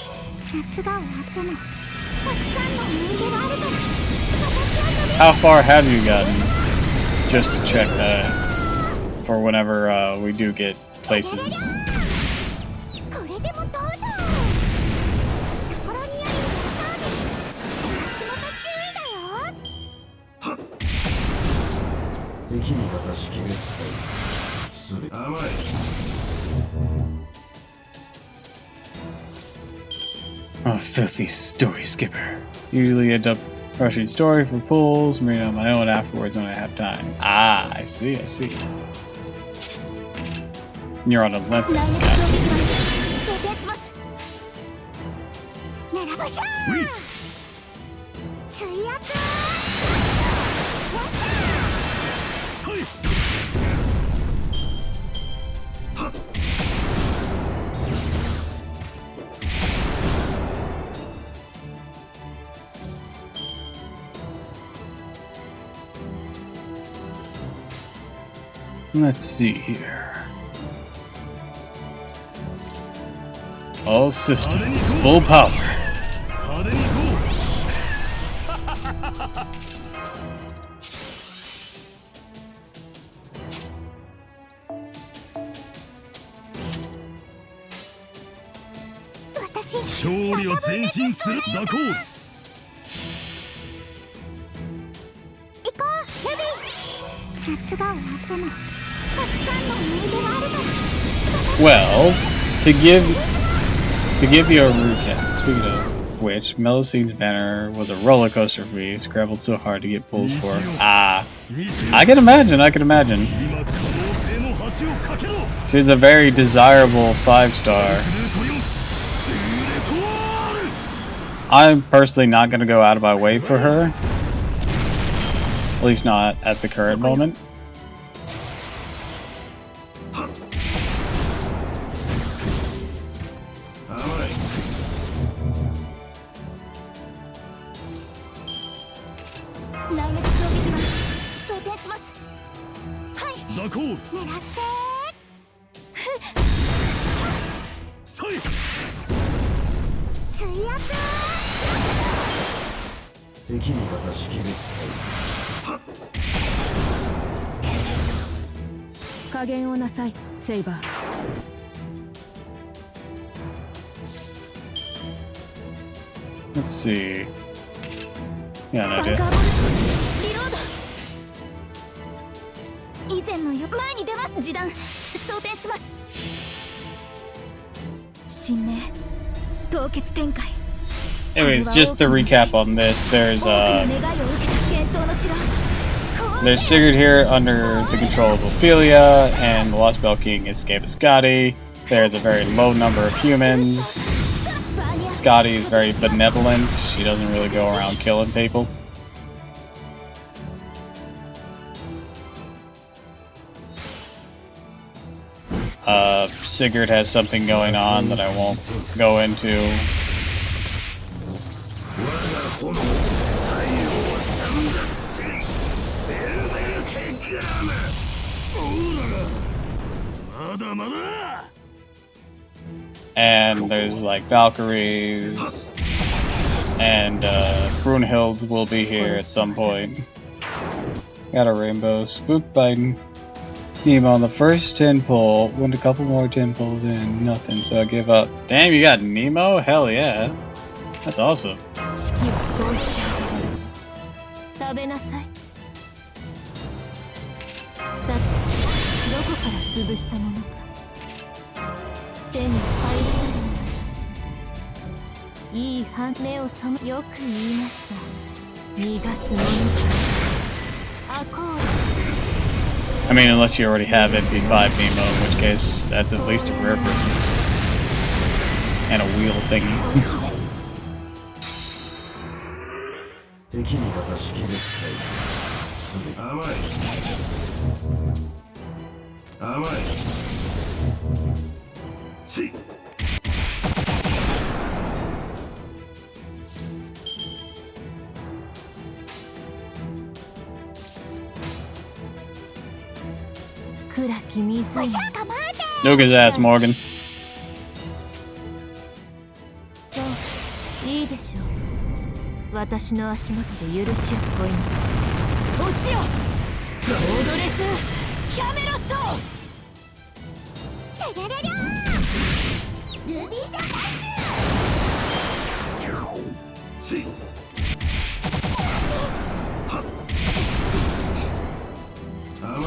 夏が終わってもたくさんの思い出があるから私は飛び How far have you gotten? Just to check that for whenever we do get places. これでもどうぞ。ところにあるサービス。私も途中だよ。う。敵味方識別体すべて甘い。 Oh, filthy story skipper. Usually end up rushing story for pulls, reading on my own afterwards when I have time. Ah, I see, I see. You're on Olympus, gotcha. 想定します。狙うしゃー。水圧。そい。 Let's see here. All systems, full power. 派手に行こ私。う。勝利は前進する。蛇行。行こう、ルビー。夏が終わってもたくさんの思い出があるから。 Well, to give you a recap, speaking of which, Melusines banner was a roller coaster for you, scrambled so hard to get pulls for. Ah, I can imagine, I can imagine. 今可能性の橋を架けろ。 She's a very desirable 5-star. I'm personally not going to go out of my way for her. At least not at the current moment. Saber. Let's see. Yeah, no idea. 以前のよ前に出ます。示談装填します。新名凍結展開。 Anyways, just to recap on this, there's Sigurd here under the control of Ophelia, and the Lost Bell King is Scabascotti. There's a very low number of humans. Scotty is very benevolent. She doesn't really go around killing people. Sigurd has something going on that I won't go into. And there's like Valkyries, and Brunhild will be here at some point. Got a rainbow. Spooked by Nemo on the first 10 pull. Went a couple more 10 pulls in. Nothing, so I give up. Damn, you got Nemo? Hell yeah. That's awesome. いい反目を覚めよく言いました。逃がすものか。アコード。 I mean, unless you already have MP5 Nemo, in which case that's at least a rare person. And a wheel thingy. 敵味方識別体すべて甘い甘いし暗き湖。 Nuke his ass, Morgan. そういいでしょう。私の足元で許しを乞いなさい。落ちろロードレスキャメロット。テレレリャールビージャーダッシュ。し甘い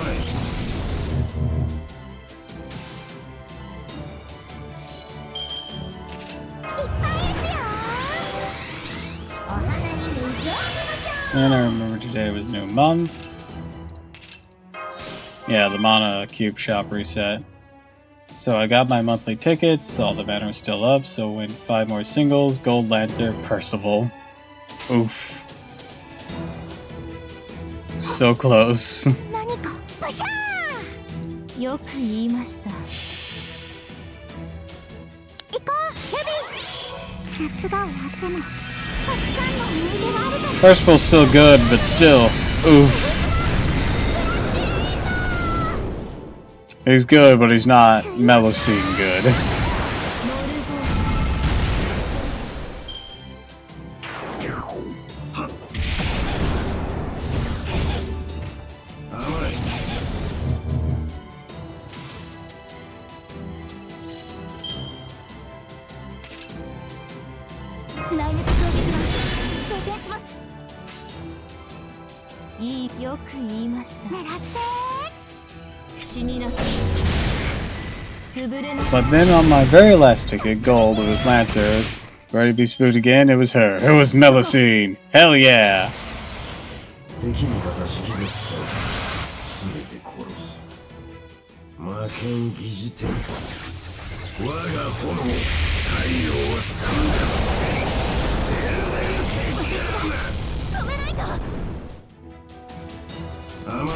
And I remember today was new month. Yeah, the Mana Cube Shop reset. So I got my monthly tickets, all the banners still up, so win 5 more singles, Gold Lancer, Percival. Oof. So close. 何かパシャー。よく言いました。行こうヘビー。夏が終わってもたくさんの思い出があるから。 Percival's still good, but still, oof. He's good, but he's not Melocene good. 甘い内熱衝撃が装填します。いいよく言いました。狙って不死になさい。潰れなさい。 But then on my very last ticket, Gold, it was Lancer. Ready to be spooked again, it was her. It was Melocene. Hell yeah! 敵味方識別体すべて殺す負けん疑似点我が炎太陽を散止めないと。だ甘い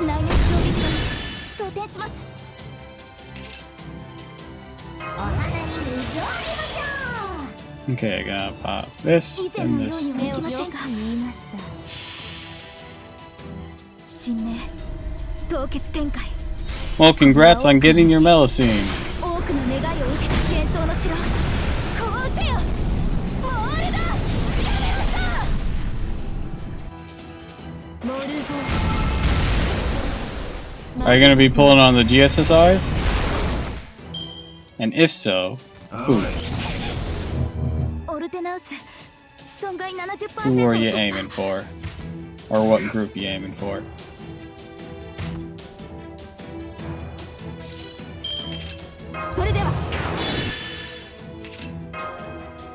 内熱衝撃が装填します。お花に水をあげましょう。 Okay, I gotta pop this 以前 and のよう this に and 目を this. 言いました。神明凍結展開。 Well, congrats on getting your Melocene. 多くの願いを受けた幻想の城。こうせよモールだキャメロット。モールゴ Are you gonna be pulling on the GSSR? And if so, 甘 who? いオルテナウス損害 70%。 Who are you aiming for? Or what group you aiming for? それでは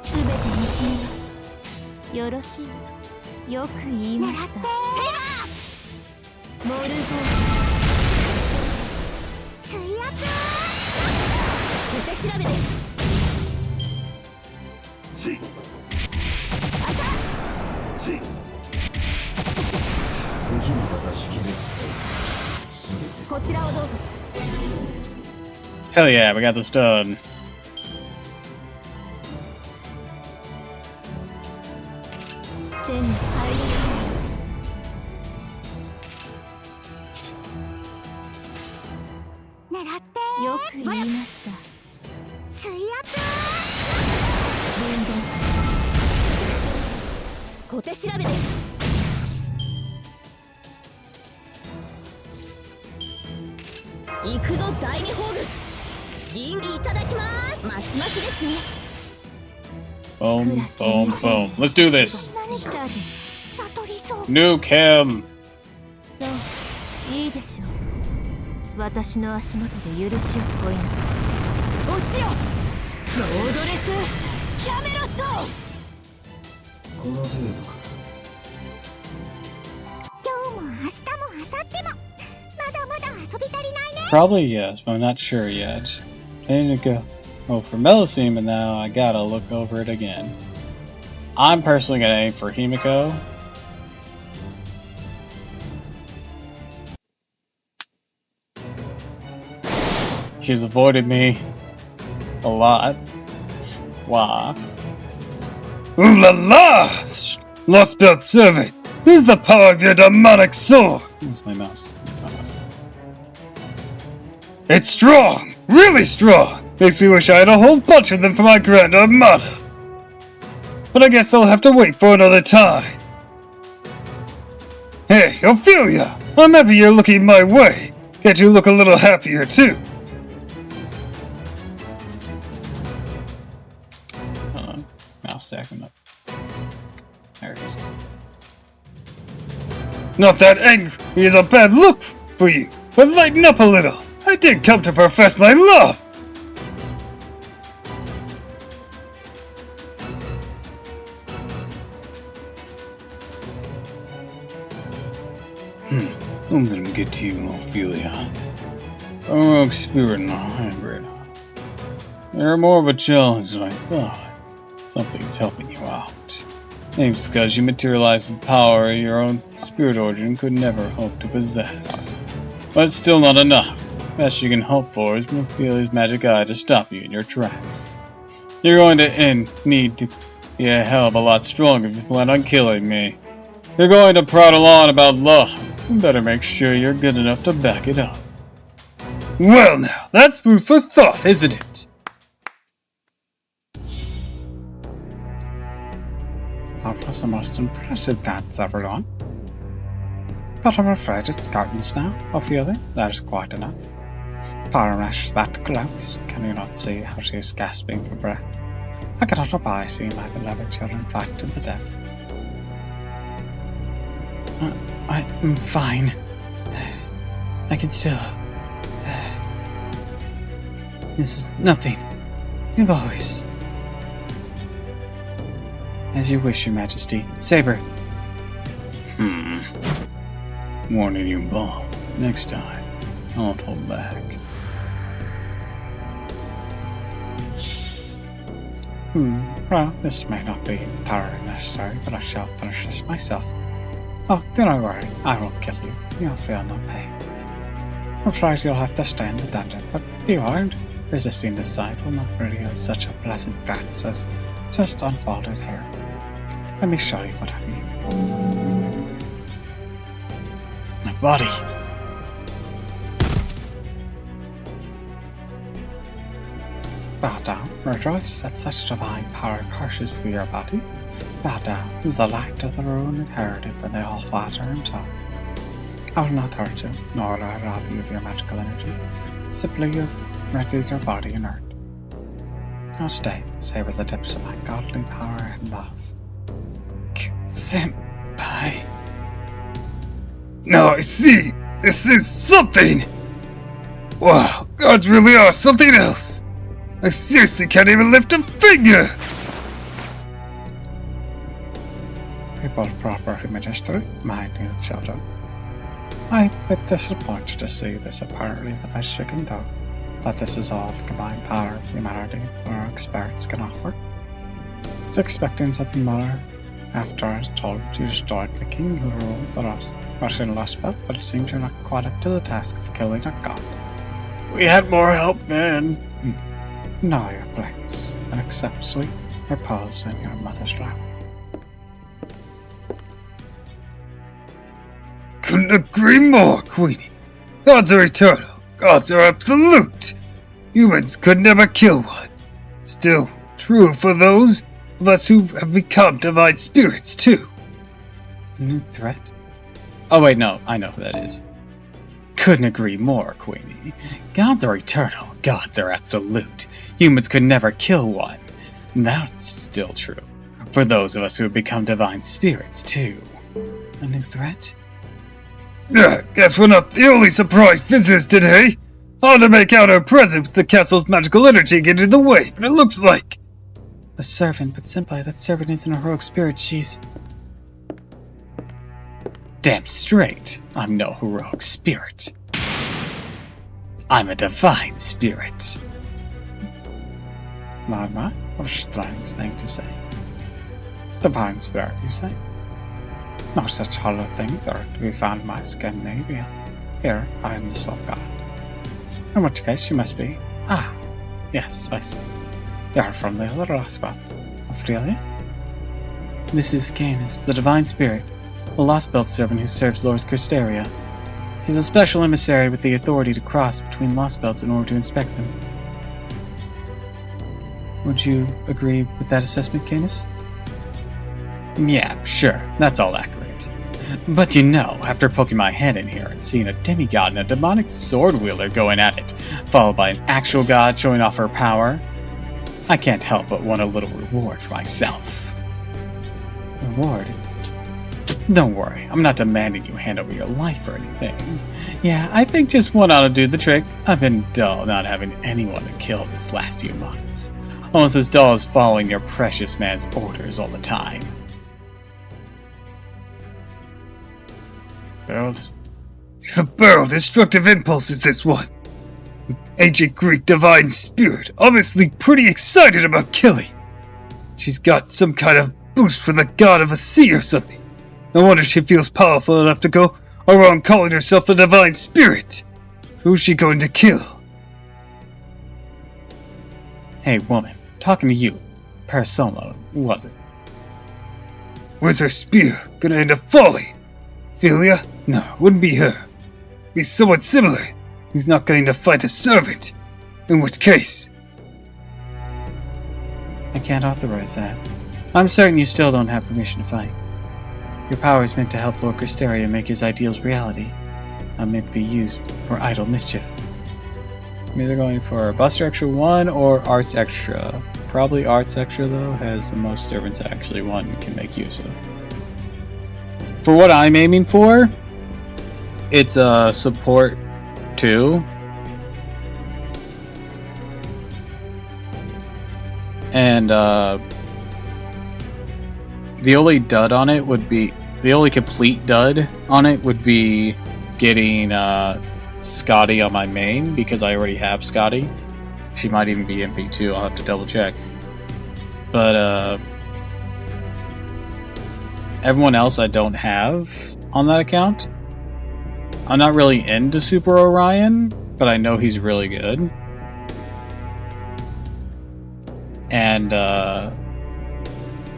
すべて見つめます。よろしい。よく言いました。モルゴ水圧手調べです。しし敵味方識別体すべてこちらをどうぞ。 Hell yeah, we got this done. 手に入る。狙ってよく言いました。水圧分断小手調べです。行くぞ第二宝具。銀いただきます。マシマシですね。 Boom, boom, boom. Let's do this. 何か悟りそう。 Nuke him. いいでしょう。私の足元で許しを乞いなさい。落ちよ、ロードレスキャメロット。この程度か。今日も明日も明後日もまだまだ遊び足りないね。 Probably yes, but I'm not sure yet. I need to go. Oh, for Melusine, but now I gotta look over it again. I'm personally gonna aim for Himiko. She's avoided me a lot. Why? Ooh la la! Lost Belt Servant! This is the power of your demonic sword! Where's my mouse? Where's my mouse? It's strong! Really strong! Makes me wish I had a whole bunch of them for my Grand Armada! But I guess I'll have to wait for another time. Hey, Ophelia! I'm happy you're looking my way. Can't you look a little happier too? Hold on. Mouse stacking up. There it is. Not that angry is a bad look for you, but lighten up a little. I did come to profess my love. Don't let him get to you, Ophelia. Oh, spirit and hybrid. You're more of a challenge than I thought. Something's helping you out. Maybe it's because you materialize with power your own spirit origin could never hope to possess. But it's still not enough. Best you can hope for is Ophelia's magic eye to stop you in your tracks. You're going to need to be a hell of a lot stronger if you plan on killing me. You're going to prattle on about love. You better make sure you're good enough to back it up. Well now, that's food for thought, isn't it? That was the most impressive dance ever done. But I'm afraid it's curtains now, Ophelia. That is quite enough. Paramash is about to collapse. Can you not see how she is gasping for breath? I cannot abide seeing my beloved children fight to the death. I'm fine. I can still... This is nothing. You've always... As you wish, Your Majesty. Saber! Warning you both. Next time, I won't hold back. Well, this may not be entirely necessary, but I shall finish this myself. Oh, do not worry. I won't kill you. You'll feel no pain. I'm afraid you'll have to stay in the dungeon, but be warned. Resisting this sight will not reveal such a pleasant dance as just unfolded hair. Let me show you what I mean. My body! Bow down, rejoice that such divine power courses through your body. Bow down is the light of the rune inherited from the All-Father himself. I will not hurt you, nor will I rob you of your magical energy. Simply you readies your body inert. Now stay, savor the depths of my godly power and love. Senpai. Now I see! This is something! Wow, gods really are something else! I seriously can't even lift a finger! People proper ministry, my new children. I'm a bit disappointed to see this apparently the best you can do. That this is all the combined power of humanity that our experts can offer. It's expecting something more after I was told you destroyed the king who ruled the Russian Lost Belt, but it seems you're not quite up to the task of killing a god. We had more help then. Know your place, and accept sweet repose in your mother's lap. Couldn't agree more, Queenie. Gods are eternal. Gods are absolute. Humans could never kill one. Still true for those of us who have become divine spirits, too. New threat? Oh wait, no, I know who that is. Couldn't agree more, Queenie. Gods are eternal. Gods are absolute. Humans could never kill one. That's still true. For those of us who have become divine spirits, too. A new threat? Guess we're not the only surprise visitors today. Hard to make out our presence with the castle's magical energy getting in the way, but it looks like... A servant, but Senpai, that servant isn't a heroic spirit, she's... Damn straight, I'm no heroic spirit. I'm a divine spirit. My, what a strange thing to say. Divine spirit, you say? No such hollow things are to be found in my Scandinavia. Here, I am the sole god. In which case, you must be... Ah, yes, I see. You are from the other spot. Really? This is Canis, the divine spirit, a lost belt servant who serves Lord Cristeria. He's a special emissary with the authority to cross between lost belts in order to inspect them. Would you agree with that assessment, Canis? Yeah, sure, that's all accurate. But you know, after poking my head in here and seeing a demigod and a demonic sword wielder going at it, followed by an actual god showing off her power, I can't help but want a little reward for myself. Reward? Don't worry, I'm not demanding you hand over your life or anything. Yeah, I think just one ought to do the trick. I've been dull not having anyone to kill this last few months. Almost as dull as following your precious man's orders all the time. The barrel destructive impulse is this one. Ancient Greek divine spirit, obviously pretty excited about killing. She's got some kind of boost from the god of the sea or something. No wonder she feels powerful enough to go around calling herself a divine spirit. So who's she going to kill? Hey woman, talking to you. Persona, was it? Where's her spear gonna end up falling? Philia? No, wouldn't be her. Be someone similar. He's not going to fight a servant. In which case... I can't authorize that. I'm certain you still don't have permission to fight. Your power is meant to help Lord Cristeria make his ideals reality, not meant to be used for idle mischief. I'm either going for Buster Extra 1 or Arts Extra. Probably Arts Extra, though, has the most servants actually one can make use of. For what I'm aiming for, it's a support 2. And the only dud on it would be, the only complete dud on it would be getting Scotty on my main, because I already have Scotty. She might even be MP2, I'll have to double check. But everyone else I don't have on that account. I'm not really into Super Orion, but I know he's really good. And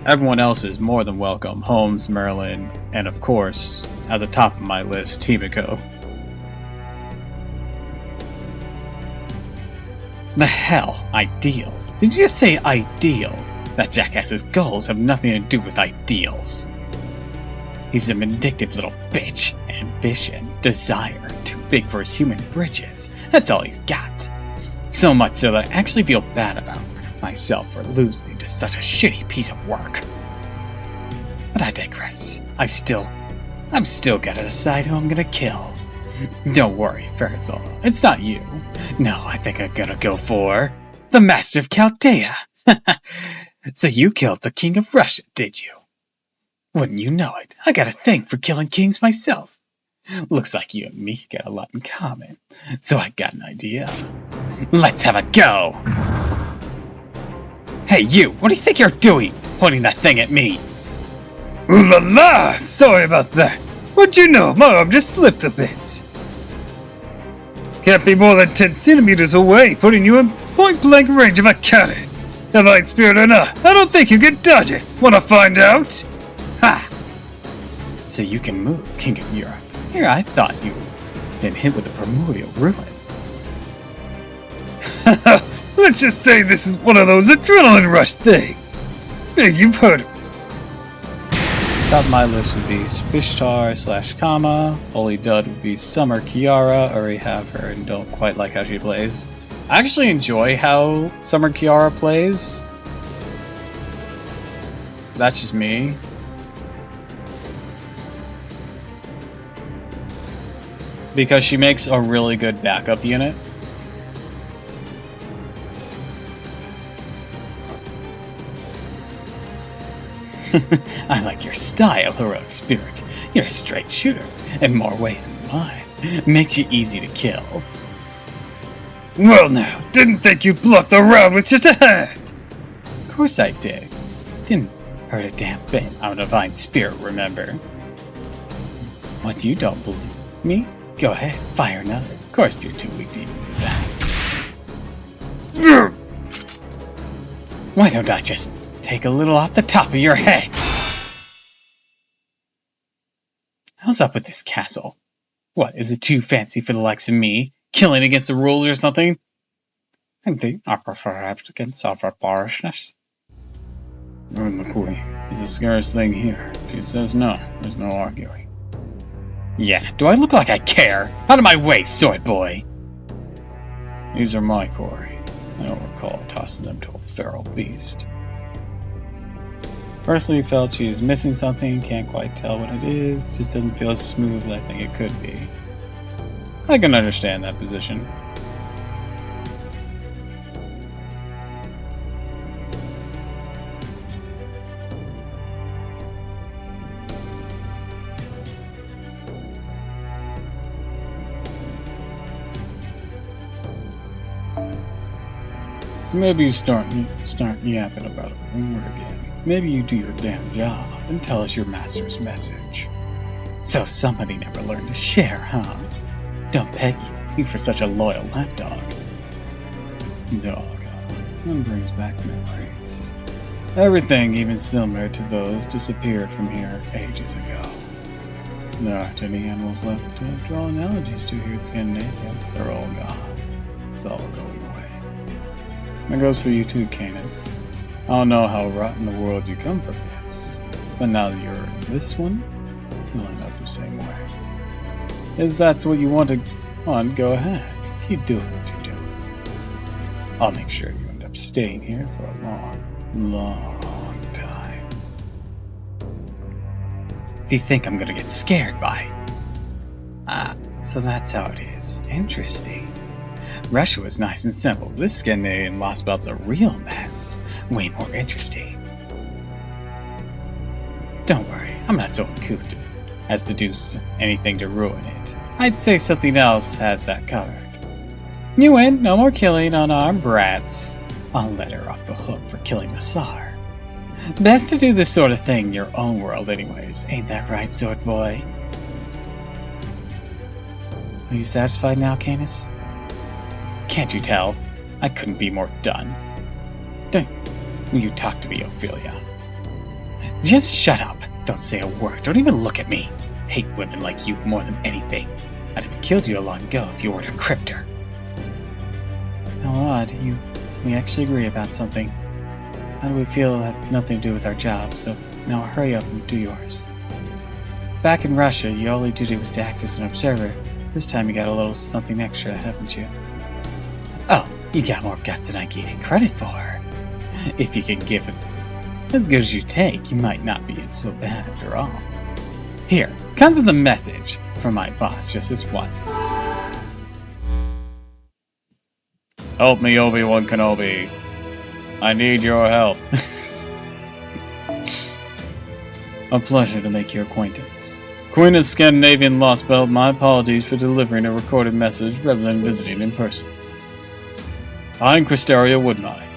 everyone else is more than welcome. Holmes, Merlin, and of course, at the top of my list, Timiko. The hell? Ideals? Did you just say ideals? That jackass's goals have nothing to do with ideals. He's a vindictive little bitch. Ambition, desire, too big for his human britches. That's all he's got. So much so that I actually feel bad about myself for losing to such a shitty piece of work. But I digress. I'm still gotta decide who I'm gonna kill. Don't worry, Farazolo. It's not you. No, I think I'm gonna go for the Master of Chaldea. So you killed the King of Russia, did you? Wouldn't you know it? I got a thing for killing kings myself. Looks like you and me got a lot in common. So I got an idea. Let's have a go! Hey you, what do you think you're doing? Pointing that thing at me? Ooh la la! Sorry about that. What'd you know? My arm just slipped a bit. Can't be more than 10 centimeters away, putting you in point-blank range of a cannon. Divine spirit or not, I don't think you can dodge it. Wanna find out? Ha! So you can move, King of Europe. Here, I thought you'd been hit with a primordial ruin. Let's just say this is one of those adrenaline rush things. Maybe you've heard of it. Top of my list would be Spishtar / Kama. Holy Dud would be Summer Kiara. I already have her and don't quite like how she plays. I actually enjoy how Summer Kiara plays. That's just me. because she makes a really good backup unit. I like your style, heroic spirit. You're a straight shooter, in more ways than mine. Makes you easy to kill. Well now, didn't think you blocked the round with just a hand! Of course I did. Didn't hurt a damn bit. I'm a divine spirit, remember? What, you don't believe me? Go ahead, fire another. Of course, if you're too weak to even do that. Why don't I just take a little off the top of your head? How's up with this castle? What, is it too fancy for the likes of me? Killing against the rules or something? Indeed, I prefer abstinence over borishness. And the queen is the scarce thing here. If she says no, there's no arguing. Yeah, do I look like I care? Out of my way, sword boy! These are my quarry. I don't recall tossing them to a feral beast. Personally felt she is missing something, can't quite tell what it is, just doesn't feel as smooth as I think it could be. I can understand that position. So maybe you start yapping about a rumor again. Maybe you do your damn job and tell us your master's message. So somebody never learned to share, huh? Don't peg you for such a loyal lapdog. Doggone, brings back memories. Everything, even similar to those, disappeared from here ages ago. There aren't any animals left to draw analogies to here in Scandinavia. They're all gone. It's all going away. That goes for you too, Canis. I don't know how rotten the world you come from is, but now that you're in this one, you'll end up the same way. If that's what you want, go ahead. Keep doing what you're doing. I'll make sure you end up staying here for a long, long time. If you think I'm gonna get scared by it. Ah, so that's how it is. Interesting. Russia was nice and simple. This Scandinavian lost belt's a real mess. Way more interesting. Don't worry, I'm not so uncouth as to do anything to ruin it. I'd say something else has that covered. You win, no more killing unarmed brats. I'll let her off the hook for killing the Tsar. Best to do this sort of thing in your own world anyways, ain't that right, sword boy? Are you satisfied now, Canis? Can't you tell? I couldn't be more done. Don't you talk to me, Ophelia. Just shut up. Don't say a word. Don't even look at me. Hate women like you more than anything. I'd have killed you long ago if you weren't a crypter. How odd. We actually agree about something. How do we feel it'll have nothing to do with our job, so now hurry up and do yours. Back in Russia, your only duty was to act as an observer. This time you got a little something extra, haven't you? Oh, you got more guts than I gave you credit for. If you can give it as good as you take, you might not be so bad after all. Here, comes with a message from my boss just this once. Help me, Obi-Wan Kenobi. I need your help. A pleasure to make your acquaintance. Queen of Scandinavian Lost Belt, my apologies for delivering a recorded message rather than visiting in person. I'm Cristeria Woodmine.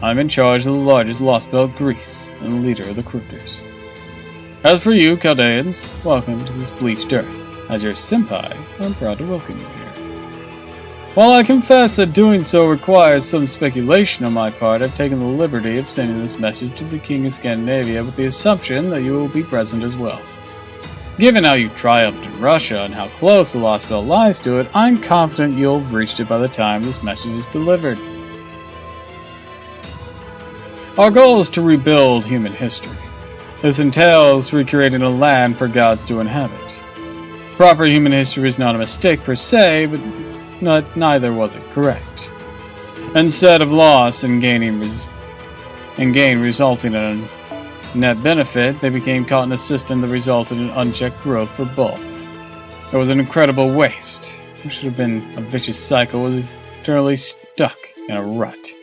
I'm in charge of the largest Lost Belt, Greece, and the leader of the Cryptors. As for you, Chaldeans, welcome to this bleached earth. As your senpai, I'm proud to welcome you here. While I confess that doing so requires some speculation on my part, I've taken the liberty of sending this message to the King of Scandinavia with the assumption that you will be present as well. Given how you triumphed in Russia and how close the Lost Belt lies to it, I'm confident you'll have reached it by the time this message is delivered. Our goal is to rebuild human history. This entails recreating a land for gods to inhabit. Proper human history is not a mistake per se, but neither was it correct. Instead of loss and gain resulting in a net benefit, they became caught in a system that resulted in unchecked growth for both. It was an incredible waste. What should have been a vicious cycle was eternally stuck in a rut.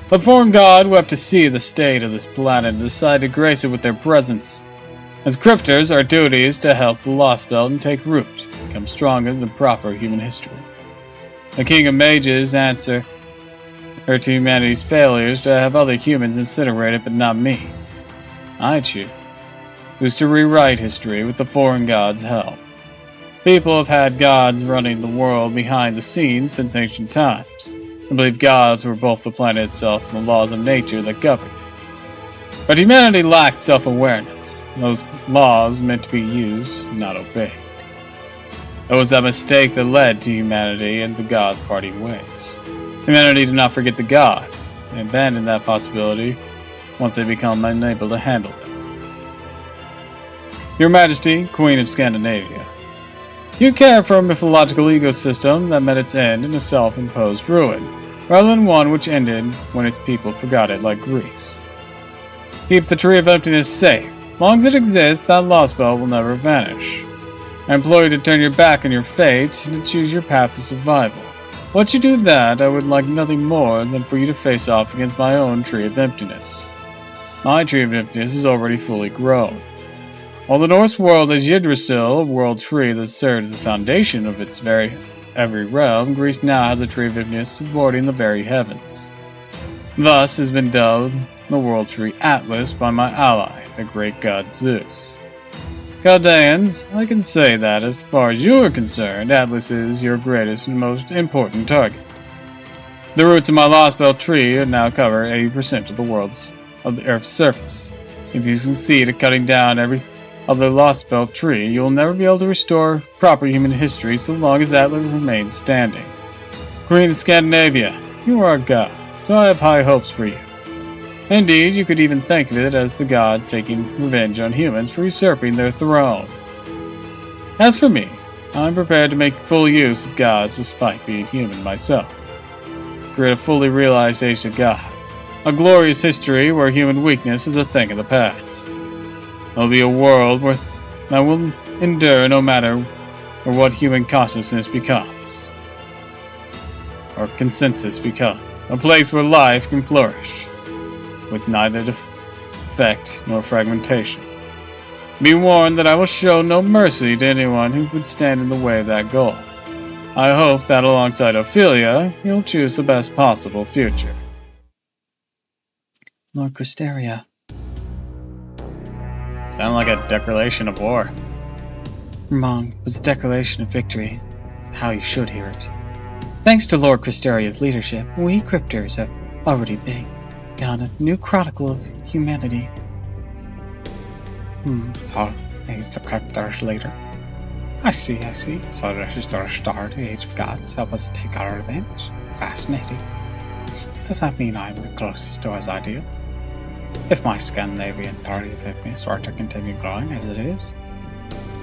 The foreign god wept to see the state of this planet and decided to grace it with their presence. As cryptors, our duty is to help the Lost Belt and take root, become stronger than proper human history. The King of Mages answer to humanity's failures to have other humans incinerated, but not me. I choose to rewrite history with the foreign god's help. People have had gods running the world behind the scenes since ancient times, and believe gods were both the planet itself and the laws of nature that governed it. But humanity lacked self-awareness. Those laws meant to be used, not obeyed. It was that mistake that led to humanity and the gods parting ways. Humanity did not forget the gods. They abandoned that possibility once they become unable to handle them. Your Majesty, Queen of Scandinavia, you care for a mythological ecosystem that met its end in a self-imposed ruin, rather than one which ended when its people forgot it like Greece. Keep the Tree of Emptiness safe. As long as it exists, that Lost Belt will never vanish. I implore you to turn your back on your fate and to choose your path of survival. Once you do that, I would like nothing more than for you to face off against my own Tree of Emptiness. My Tree of Emptiness is already fully grown. While the Norse world has Yggdrasil, a world tree that served as the foundation of its every realm, Greece now has a Tree of Emptiness supporting the very heavens. Thus has been dubbed the World Tree Atlas by my ally, the great god Zeus. Chaldeans, I can say that as far as you are concerned, Atlas is your greatest and most important target. The roots of my Lost Belt tree now cover 80% of the Earth's surface. If you succeed at cutting down every other Lost Belt tree, you will never be able to restore proper human history so long as Atlas remains standing. Queen of Scandinavia, you are a god, so I have high hopes for you. Indeed, you could even think of it as the gods taking revenge on humans for usurping their throne. As for me, I am prepared to make full use of gods despite being human myself. Create a fully realized age of God, a glorious history where human weakness is a thing of the past. There will be a world that will endure no matter what human consciousness becomes, or consensus becomes, a place where life can flourish, with neither defect nor fragmentation. Be warned that I will show no mercy to anyone who would stand in the way of that goal. I hope that alongside Ophelia, you'll choose the best possible future. Lord Cristeria. Sound like a declaration of war. Wrong. It was a declaration of victory. It's how you should hear it. Thanks to Lord Cristeria's leadership, we cryptors have already begun a new chronicle of humanity. So, he's the cryptors leader. I see. So this is the start, the Age of Gods, help us take our revenge. Fascinating. Does that mean I'm the closest to his ideal? If my Scandinavian theory of happiness were to continue growing as it is,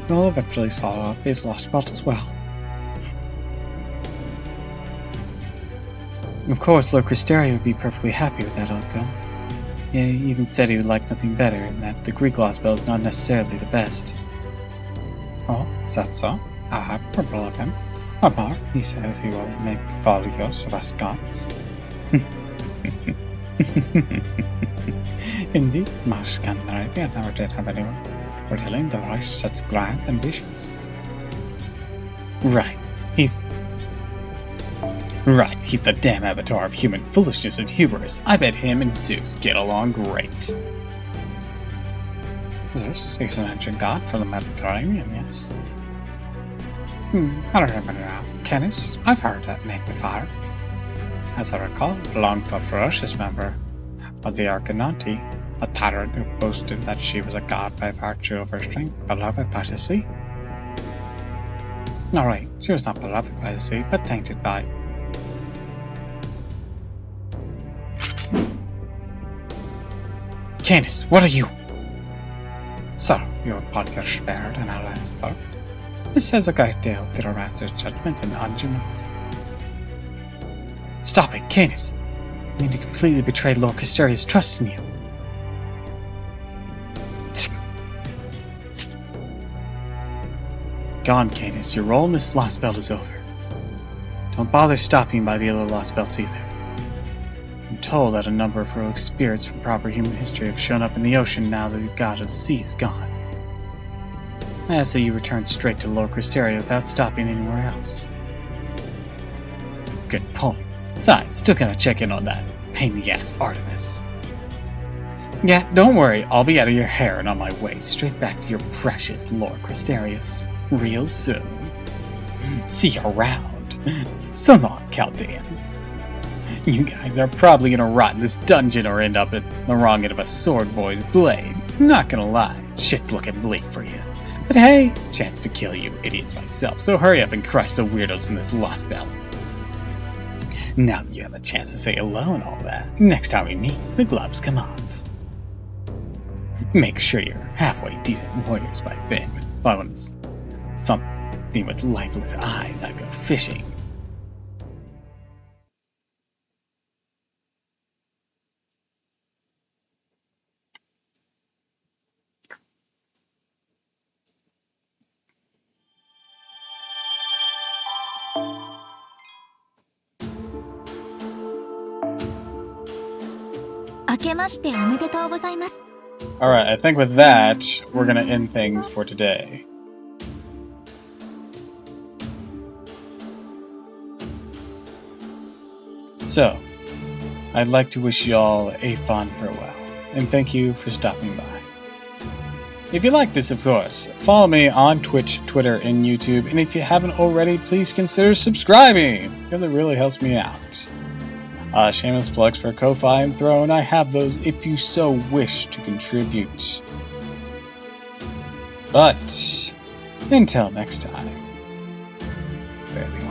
we'll eventually swallow up his Lost Belt as well. Of course, Lord Cristeria would be perfectly happy with that outcome. He even said he would like nothing better, and that the Greek Lost Belt is not necessarily the best. Oh, is that so? I have heard of him. What more? He says he will make full use of us gods. Indeed, my Scandinavia never did have anyone willing to voice such grand ambitions. Right, he's the damn avatar of human foolishness and hubris. I bet him and Zeus get along great. Zeus is an ancient god from the Mediterranean, yes. I remember now. Canis, I've heard that name before. As I recall, belonged to a ferocious member of the Argonauti, a tyrant who boasted that she was a god by virtue of her strength, beloved by the sea. No, right, she was not beloved by the sea, but tainted by. Candace, what are you? So, you have bought your spared and our last thought. This says a great deal to your master's judgment and arguments. Stop it, Candace. You mean to completely betray Lord Cristeria's trust in you. Go on, Cadus, your role in this lost belt is over. Don't bother stopping by the other lost belts either. I'm told that a number of heroic spirits from proper human history have shown up in the ocean now that the god of the sea is gone. I ask that you return straight to Lord Cristeria without stopping anywhere else. Good point. Besides, still gotta check in on that pain-in-the-ass Artemis. Yeah, don't worry, I'll be out of your hair and on my way straight back to your precious Lord Cristerius real soon. See you around. So long, Chaldeans. You guys are probably gonna rot in this dungeon or end up at the wrong end of a sword boy's blade. Not gonna lie, shit's looking bleak for you. But hey, chance to kill you idiots myself, so hurry up and crush the weirdos in this lost belt. Now that you have a chance to say hello and all that, next time we meet, the gloves come off. Make sure you're halfway decent warriors by then. If I want something with lifeless eyes, I'd go fishing. Alright, I think with that, we're gonna end things for today. So, I'd like to wish you all a fond farewell, and thank you for stopping by. If you like this, of course, follow me on Twitch, Twitter, and YouTube, and if you haven't already, please consider subscribing, because it really helps me out. Shameless plugs for Ko-Fi and Throne, I have those if you so wish to contribute. But, until next time, farewell.